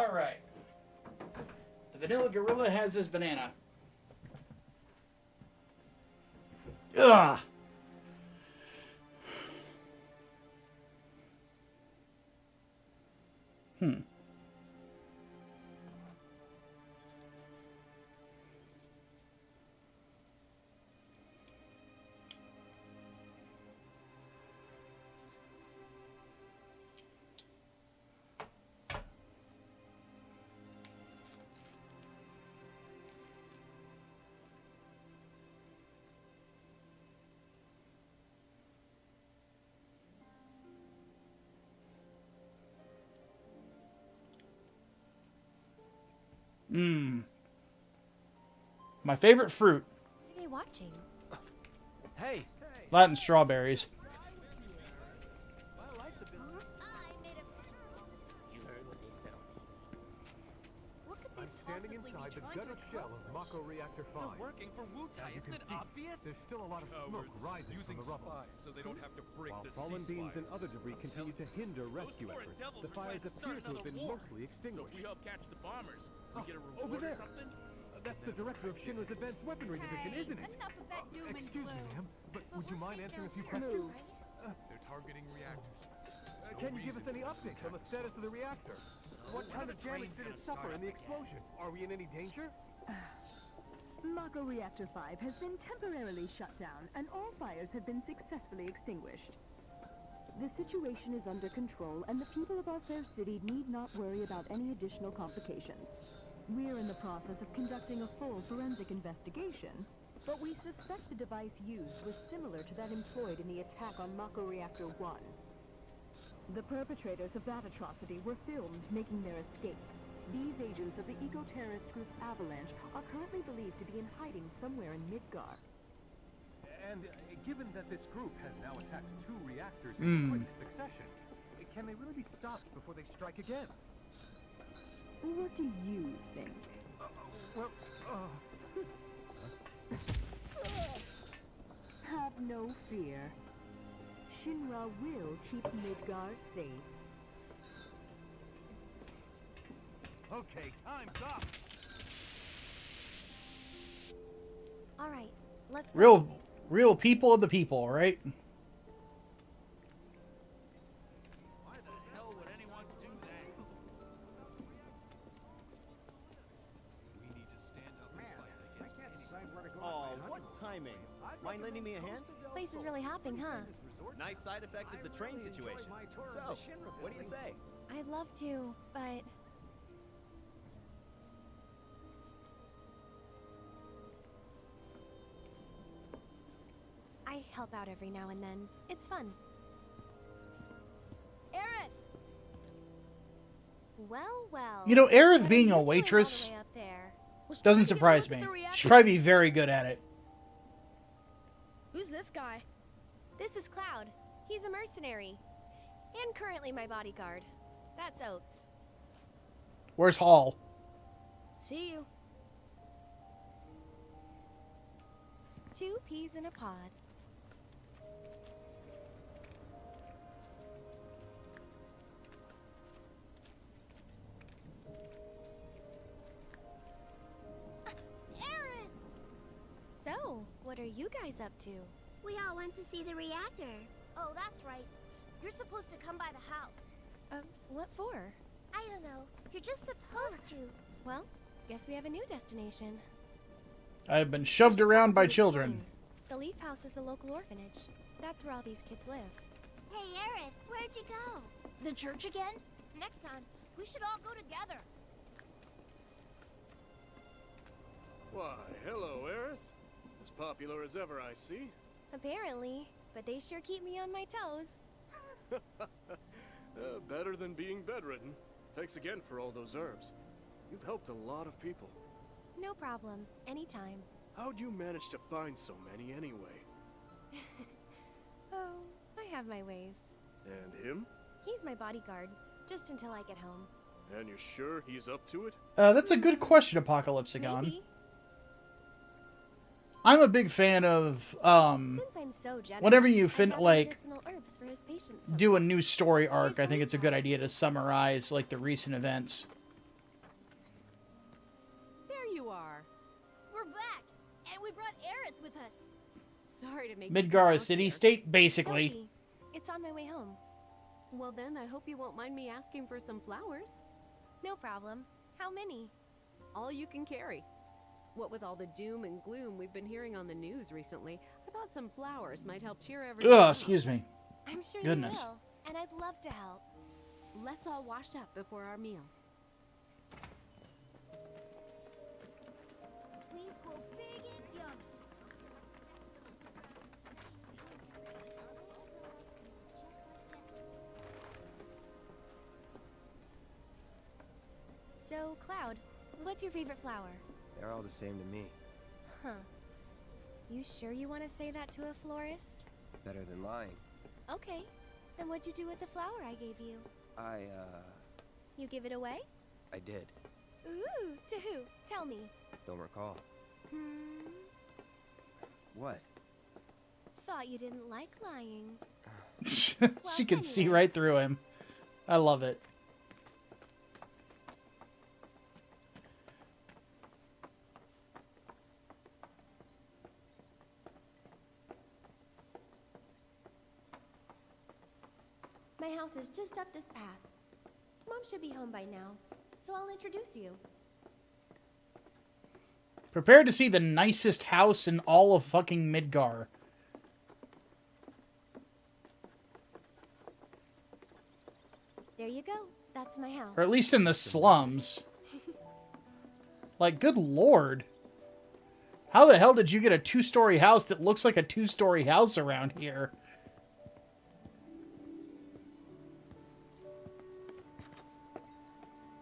Alright. The vanilla gorilla has his banana. Ugh. My favorite fruit. What are they watching? Hey! Latin strawberries. You heard what they said on TV. What could they I'm standing inside the gutter shell of Mako Reactor 5. They're working for Wutai, isn't it obvious? There's still a lot of smoke rising using from the rubble. spies so they don't have to break While the fallen beams ceasefire. and other debris continue to hinder rescue foreign efforts, devils the are trying fires to start appear to have another been war. mostly So extinguished. if we help catch the bombers, we get a over reward or there. something? That's the director of Shinra's Advanced Weaponry Division, isn't it? Enough of that doom and Excuse me, gloom. ma'am, but would you mind answering a few down questions? They're targeting reactors. Can you give us any updates on the status of the reactor? What kind of damage did it suffer in the explosion? Are we in any danger? Mako Reactor 5 has been temporarily shut down, and all fires have been successfully extinguished. The situation is under control, and the people of our fair city need not worry about any additional complications. We're in the process of conducting a full forensic investigation, but we suspect the device used was similar to that employed in the attack on Mako Reactor 1. The perpetrators of that atrocity were filmed making their escape. These agents of the eco-terrorist group Avalanche are currently believed to be in hiding somewhere in Midgar. And given that this group has now attacked 2 reactors in quick succession, can they really be stopped before they strike again? What do you think? Have no fear. Shinra will keep Midgar safe. Okay, time's up. All right, let's go. Real people of the people, right? Why the hell would anyone do that? We need to stand up and fight against Oh, what timing. Mind lending me a hand? Place is really hopping, huh? Nice side effect of the train situation. So, what do you say? I'd love to, but... I help out every now and then. It's fun. Aerith! Well. You know, Aerith being a waitress doesn't surprise me. She'd probably be very good at it. Who's this guy? This is Cloud. He's a mercenary. And currently my bodyguard. That's Oates. Where's Hall? See you. 2 peas in a pod. Aerith! So, what are you guys up to? We all went to see the reactor. Oh, that's right. You're supposed to come by the house. What for? I don't know. You're just supposed to. Well, guess we have a new destination. I've been shoved around by children. The Leaf House is the local orphanage. That's where all these kids live. Hey, Aerith, where'd you go? The church again? Next time, we should all go together. Why, hello, Aerith. As popular as ever, I see. Apparently, but they sure keep me on my toes. Better than being bedridden. Thanks again for all those herbs. You've helped a lot of people. No problem. Anytime. How'd you manage to find so many anyway? Oh, I have my ways. And him? He's my bodyguard, just until I get home. And you're sure he's up to it? That's a good question, Apocalypsigon. Maybe. I'm a big fan of Since I'm so generous, whenever you medicinal herbs for his patients. do a new story arc, I think it's a good idea to summarize like the recent events. Sorry to make you Midgar, come a out city here. state, basically. Sorry. It's on my way home. Well then, I hope you won't mind me asking for some flowers. No problem. How many? All you can carry. What with all the doom and gloom we've been hearing on the news recently, I thought some flowers might help cheer everyone Ugh, up. excuse me. I'm sure Goodness. you will, and I'd love to help. Let's all wash up before our meal. Please grow big and young. So, Cloud, what's your favorite flower? They're all the same to me. Huh. You sure you want to say that to a florist? Better than lying. Okay. Then what'd you do with the flower I gave you? You give it away? I did. Ooh, to who? Tell me. Don't recall. What? Thought you didn't like lying. She can see right through him. I love it. My house is just up this path. Mom should be home by now, so I'll introduce you. Prepare to see the nicest house in all of fucking Midgar. There you go. That's my house. Or at least in the slums. Like, good lord. How the hell did you get a 2-story house that looks like a 2-story house around here?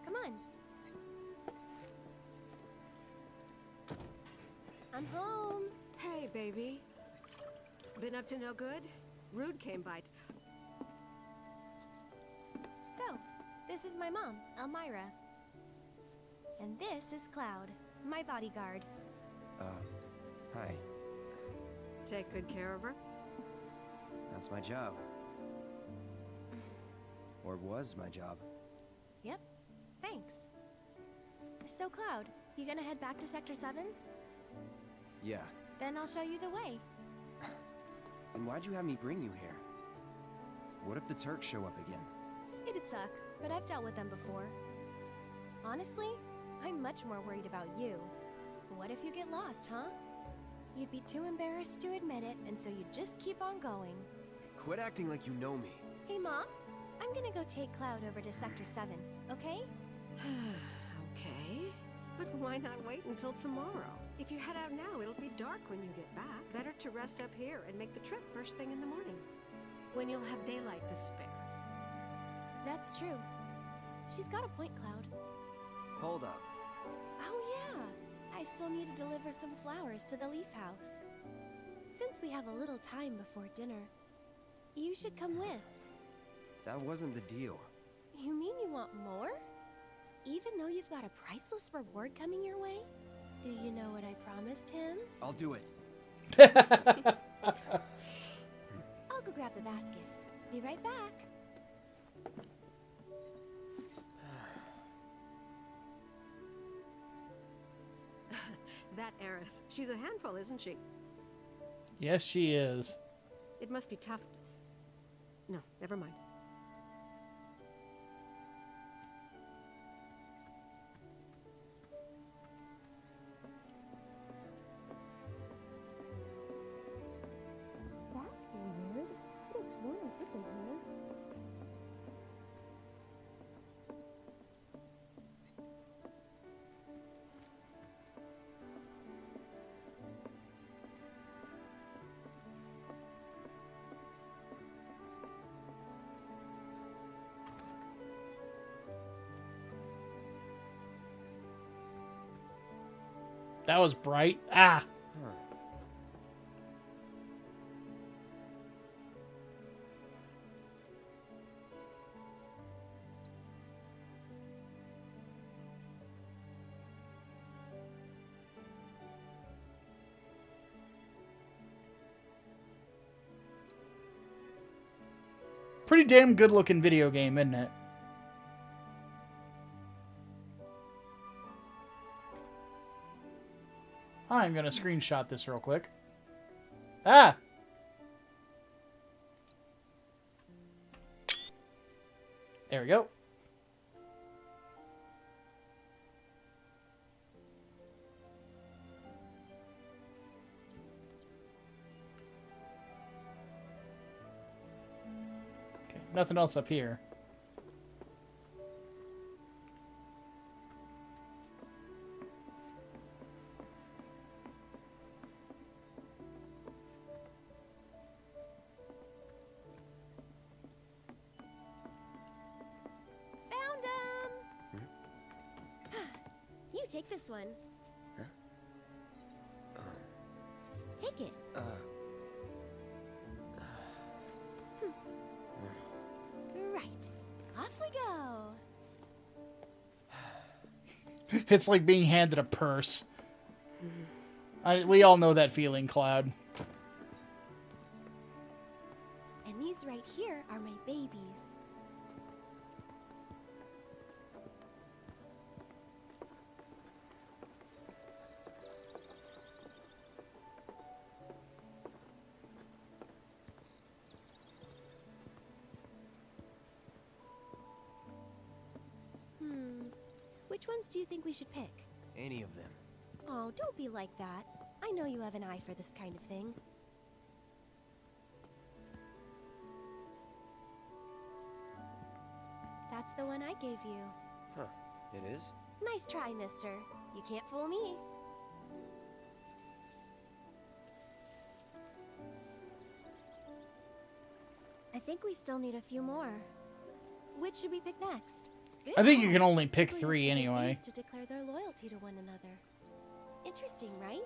Come on. I'm home. Hey, baby. Been up to no good? Rude came by. So, this is my mom, Elmira. And this is Cloud, my bodyguard. Hi. Take good care of her? That's my job. Or was my job. Yep. Thanks. So, Cloud, you gonna head back to Sector 7? Yeah. Then I'll show you the way. Then why'd you have me bring you here? What if the Turks show up again? It'd suck, but I've dealt with them before. Honestly, I'm much more worried about you. What if you get lost, huh? You'd be too embarrassed to admit it, and so you'd just keep on going. Quit acting like you know me. Hey, Mom, I'm gonna go take Cloud over to Sector 7, okay? Okay. But why not wait until tomorrow? If you head out now, it'll be dark when you get back. Better to rest up here and make the trip first thing in the morning, when you'll have daylight to spare. That's true. She's got a point, Cloud. Hold up. Oh, yeah. I still need to deliver some flowers to the Leaf House. Since we have a little time before dinner, you should come with. That wasn't the deal. You mean you want more? Even though you've got a priceless reward coming your way? Do you know what I promised him? I'll do it. I'll go grab the baskets. Be right back. That Aerith, she's a handful, isn't she? Yes, she is. It must be tough. No, never mind. That's weird. It's warm up in here. That was bright. Ah. Pretty damn good looking video game, isn't it? I'm going to screenshot this real quick. Ah! There we go. Okay, nothing else up here. Take this one. Huh? Take it. Right. Off we go. It's like being handed a purse. We all know that feeling, Cloud. And these right here are my babies. Which ones do you think we should pick? Any of them. Oh, don't be like that. I know you have an eye for this kind of thing. That's the one I gave you. Huh. It is? Nice try, mister. You can't fool me. I think we still need a few more. Which should we pick next? I think you can only pick 3 anyway. To declare their loyalty to one another. Interesting, right?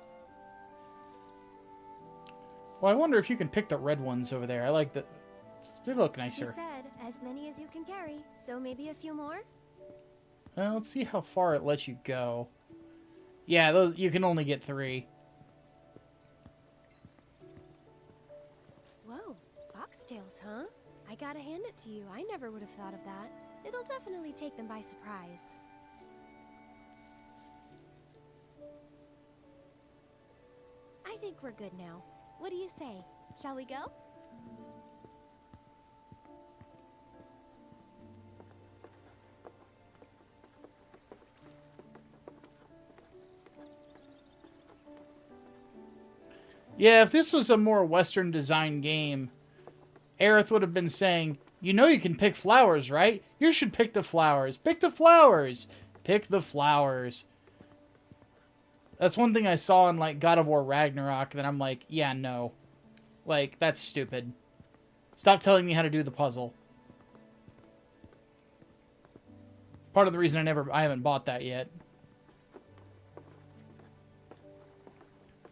Well, I wonder if you can pick the red ones over there. I like the... They look nicer. She said, as many as you can carry, so maybe a few more? Well, let's see how far it lets you go. Yeah, those you can only get 3. Whoa, foxtails, huh? I gotta hand it to you. I never would have thought of that. It'll definitely take them by surprise. I think we're good now. What do you say? Shall we go? Yeah, if this was a more Western design game, Aerith would have been saying, you know you can pick flowers, right? You should pick the flowers. Pick the flowers. Pick the flowers. That's one thing I saw in, like, God of War Ragnarok, that I'm like, yeah, no. Like, that's stupid. Stop telling me how to do the puzzle. Part of the reason I haven't bought that yet.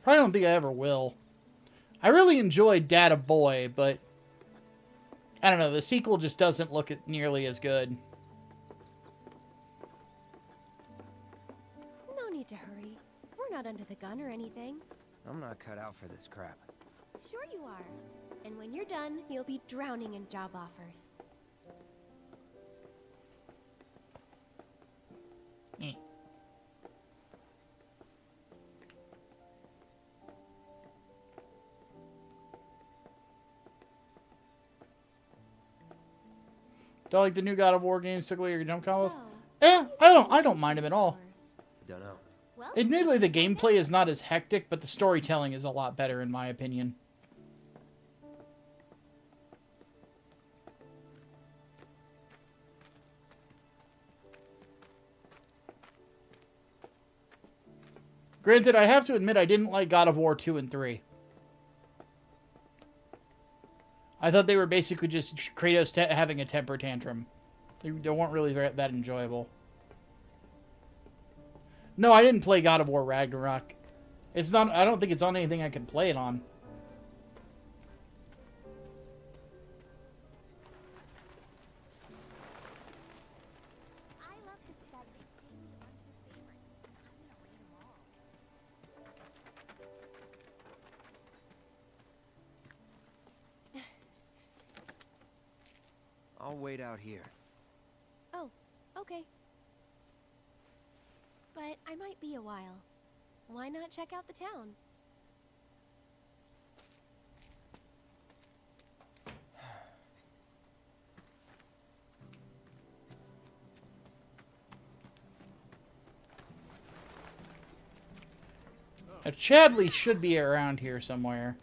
Probably don't think I ever will. I really enjoyed Data Boy, but I don't know, the sequel just doesn't look nearly as good. No need to hurry. We're not under the gun or anything. I'm not cut out for this crap. Sure you are. And when you're done, you'll be drowning in job offers. Do I like the new God of War games took away your jump combos? Yeah, I don't mind them at all. Don't know. Well, Admittedly, the gameplay is not as hectic, but the storytelling is a lot better in my opinion. Granted, I have to admit I didn't like God of War 2 and 3. I thought they were basically just Kratos having a temper tantrum. They weren't really that enjoyable. No, I didn't play God of War Ragnarok. It's not. I don't think it's on anything I can play it on. I'll wait out here. Oh, okay. But I might be a while. Why not check out the town? Now, Chadley should be around here somewhere.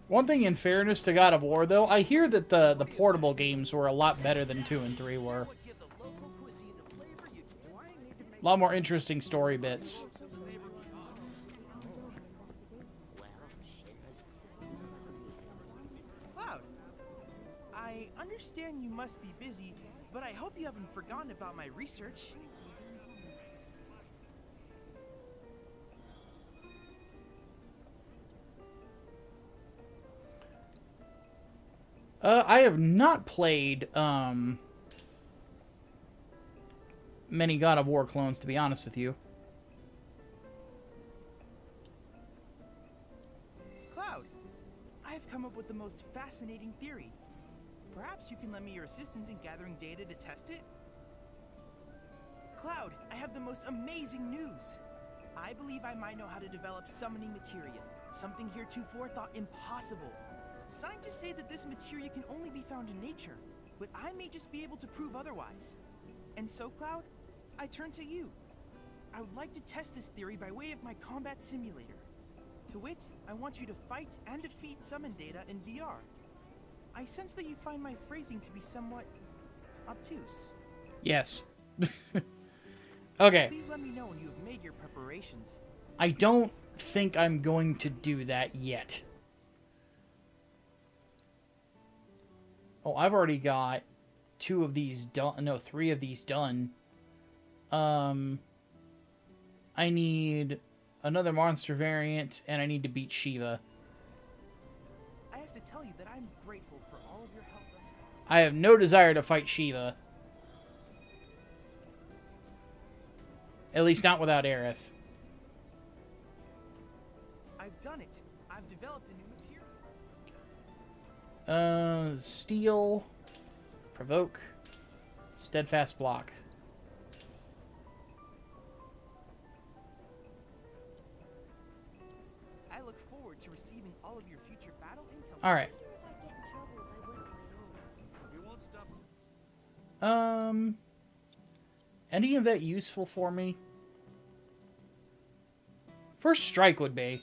One thing in fairness to God of War, though, I hear that the portable games were a lot better than 2 and 3 were. A lot more interesting story bits. Cloud, I understand you must be busy, but I hope you haven't forgotten about my research. I have not played many God of War clones, to be honest with you. Cloud, I have come up with the most fascinating theory. Perhaps you can lend me your assistance in gathering data to test it? Cloud, I have the most amazing news. I believe I might know how to develop summoning materia, something heretofore thought impossible. Scientists say that this materia can only be found in nature, but I may just be able to prove otherwise. And so, Cloud, I turn to you. I would like to test this theory by way of my combat simulator. To wit, I want you to fight and defeat summon data in VR. I sense that you find my phrasing to be somewhat obtuse. Yes. Okay. Please let me know when you have made your preparations. I don't think I'm going to do that yet. Oh, I've already got 2 of these done. No, 3 of these done. I need another monster variant, and I need to beat Shiva. I have to tell you that I'm grateful for all of your help thus far. I have no desire to fight Shiva. At least not without Aerith. I've done it. I've developed a new material. Steel, provoke, steadfast block. I look forward to receiving all of your future battle intel. All right. Any of that useful for me? First strike would be.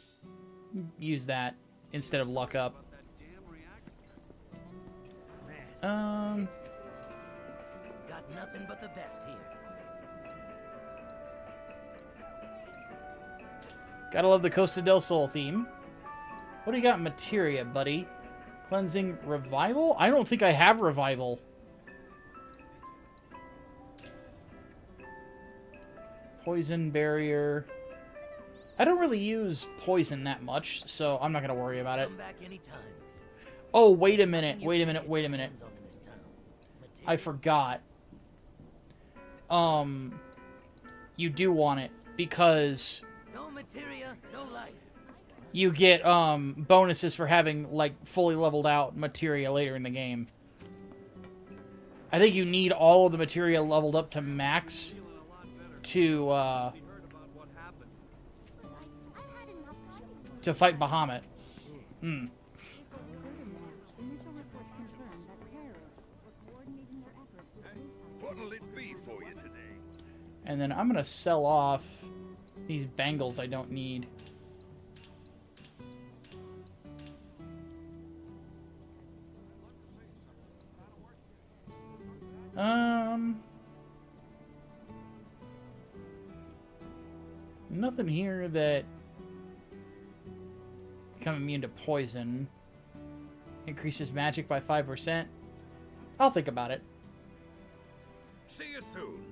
Use that instead of luck up. Got nothing but the best here. Gotta love the Costa del Sol theme. What do you got in materia, buddy? Cleansing revival? I don't think I have revival. Poison barrier. I don't really use poison that much, so I'm not gonna worry about it. Come back anytime. Oh, wait a minute. Wait a minute. Wait a minute. I forgot. You do want it because No materia, no life. you get bonuses for having like fully leveled out materia later in the game. I think you need all of the materia leveled up to max to fight Bahamut. Hmm. What'll it be for you today? And then I'm gonna sell off these bangles I don't need. Nothing here that become immune to poison. Increases magic by 5%. I'll think about it. See you soon.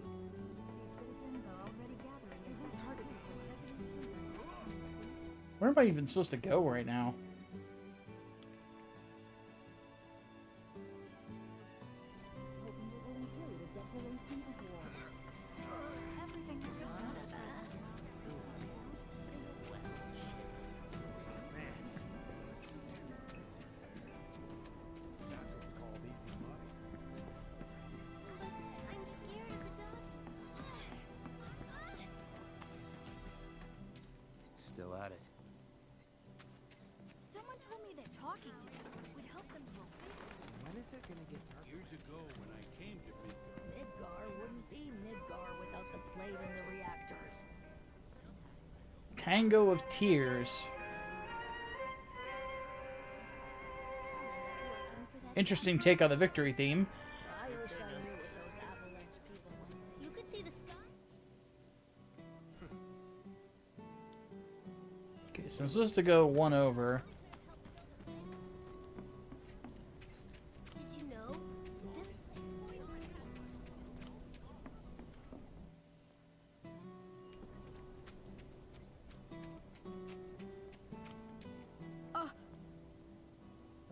Where am I even supposed to go right now? still at it. Someone told me that talking to them would help them grow bigger. When is it gonna get dark? Years ago, when I came to Midgar, Midgar wouldn't be Midgar without the plate and the reactors. Tango of Tears. Interesting take on the victory theme. I wish I knew what those avalanche people want. You could see the sky. Okay, so I'm supposed to go one over. Did you know this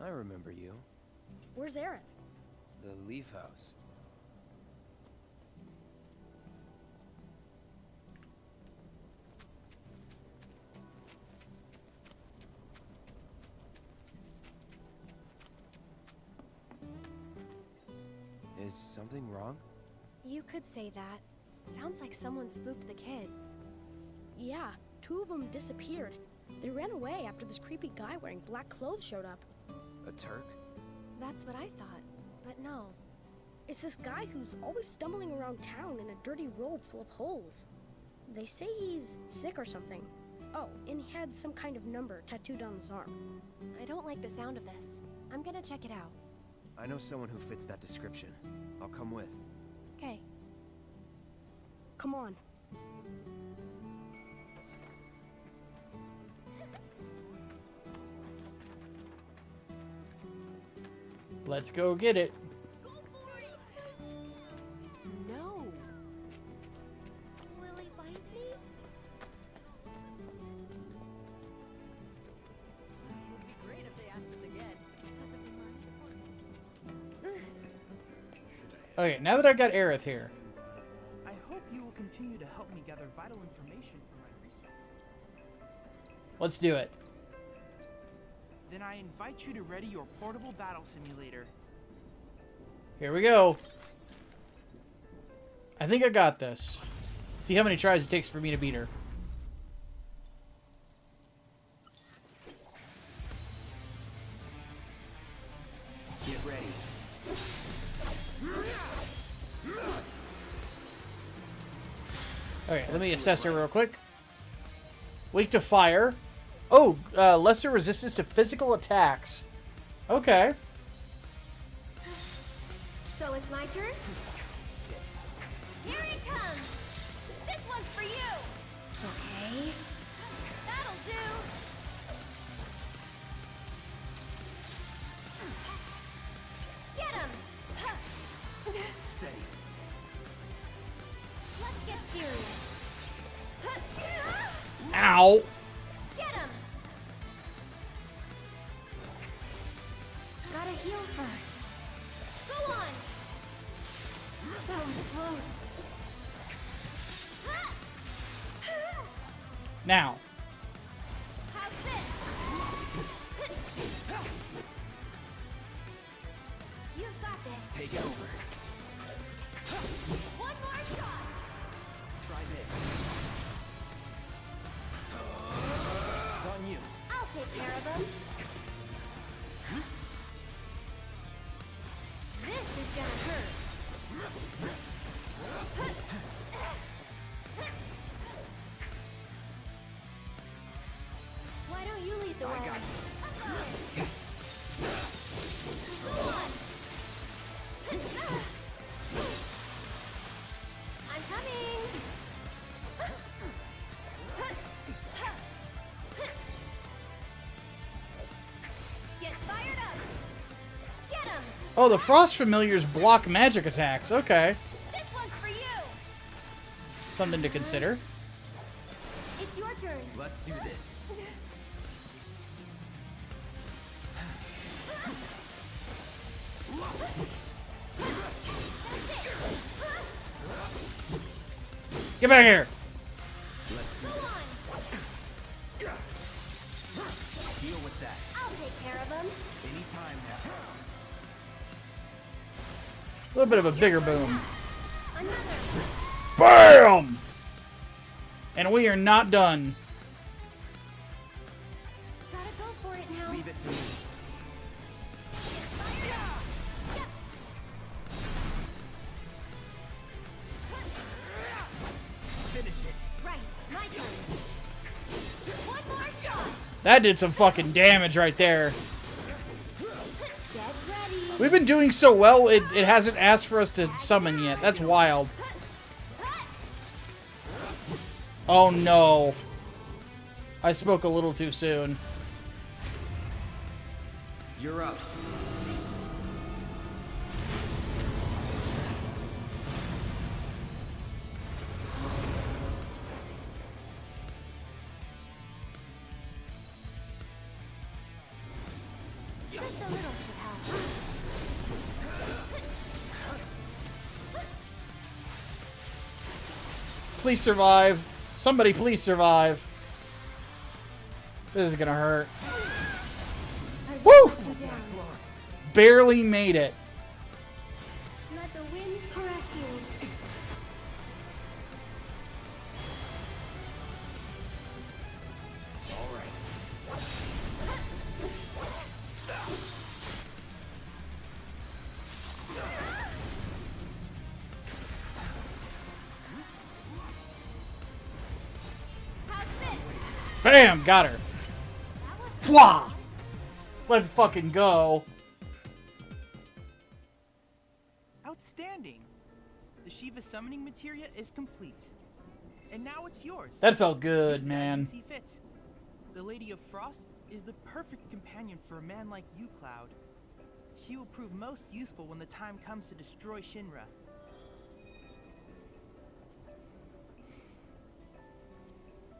I remember you. Where's Aerith? The Leaf House. Is something wrong? You could say that. Sounds like someone spooked the kids. Yeah, 2 of them disappeared. They ran away after this creepy guy wearing black clothes showed up. A Turk? That's what I thought, but no. It's this guy who's always stumbling around town in a dirty robe full of holes. They say he's sick or something. Oh, and he had some kind of number tattooed on his arm. I don't like the sound of this. I'm gonna check it out. I know someone who fits that description. I'll come with. Okay. Come on. Let's go get it. No. Will he bite me? It'd be great if they asked us again. Okay, now that I got Aerith here. I hope you will continue to help me gather vital information for my research. Let's do it. Then I invite you to ready your portable battle simulator. Here we go. I think I got this. See how many tries it takes for me to beat her. Get ready. Okay, let me assess her real quick. Weak to fire. Oh, lesser resistance to physical attacks. Okay. So it's my turn? Here he comes! This one's for you! Okay. That'll do! Get him! Steady. Let's get serious. Ow! Get him! Gotta heal first. Go on! That was close. Now. How's this? You've got this. Take it over. One more shot. Try this. It's on you. I'll take care of him. This is gonna hurt. Why don't you lead the way? I got this. Go on. I'm coming. Get fired up. Get him. Oh, the Frost Familiars block magic attacks. Okay. This one's for you. Something to consider. It's your turn. Let's do this. Get back here. Let's do Go this. on. Deal with that. I'll take care of him. Anytime now. A little bit of a bigger boom. Another. BAM! And we are not done. for it now. Leave it to me. Finish it. Right, my turn. One more shot. That did some fucking damage right there. Get ready. We've been doing so well, it hasn't asked for us to summon yet. That's wild. Oh no. I spoke a little too soon. You're up. Just a little should help. Please survive. Somebody please survive. This is gonna hurt. Woo! Barely made it. Let the winds caress you. All right. How's this? Bam! Got her. Fwah! Let's fucking go. Outstanding. The Shiva summoning materia is complete. And now it's yours. That felt good, Use it as man. you see fit. The Lady of Frost is the perfect companion for a man like you, Cloud. She will prove most useful when the time comes to destroy Shinra.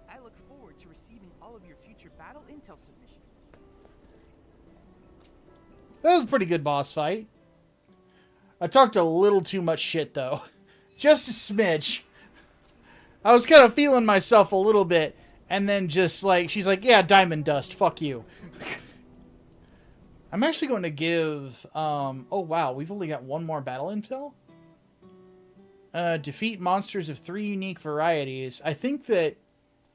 I look forward to receiving all of your future battle intel submissions. That was a pretty good boss fight. I talked a little too much shit, though. Just a smidge. I was kind of feeling myself a little bit, and then just like, she's like, yeah, Diamond Dust, fuck you. I'm actually going to give, oh wow, we've only got one more battle intel? Defeat monsters of 3 unique varieties. I think that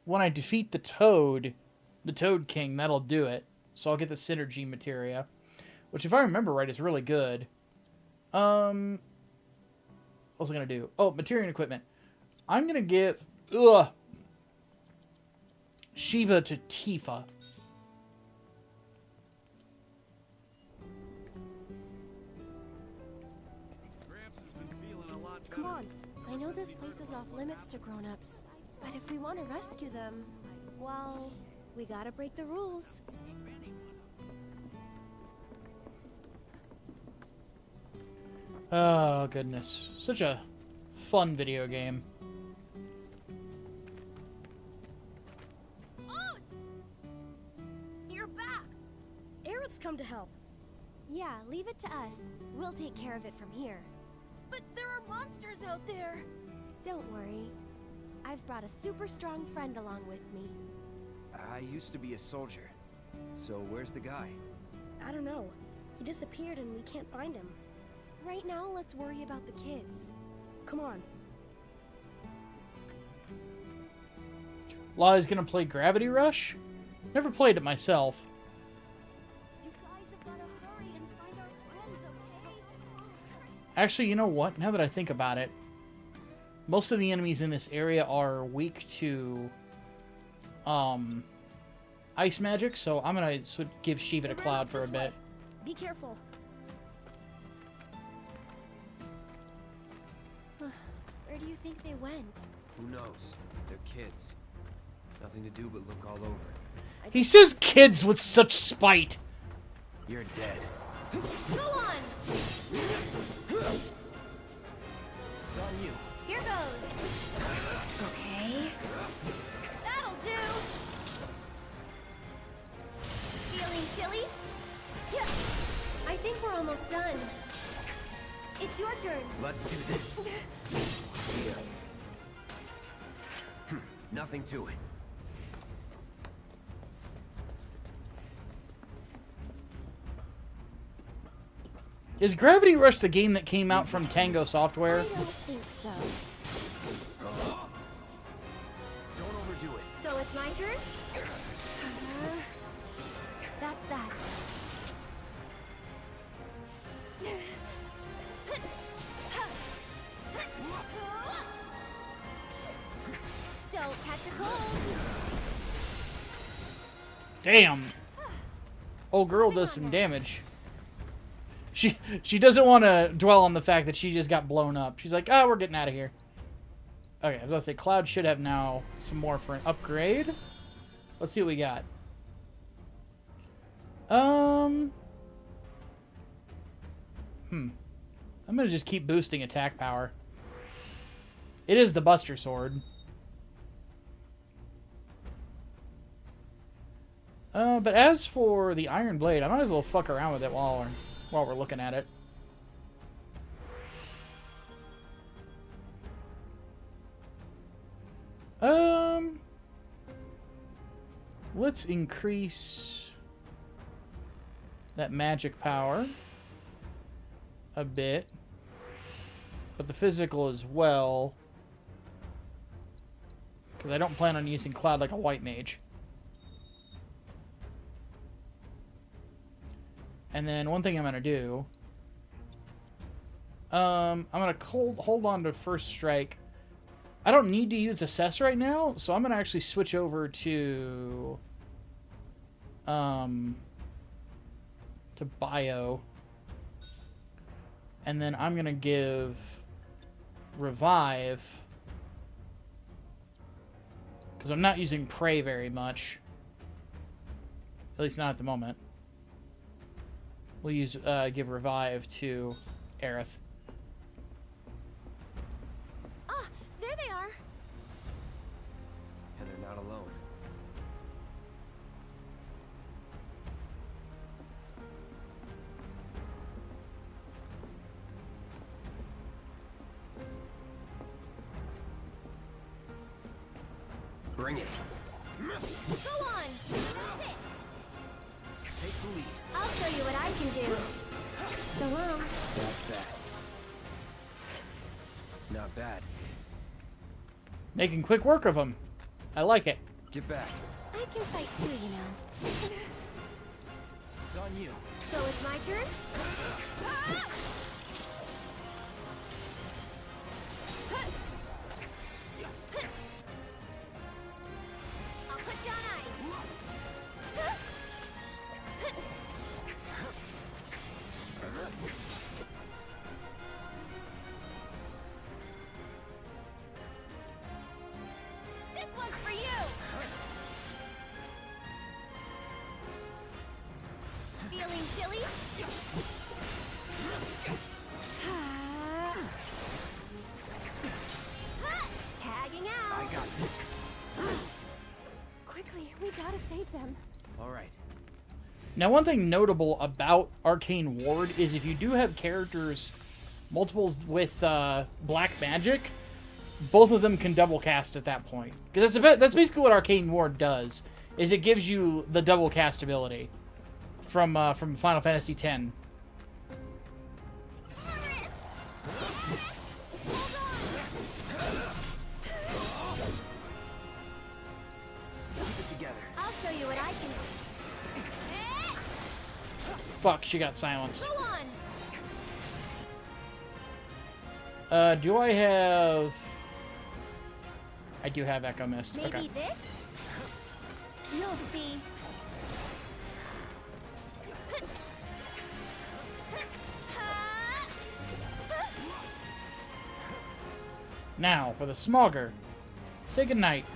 when I defeat the Toad King, that'll do it. So I'll get the synergy materia. Which, if I remember right, is really good. What was I going to do? Oh, materia and equipment. I'm going to give Shiva to Tifa. Come on. I know this place is off limits to grown-ups, but if we want to rescue them, well, we gotta break the rules. Oh, goodness. Such a fun video game. You're back! Aerith's come to help. Yeah, leave it to us. We'll take care of it from here. But there are monsters out there! Don't worry. I've brought a super strong friend along with me. I used to be a soldier. So where's the guy? I don't know. He disappeared and we can't find him. Right now, let's worry about the kids. Come on. Lai's gonna play Gravity Rush? Never played it myself. You guys have gotta hurry and find our friends, okay? Actually, you know what? Now that I think about it, most of the enemies in this area are weak to ice magic, so I'm gonna give Shiva to Cloud for a bit. Be careful. Where do you think they went? Who knows? They're kids. Nothing to do but look all over. He says kids with such spite. You're dead. Go on! It's on you. Here goes. Okay. That'll do. Feeling chilly? Yeah. I think we're almost done. It's your turn. Let's do this. Nothing to it. Is Gravity Rush the game that came out from Tango Software? I don't think so. Don't overdo it. So it's my turn? Damn. Old girl does some damage. She doesn't want to dwell on the fact that she just got blown up. She's like, oh, we're getting out of here. Okay, I was gonna say Cloud should have now some more for an upgrade. Let's see what we got. I'm gonna just keep boosting attack power. It is the Buster Sword. But as for the Iron Blade, I might as well fuck around with it while we're looking at it. Let's increase that magic power a bit, but the physical as well, because I don't plan on using Cloud like a white mage. And then one thing I'm going to do, I'm going to hold on to First Strike. I don't need to use Assess right now, so I'm going to actually switch over to Bio. And then I'm going to give Revive, because I'm not using Prey very much. At least not at the moment. We'll use give Revive to Aerith. Ah, there they are. And they're not alone. Bring it. Go on. That's it. Take the lead. I'll show you what I can do. So long. That's that. Not bad. Making quick work of them. I like it. Get back. I can fight too, you know. It's on you. So it's my turn? Ah! I'll put you on ice. This one's for you. Feeling chilly? Tagging out. I got this. Quickly, we gotta save them. All right. Now, one thing notable about Arcane Ward is if you do have characters multiples with black magic, both of them can double cast at that point. Because that's basically what Arcane Ward does, is it gives you the double cast ability from Final Fantasy X. I'll show you what I can do. Fuck, she got silenced. Go on. Do I have... I do have Echo Mist. Maybe Okay. this? You'll see. Now, for the Smogger. Say goodnight.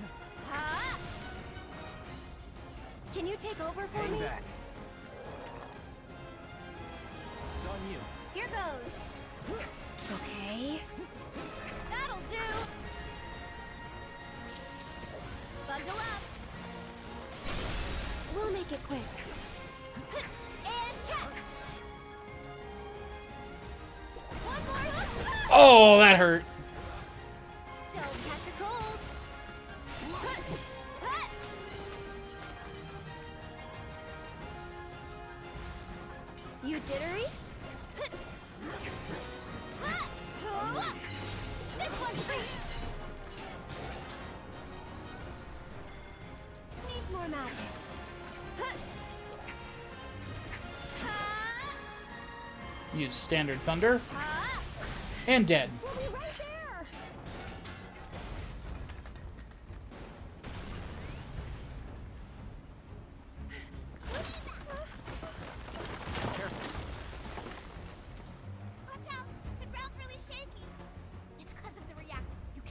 Can you take over for Hang me? back. It's on you. Here goes. Okay. That'll do. Bundle up. We'll make it quick. And catch. One more. Oh, that hurt. Don't catch a cold. You jittery? This one's free. Needs more magic. Use Standard Thunder. And dead. We'll be right there.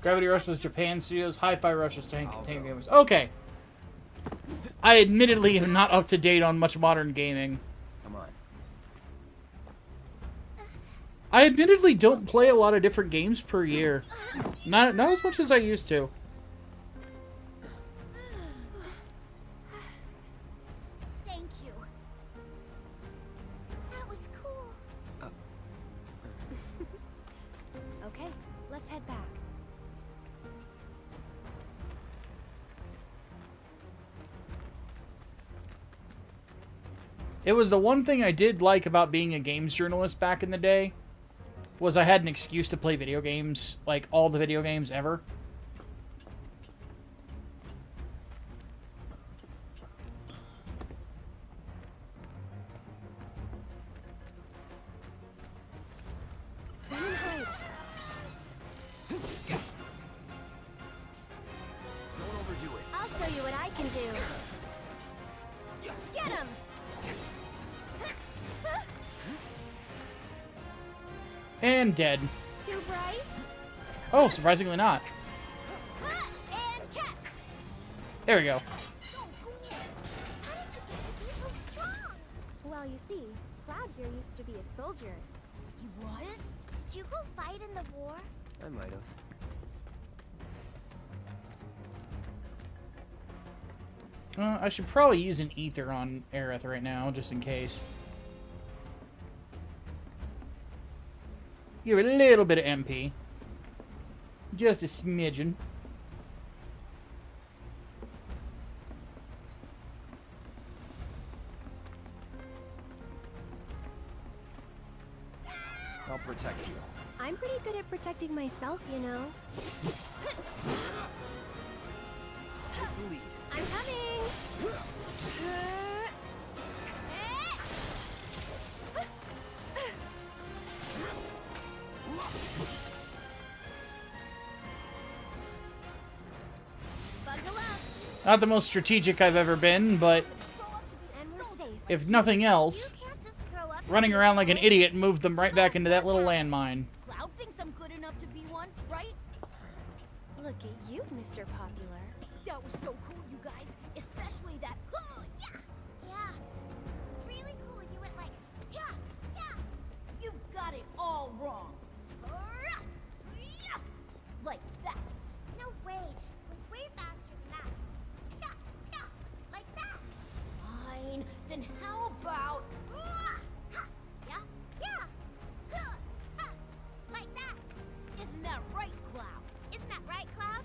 Gravity Rush was Japan Studios. Hi-Fi Rush was Tank Gamers. Okay. I admittedly am not up to date on much modern gaming. Come on. I admittedly don't play a lot of different games per year. Not as much as I used to. Thank you. That was cool. Okay, let's head back. It was the one thing I did like about being a games journalist back in the day, was I had an excuse to play video games, like all the video games ever. Don't overdo it. I'll show you what I can do. Get him! And dead. Too bright? Oh, surprisingly not. And catch! There we go. So cool! How did you get to be so strong? Well, you see, Cloud here used to be a soldier. He was? Did you go fight in the war? I might have. I should probably use an ether on Aerith right now, just in case. Give it a little bit of MP. Just a smidgen. I'll protect you. I'm pretty good at protecting myself, you know. Take the lead. I'm coming! Buckle up! Not the most strategic I've ever been, but And we're safe. if nothing else, Can't just grow up to running be a around like an soldier. idiot moved them right back into that little landmine. Cloud thinks I'm good enough to be one, right? Look at you, Mr. Popular. That was so cool, you guys. Especially that, yeah! Yeah, it was really cool. You went like, yeah, yeah. You've got it all wrong. Yeah. Like that. No way. It was way faster than that. Yeah, yeah, like that. Fine. Then how about, yeah, yeah, like that. Isn't that right, Cloud? Isn't that right, Cloud?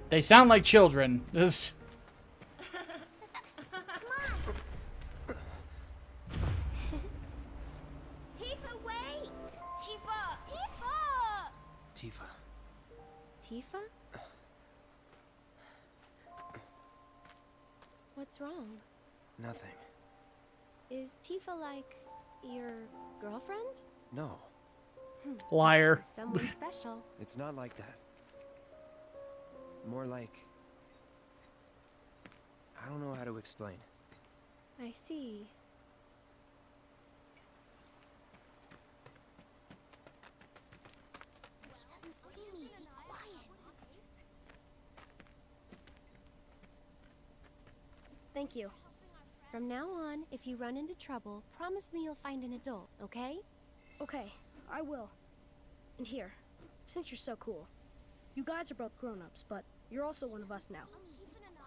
They sound like children. This. Tifa, wait! Tifa! Tifa! Tifa. Tifa? What's wrong? Nothing. Is Tifa like your girlfriend? No, Liar. Someone special. it's not like that. More like... I don't know how to explain. I see. He doesn't see me. Be quiet. Thank you. From now on, if you run into trouble, promise me you'll find an adult, okay? Okay, I will. And here, since you're so cool, you guys are both grown-ups, but you're also one of us now.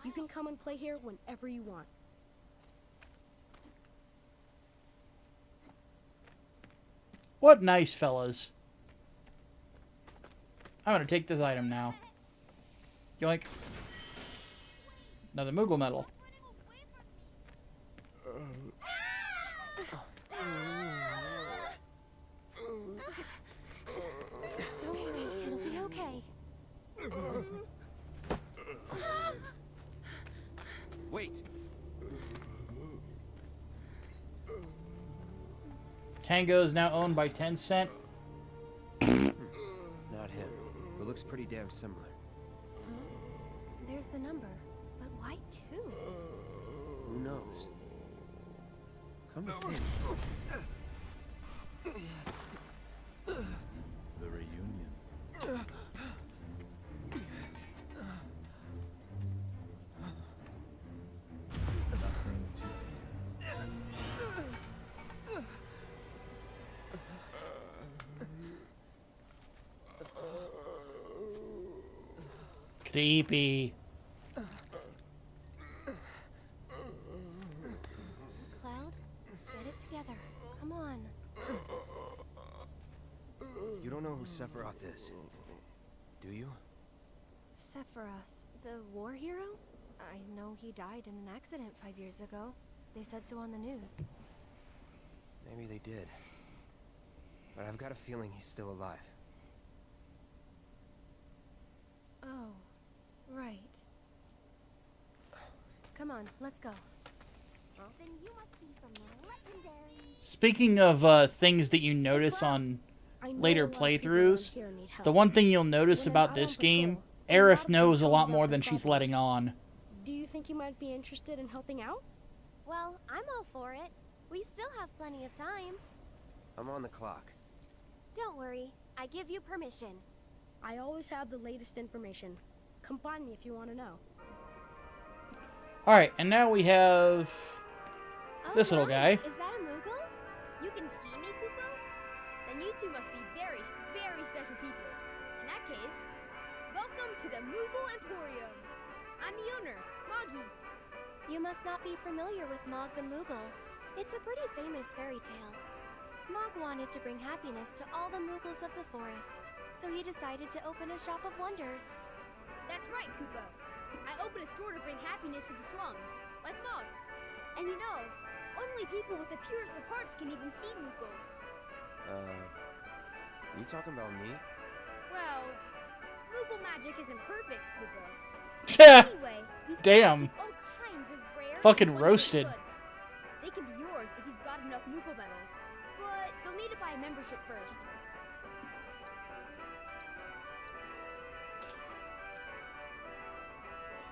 You can come and play here whenever you want. What nice fellas. I'm gonna take this item now. Yoink. Another Moogle medal. Don't worry, it'll be okay. Wait! Tango is now owned by Tencent. Not him. But looks pretty damn similar. There's the number, but why two? Who knows? Come to think. The reunion. Creepy. Cloud, get it together. Come on. You don't know who Sephiroth is, do you? Sephiroth, the war hero? I know he died in an accident 5 years ago. They said so on the news. Maybe they did. But I've got a feeling he's still alive. Oh, right. Come on, let's go. Then you must be from the legendary. Speaking of things that you notice on later playthroughs, the one thing you'll notice about this game, Aerith knows a lot more than she's letting on. Do you think you might be interested in helping out? Well, I'm all for it. We still have plenty of time. I'm on the clock. Don't worry, I give you permission. I always have the latest information. Come find me if you want to know. Alright, and now we have this little guy. Is that a Moogle? You can see me, Kupo? Then you two must be very, very special people. In that case, welcome to the Moogle Emporium. I'm the owner, Moggy. You must not be familiar with Mog the Moogle. It's a pretty famous fairy tale. Mog wanted to bring happiness to all the Moogles of the forest, so he decided to open a shop of wonders. That's right, Kupo. I opened a store to bring happiness to the slums, like Mog. And you know, only people with the purest of hearts can even see Moogles. You talking about me? Well, Moogle magic isn't perfect, Kupo. Anyway, Damn. all kinds of rare Fucking and wonderful roasted. goods. They can be yours if you've got enough Moogle medals, but you'll need to buy a membership first.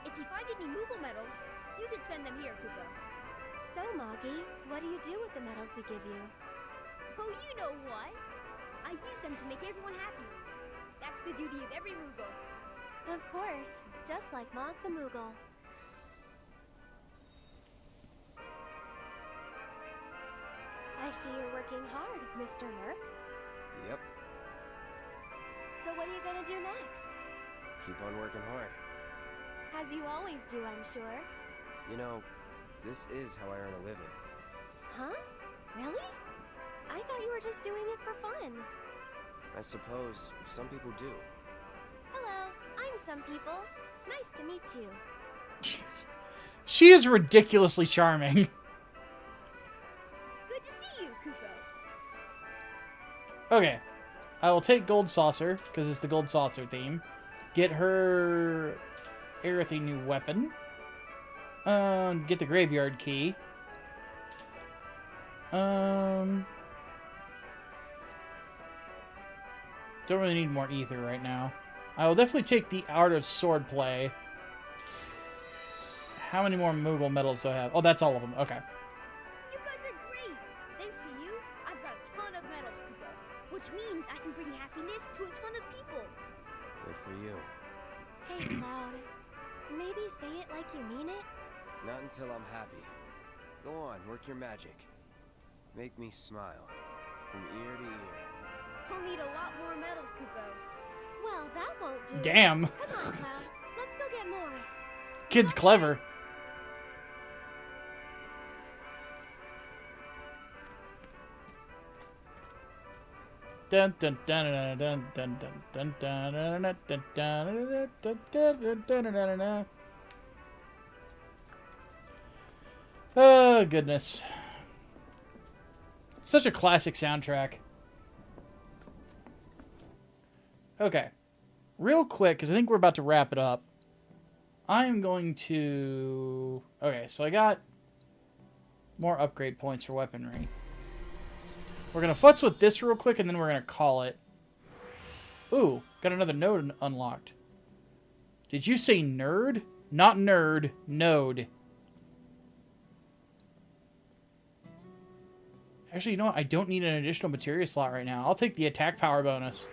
If you find any Moogle medals, you can spend them here, Kupo. So, Moggy, what do you do with the medals we give you? Oh, you know what? I use them to make everyone happy. That's the duty of every Moogle. Of course, just like Mog the Moogle. I see you're working hard, Mr. Merc. Yep. So what are you gonna do next? Keep on working hard. As you always do, I'm sure. You know, this is how I earn a living. Huh? Really? I thought you were just doing it for fun. I suppose some people do. Hello, I'm some people. Nice to meet you. She is ridiculously charming. Good to see you, Kupo. Okay. I will take Gold Saucer, because it's the Gold Saucer theme. Get her Aerith a new weapon. Get the Graveyard Key. Don't really need more ether right now. I will definitely take the Art of Swordplay. How many more Moogle medals do I have? Oh, that's all of them. Okay. You guys are great! Thanks to you, I've got a ton of medals, Kupo. Which means I can bring happiness to a ton of people. Good for you. Hey, Cloud. Maybe say it like you mean it? Not until I'm happy. Go on, work your magic. Make me smile. From ear to ear. I'll need a lot more medals, Kupo. Well, that won't do. Damn. Come on, Cloud. Let's go get more. Kid's clever. Dun dun dun dun dun dun dun dun dun dun dun dun dun dun. Oh goodness. Such a classic soundtrack. Okay. Real quick, because I think we're about to wrap it up. I am going to... Okay, so I got more upgrade points for weaponry. We're going to futz with this real quick, and then we're going to call it. Ooh, got another node unlocked. Did you say nerd? Not nerd, node. Actually, you know what? I don't need an additional materia slot right now. I'll take the attack power bonus.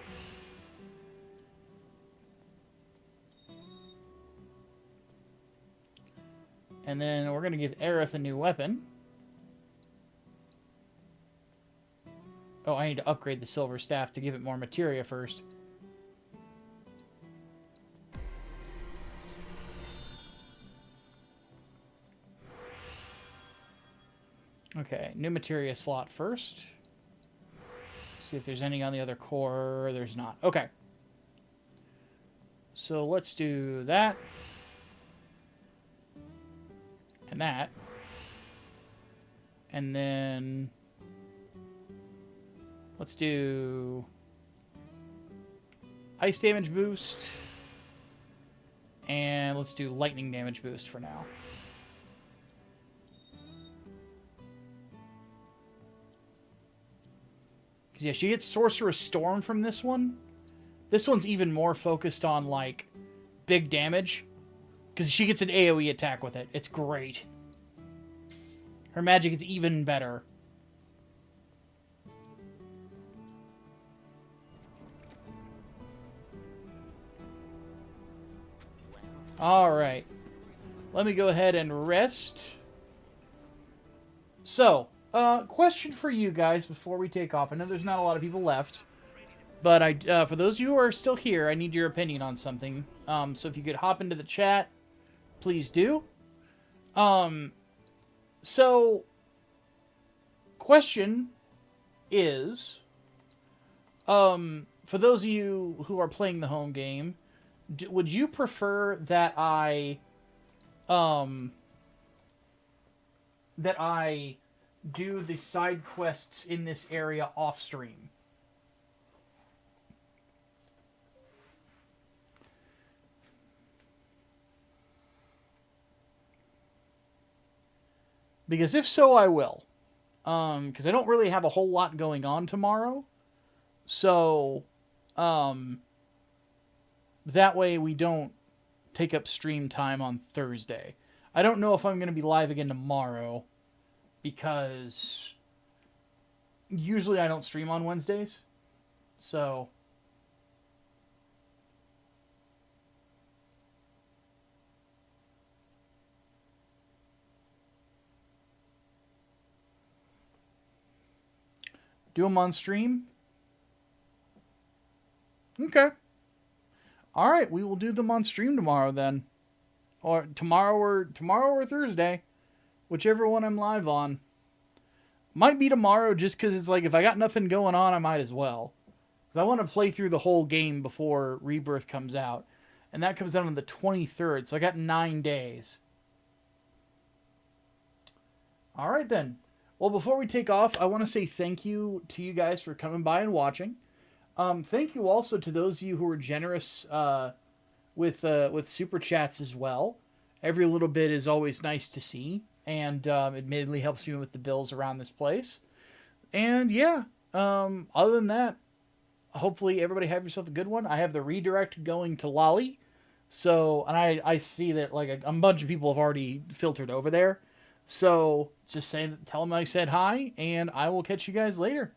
And then we're going to give Aerith a new weapon. Oh, I need to upgrade the silver staff to give it more materia first. Okay, new materia slot first. See if there's any on the other core. There's not. Okay. So let's do that. And that. And then let's do ice damage boost. And let's do lightning damage boost for now. Yeah, she gets Sorcerer's Storm from this one. This one's even more focused on, like, big damage. Because she gets an AoE attack with it. It's great. Her magic is even better. Alright. Let me go ahead and rest. So, question for you guys before we take off. I know there's not a lot of people left. But for those of you who are still here, I need your opinion on something. So if you could hop into the chat, please do. So, question is, for those of you who are playing the home game, would you prefer that I do the side quests in this area off stream? Because if so, I will. Because I don't really have a whole lot going on tomorrow. So, that way we don't take up stream time on Thursday. I don't know if I'm going to be live again tomorrow. Because usually I don't stream on Wednesdays. So... do them on stream? Okay. Alright, we will do them on stream tomorrow then. Or tomorrow or Thursday. Whichever one I'm live on. Might be tomorrow just because it's like if I got nothing going on, I might as well. Because I want to play through the whole game before Rebirth comes out. And that comes out on the 23rd, so I got 9 days. Alright then. Well, before we take off, I want to say thank you to you guys for coming by and watching. Thank you also to those of you who were generous with super chats as well. Every little bit is always nice to see, and admittedly helps me with the bills around this place. And yeah, other than that, hopefully everybody have yourself a good one. I have the redirect going to Lolly, so and I see that like a bunch of people have already filtered over there. So, just tell them I said hi, and I will catch you guys later.